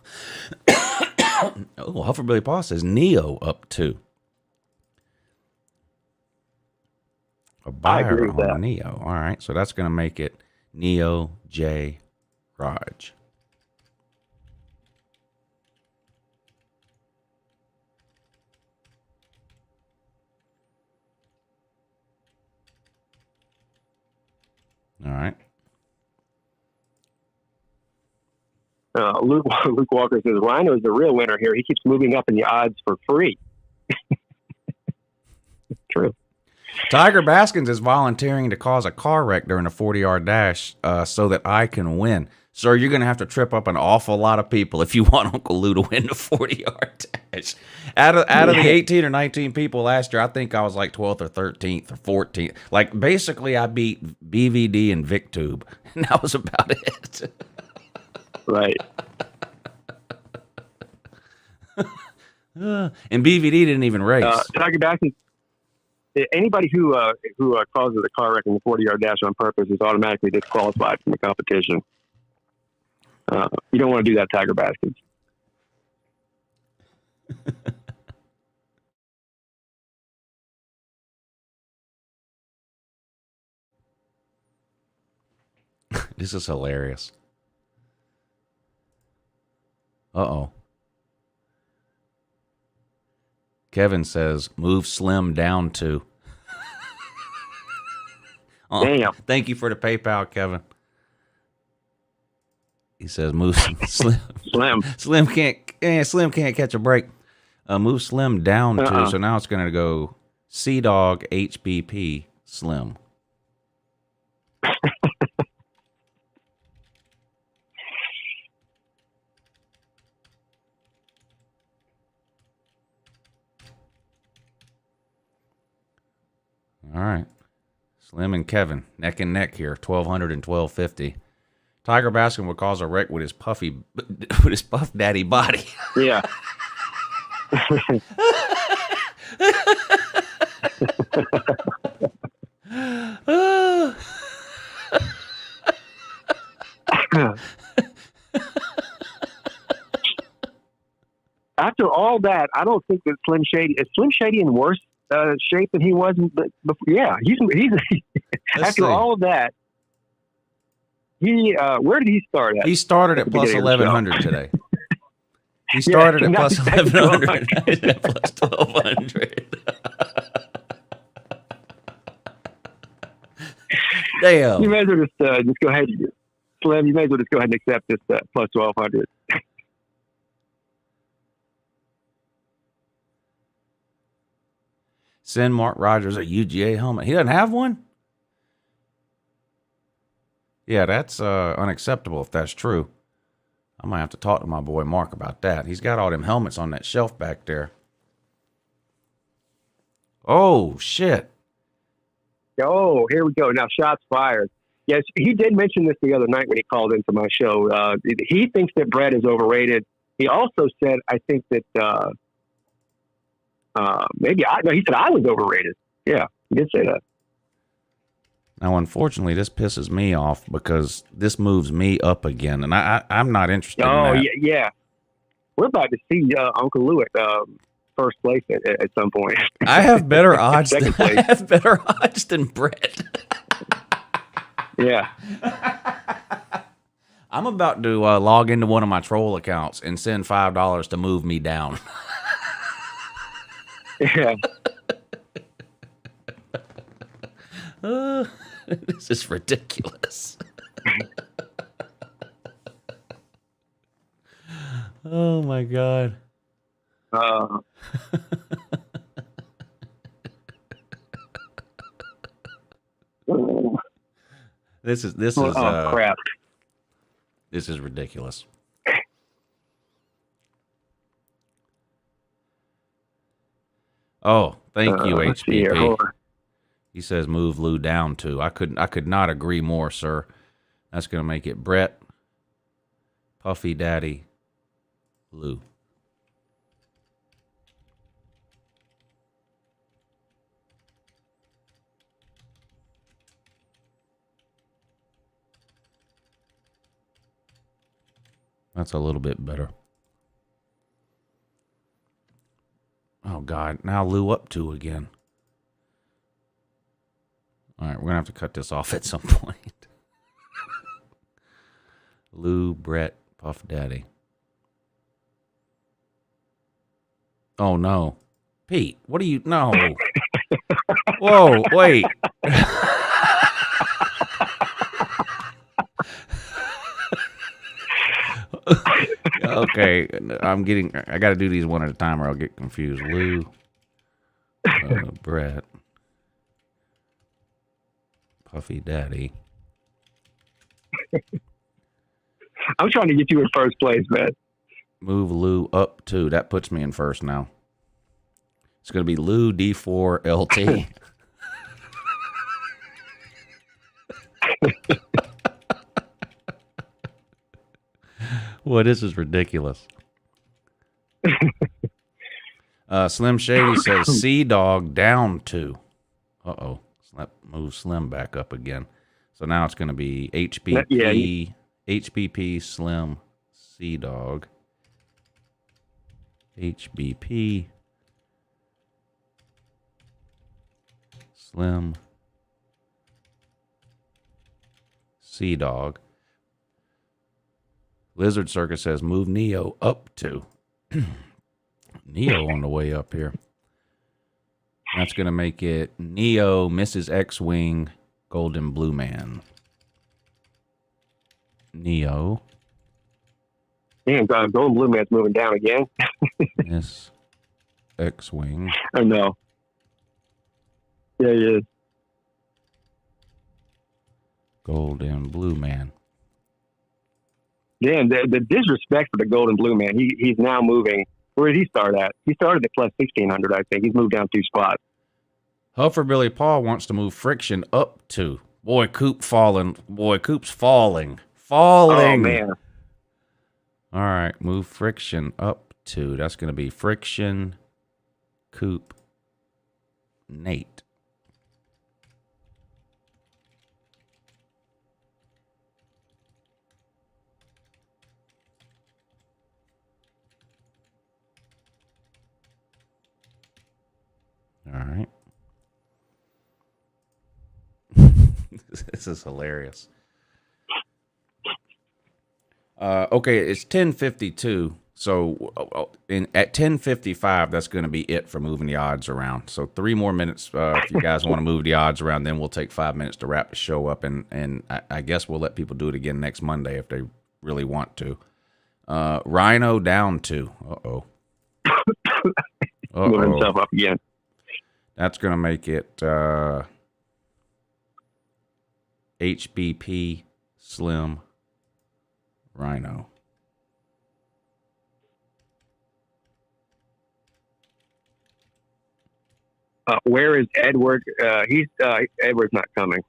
Oh, Hufferbilly Paul says Neo up 2. A buyer on Neo. All right, so that's going to make it Neo, J, Raj. All right. Luke Walker says Rhino is the real winner here. He keeps moving up in the odds for free. True. Tiger Baskins is volunteering to cause a car wreck during a 40-yard dash so that I can win. Sir, you're going to have to trip up an awful lot of people if you want Uncle Lou to win the 40-yard dash. Out of the 18 or 19 people last year, I think I was like 12th or 13th or 14th. Like, basically, I beat BVD and VicTube, and that was about it. Right. And BVD didn't even race. Tiger Baskins, anybody who causes a car wreck in the 40-yard dash on purpose is automatically disqualified from the competition. You don't want to do that, Tiger Baskins. This is hilarious. Uh-oh. Kevin says, move Slim down to. Oh, damn. Thank you for the PayPal, Kevin. He says, move Slim. Slim can't catch a break. Move Slim down to. So now it's going to go Sea Dog, HBP, Slim. All right. Slim and Kevin, neck and neck here, 1,200 and 1,250. Tiger Baskin would cause a wreck with his Puff Daddy body. Yeah. After all that, I don't think that Slim Shady is in worse shape than he was before. Yeah, he's after all of that. Where did he start at? He started at plus 1,100 today. He started at plus 1,100. Plus 1,200. Damn. You may as well just go ahead. Slim, you may as well just go ahead and accept this plus 1,200. Send Mark Rogers a UGA helmet. He doesn't have one? Yeah, that's unacceptable if that's true. I might have to talk to my boy Mark about that. He's got all them helmets on that shelf back there. Oh, shit. Oh, here we go. Now, shots fired. Yes, he did mention this the other night when he called into my show. He thinks that Brett is overrated. He also said, I think that he said I was overrated. Yeah, he did say that. Now, unfortunately, this pisses me off because this moves me up again, and I'm not interested in that. Yeah. We're about to see Uncle Lou at first place at some point. I have better odds. I have better odds than Brett. Yeah. I'm about to log into one of my troll accounts and send $5 to move me down. Yeah. This is ridiculous. Oh my God. This is crap. This is ridiculous. Oh, thank you, let's see here. HPP. Hold on. He says move Lou down too. I could not agree more, sir. That's gonna make it Brett, Puffy Daddy, Lou. That's a little bit better. Oh God, now Lou up 2 again. All right, we're gonna have to cut this off at some point. Lou, Brett, Puff Daddy. Oh no, Pete, what are you? No. Whoa, wait. Okay, I got to do these one at a time or I'll get confused. Lou, Brett, Puffy Daddy. I'm trying to get you in first place, man. Move Lou up 2. That puts me in first now. It's going to be Lou D4 LT. Boy, this is ridiculous. Slim Shady says Sea Dog down 2. Uh-oh. Move Slim back up again. So now it's going to be HBP, HBP, Slim, Sea Dog. HBP, Slim, Sea Dog. Lizard Circus says move Neo up 2. Neo on the way up here. That's going to make it Neo, Mrs. X-Wing, Golden Blue Man. Neo. Damn, Golden Blue Man's moving down again. Miss X-Wing. I know. Yeah, he is. Golden Blue Man. Damn, the disrespect for the Golden Blue Man. He's now moving. Where did he start at? He started at plus 1,600, I think. He's moved down 2 spots. Huffer Billy Paul wants to move Friction up 2. Boy, Coop falling. Boy, Coop's falling. Oh, man. All right, move Friction up 2. That's going to be Friction, Coop, Nate. All right. This is hilarious. Okay, it's 10:52. So at 10:55, that's going to be it for moving the odds around. So 3 more minutes if you guys want to move the odds around. Then we'll take 5 minutes to wrap the show up, and I guess we'll let people do it again next Monday if they really want to. Rhino down 2. Uh-oh. Moving himself up again. That's going to make it HBP, Slim, Rhino. Where is Edward? Edward's not coming.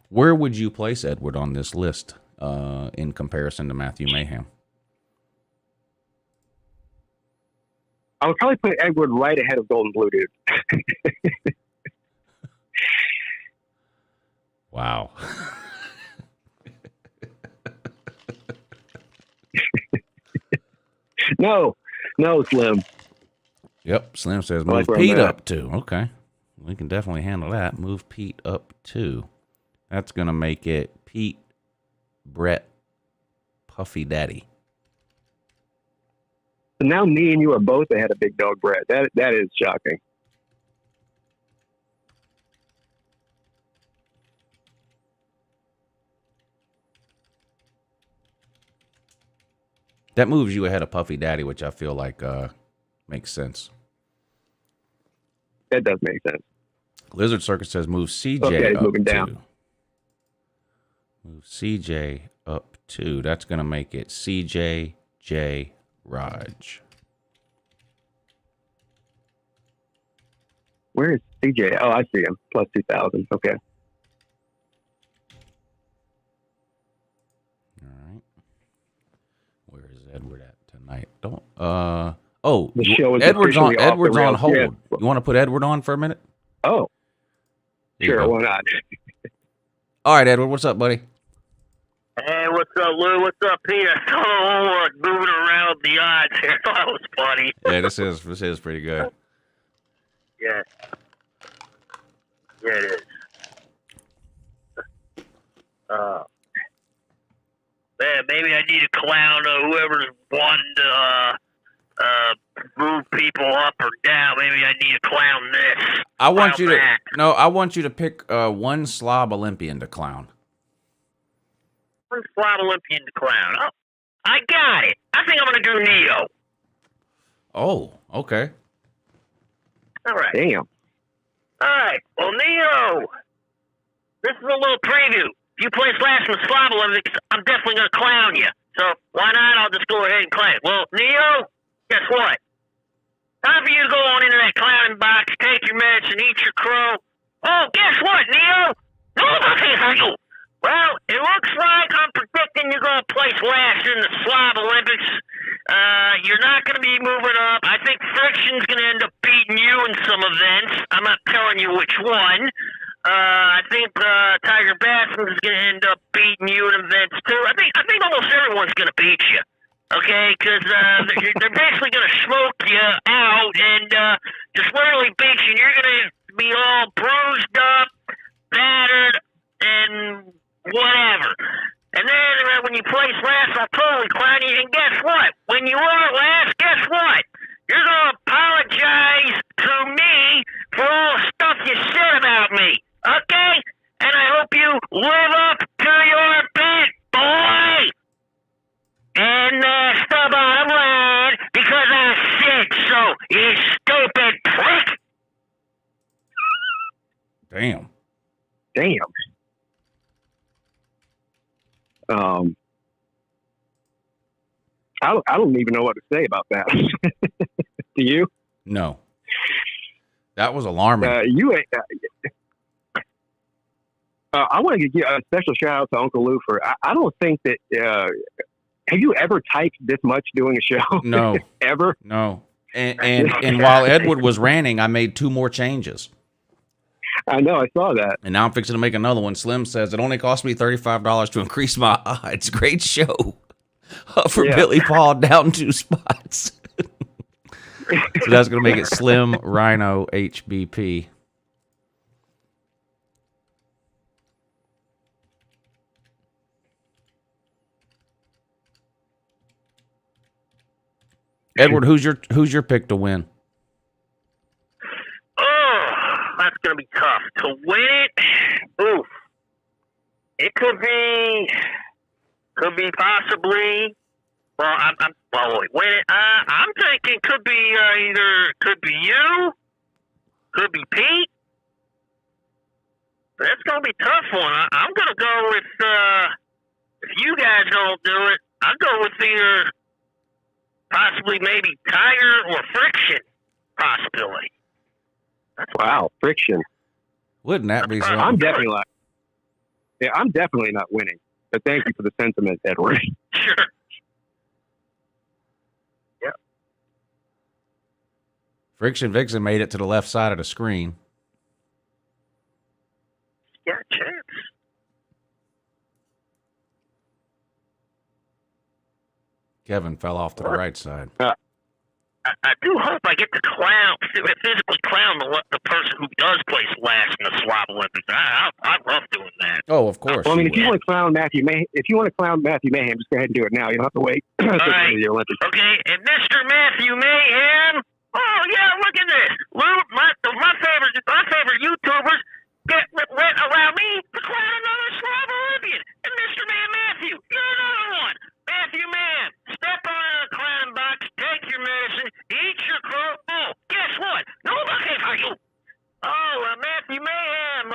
Where would you place Edward on this list in comparison to Matthew Mayhem? I would probably put Edward right ahead of Golden Blue Dude. Wow. No, Slim. Yep, Slim says I like move where I'm Pete at. up too. Okay. We can definitely handle that. Move Pete up 2. That's going to make it Pete, Brett, Puffy Daddy. So now me and you are both ahead of Big Dog Brett. That is shocking. That moves you ahead of Puffy Daddy, which I feel like makes sense. That does make sense. Lizard Circus says move CJ Okay, up moving 2. down. Move CJ up 2. That's going to make it CJ, J, Raj. Where is CJ? Oh, I see him. Plus 2,000. Okay. All right. Where is Edward at tonight? Don't. Oh, The show is Edward's on. officially off the Edward's on rails. hold. Yeah. You want to put Edward on for a minute? Oh, Here you sure. go. Why not? All right, Edward. What's up, buddy? Hey, what's up, Lou? What's up, Peter? Oh, moving around the odds here. That was funny. Yeah, this is pretty good. Yeah. Yeah, it is. Man, maybe I need to clown whoever's wanting to move people up or down. Maybe I need to clown this. I want Clown you to that. no. I want you to pick one slob Olympian to clown. One slot Olympian to clown. Oh, I got it. I think I'm going to do Neo. Oh, okay. All right. Damn. All right. Well, Neo, this is a little preview. If you place last in the Slav Olympics, I'm definitely going to clown you. So why not? I'll just go ahead and clown. Well, Neo, guess what? Time for you to go on into that clowning box, take your meds, and eat your crow. Oh, guess what, Neo? Nobody for you. Well, it looks like I'm predicting you're going to place last in the Slav Olympics. You're not going to be moving up. I think Friction's going to end up beating you in some events. I'm not telling you which one. I think Tiger Bassman is going to end up beating you in events too. I think almost everyone's going to beat you. Okay, because they're basically going to smoke you out and just literally beat you. And you're going to be all bruised up, battered, and whatever. And then when you place last, I'll totally clown you. And guess what? When you are last, guess what? You're going to apologize to me for all the stuff you said about me. Okay? And I hope you live up to your bid, boy! And that's the bottom line, because I said so, you stupid prick! Damn. I don't even know what to say about that. Do you? No. That was alarming. I want to give a special shout out to Uncle Lou for. I don't think that. Have you ever typed this much doing a show? No. Ever? No. And while Edward was ranting, I made 2 more changes. I know. I saw that. And now I'm fixing to make another one. Slim says it only cost me $35 to increase my odds. Great show. For Billy Paul down 2 spots. So that's going to make it Slim Rhino HBP. Edward, who's your pick to win? Oh, that's going to be tough. To win it, oof. It could be possibly. Well, win it. I'm thinking could be could be you, could be Pete. That's going to be a tough one. I'm going to go with if you guys don't do it, I'll go with either possibly maybe Tiger or Friction possibility. Wow, Friction. Wouldn't that be something? I'm definitely not winning. But thank you for the sentiment, Edward. Sure. Yep. Friction Vixen made it to the left side of the screen. Yeah, chance. Kevin fell off to the right side. I do hope I get to physically clown the person who does place last in the Slob Olympics. I love doing that. Oh, of course. Well, I mean, if you want to clown Matthew Mayhem, just go ahead and do it now. You don't have to wait until right. the Olympics. Okay, and Mr. Matthew Mayhem. Oh yeah, look at this. Lou, my favorite YouTubers went around me to clown another Slob Olympian. And Mr. Man Matthew, you're another one. Matthew Man, step on a clown box, take your medicine, eat your crow. Oh, guess what? No looking for you. Oh, Matthew Mayhem,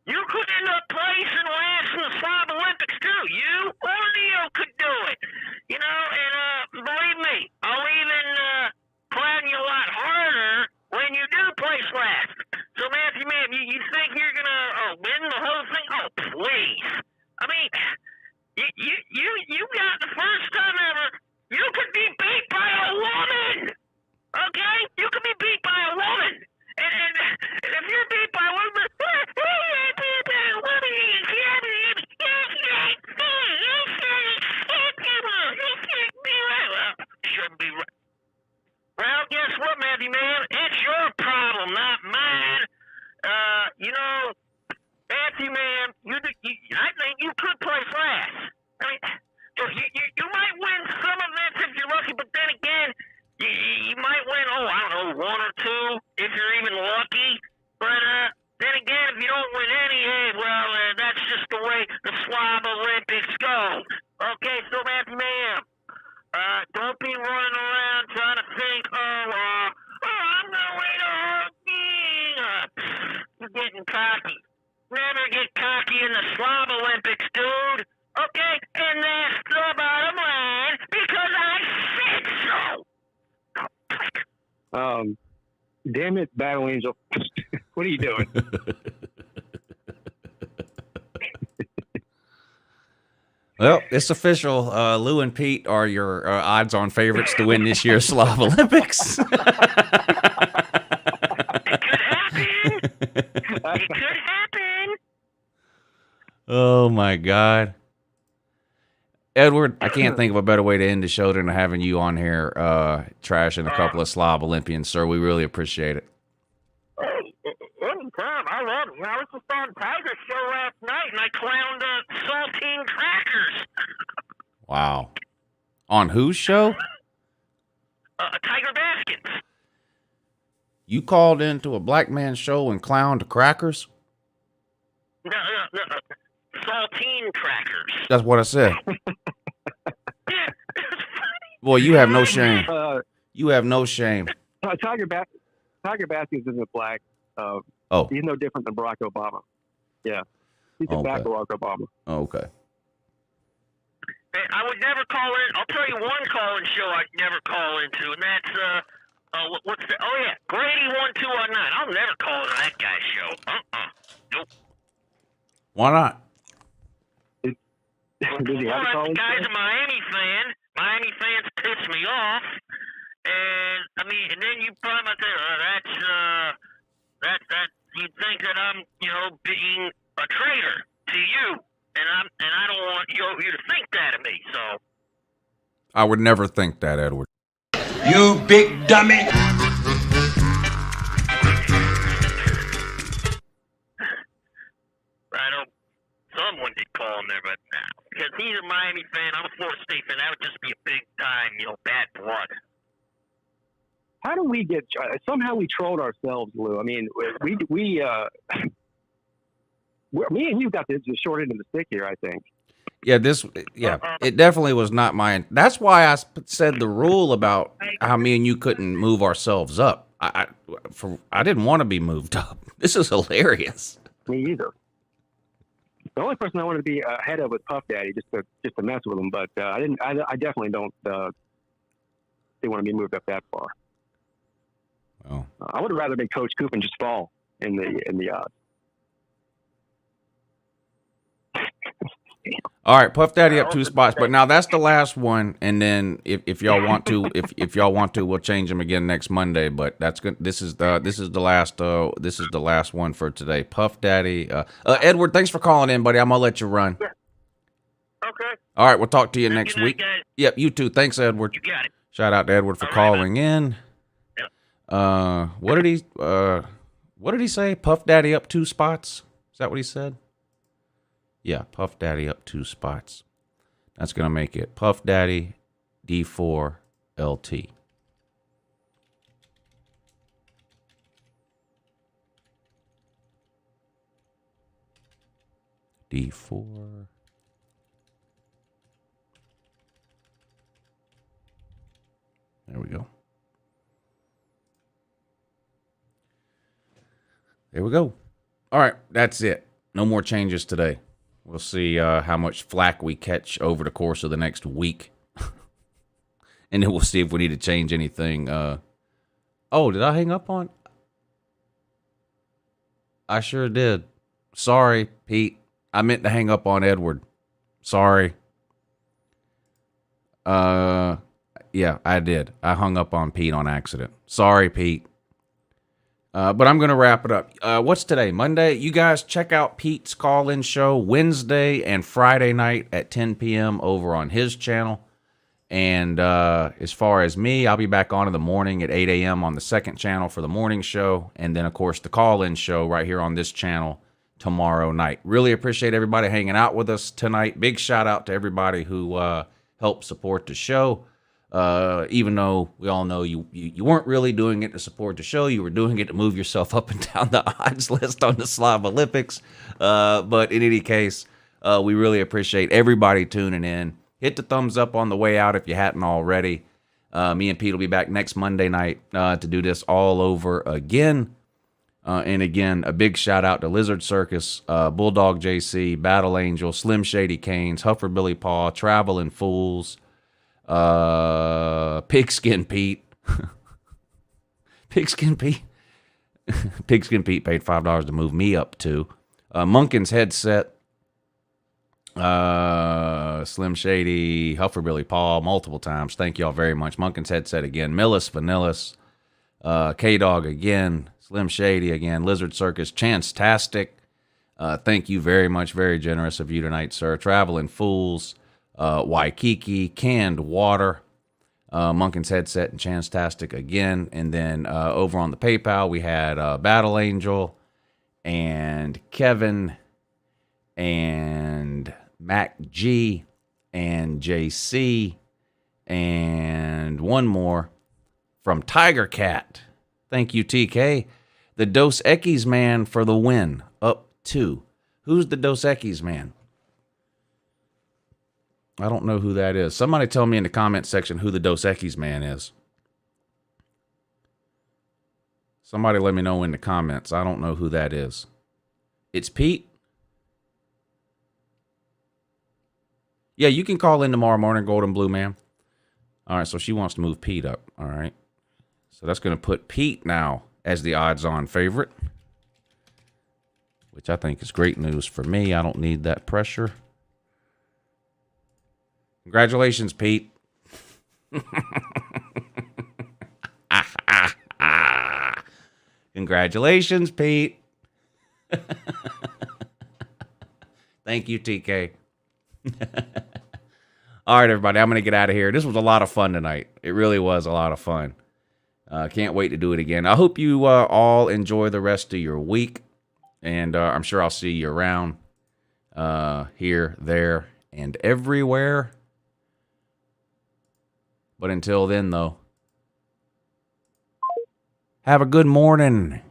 you could end up placing last in the Slob Olympics too. You or Neo could do it. You know, and believe me, I'll even clown you a lot harder when you do place last. So Matthew Mayhem, you think you're gonna win the whole thing? Oh, please. I mean, you got the first time ever. You could be beat by a woman. Okay, you could be beat by a woman. And if you're beat by a woman, shouldn't be right. Well, guess what, Matthew Man? It's your problem, not mine. You know, Matthew Man, I think you could place last. I mean, you might win some events if you're lucky, but then again, you might win, I don't know, one or two if you're even lucky. But then again, if you don't win any, hey, well, that's just the way the Slob Olympics go. Okay, so Matthew Man, don't be running around trying to think, I'm gonna win a whole thing. You're getting cocky. Never get cocky in the Slob Olympics, dude. Okay, and that's the bottom line because I said so. Damn it, Battle Angel. What are you doing? Well, it's official. Lou and Pete are your odds-on favorites to win this year's Slob Olympics. It could happen. Oh, my God. Edward, I can't think of a better way to end the show than having you on here trashing a couple of Slob Olympians, sir. We really appreciate it. Anytime. I love it. I was just on Tiger's show last night, and I clowned saltine crackers. Wow. On whose show? Tiger Baskins. You called into a black man's show and clowned crackers? No. Saltine crackers. That's what I said. Boy, you have no shame. You have no shame. Tiger Baskins isn't black. He's no different than Barack Obama. Yeah. He's a back Barack Obama. Okay. Hey, I would never call in. I'll tell you one call-in show I'd never call into, and that's, Grady 1219. I'll never call into that guy's show. Nope. Why not? Does he have a The college guy's show? a Miami fan. Miami fans piss me off. And then you probably might say, you'd think that I'm, being a traitor to you. And I don't want you to think that of me, so. I would never think that, Edward. You big dummy. Someone did call him there, but because he's a Miami fan, I'm a Florida State fan. That would just be a big time, bad blood. How do we get? Somehow we trolled ourselves, Lou. I mean, me and you got the short end of the stick here, I think. Yeah, it definitely was not mine. That's why I said the rule about how me and you couldn't move ourselves up. I didn't want to be moved up. This is hilarious. Me either. The only person I wanted to be ahead of was Puff Daddy, just to mess with him. But I didn't. I definitely don't. They want to be moved up that far. Oh. I would have rather been Coach Coop and just fall in the odds. All right, Puff Daddy up 2 spots, but now that's the last one. And then if y'all want to, if y'all want to, we'll change them again next Monday. But that's good. This is the last one for today. Puff Daddy, Edward, thanks for calling in, buddy. I'm gonna let you run. Yeah. Okay. All right, we'll talk to you next Good night, week. guys. Yep, you too. Thanks, Edward. You got it. Shout out to Edward for calling in. Yep. What did he say? Puff Daddy up 2 spots? Is that what he said? Yeah, Puff Daddy up 2 spots. That's going to make it Puff Daddy D4 LT. D4. There we go. There we go. All right, that's it. No more changes today. We'll see how much flack we catch over the course of the next week. And then we'll see if we need to change anything. Oh, did I hang up on? I sure did. Sorry, Pete. I meant to hang up on Edward. Sorry. Yeah, I did. I hung up on Pete on accident. Sorry, Pete. But I'm going to wrap it up. What's today? Monday? You guys check out Pete's call-in show Wednesday and Friday night at 10 p.m. over on his channel. And as far as me, I'll be back on in the morning at 8 a.m. on the second channel for the morning show. And then, of course, the call-in show right here on this channel tomorrow night. Really appreciate everybody hanging out with us tonight. Big shout out to everybody who helped support the show. Even though we all know you weren't really doing it to support the show, you were doing it to move yourself up and down the odds list on the Slav Olympics. But in any case, we really appreciate everybody tuning in. Hit the thumbs up on the way out if you hadn't already. Me and Pete will be back next Monday night to do this all over again. And again, a big shout out to Lizard Circus, Bulldog JC, Battle Angel, Slim Shady Canes, Huffer Billy Paw, Traveling Fools, Pigskin Pete. Pigskin Pete. Pigskin Pete paid $5 to move me up to. Munkin's Headset, Slim Shady, Huffer Billy Paw, multiple times. Thank y'all very much. Munkin's Headset again. Millis Vanillis, K-Dog again. Slim Shady again, Lizard Circus, Chance-tastic. Thank you very much. Very generous of you tonight, sir. Traveling Fools, Waikiki, Canned Water, Munkin's Headset, and Chance-tastic again. And then over on the PayPal, we had Battle Angel and Kevin and Mac G and JC and one more from Tiger Cat. Thank you, TK. The Dos Equis man for the win. Up 2. Who's the Dos Equis man? I don't know who that is. Somebody tell me in the comment section who the Dos Equis man is. Somebody let me know in the comments. I don't know who that is. It's Pete? Yeah, you can call in tomorrow morning, Golden Blue Man. All right, so she wants to move Pete up. All right. So that's going to put Pete now as the odds-on favorite, which I think is great news for me. I don't need that pressure. Congratulations, Pete. Congratulations, Pete. Thank you, TK. All right, everybody, I'm going to get out of here. This was a lot of fun tonight. It really was a lot of fun. Can't wait to do it again. I hope you all enjoy the rest of your week. And I'm sure I'll see you around here, there, and everywhere. But until then, though, have a good morning.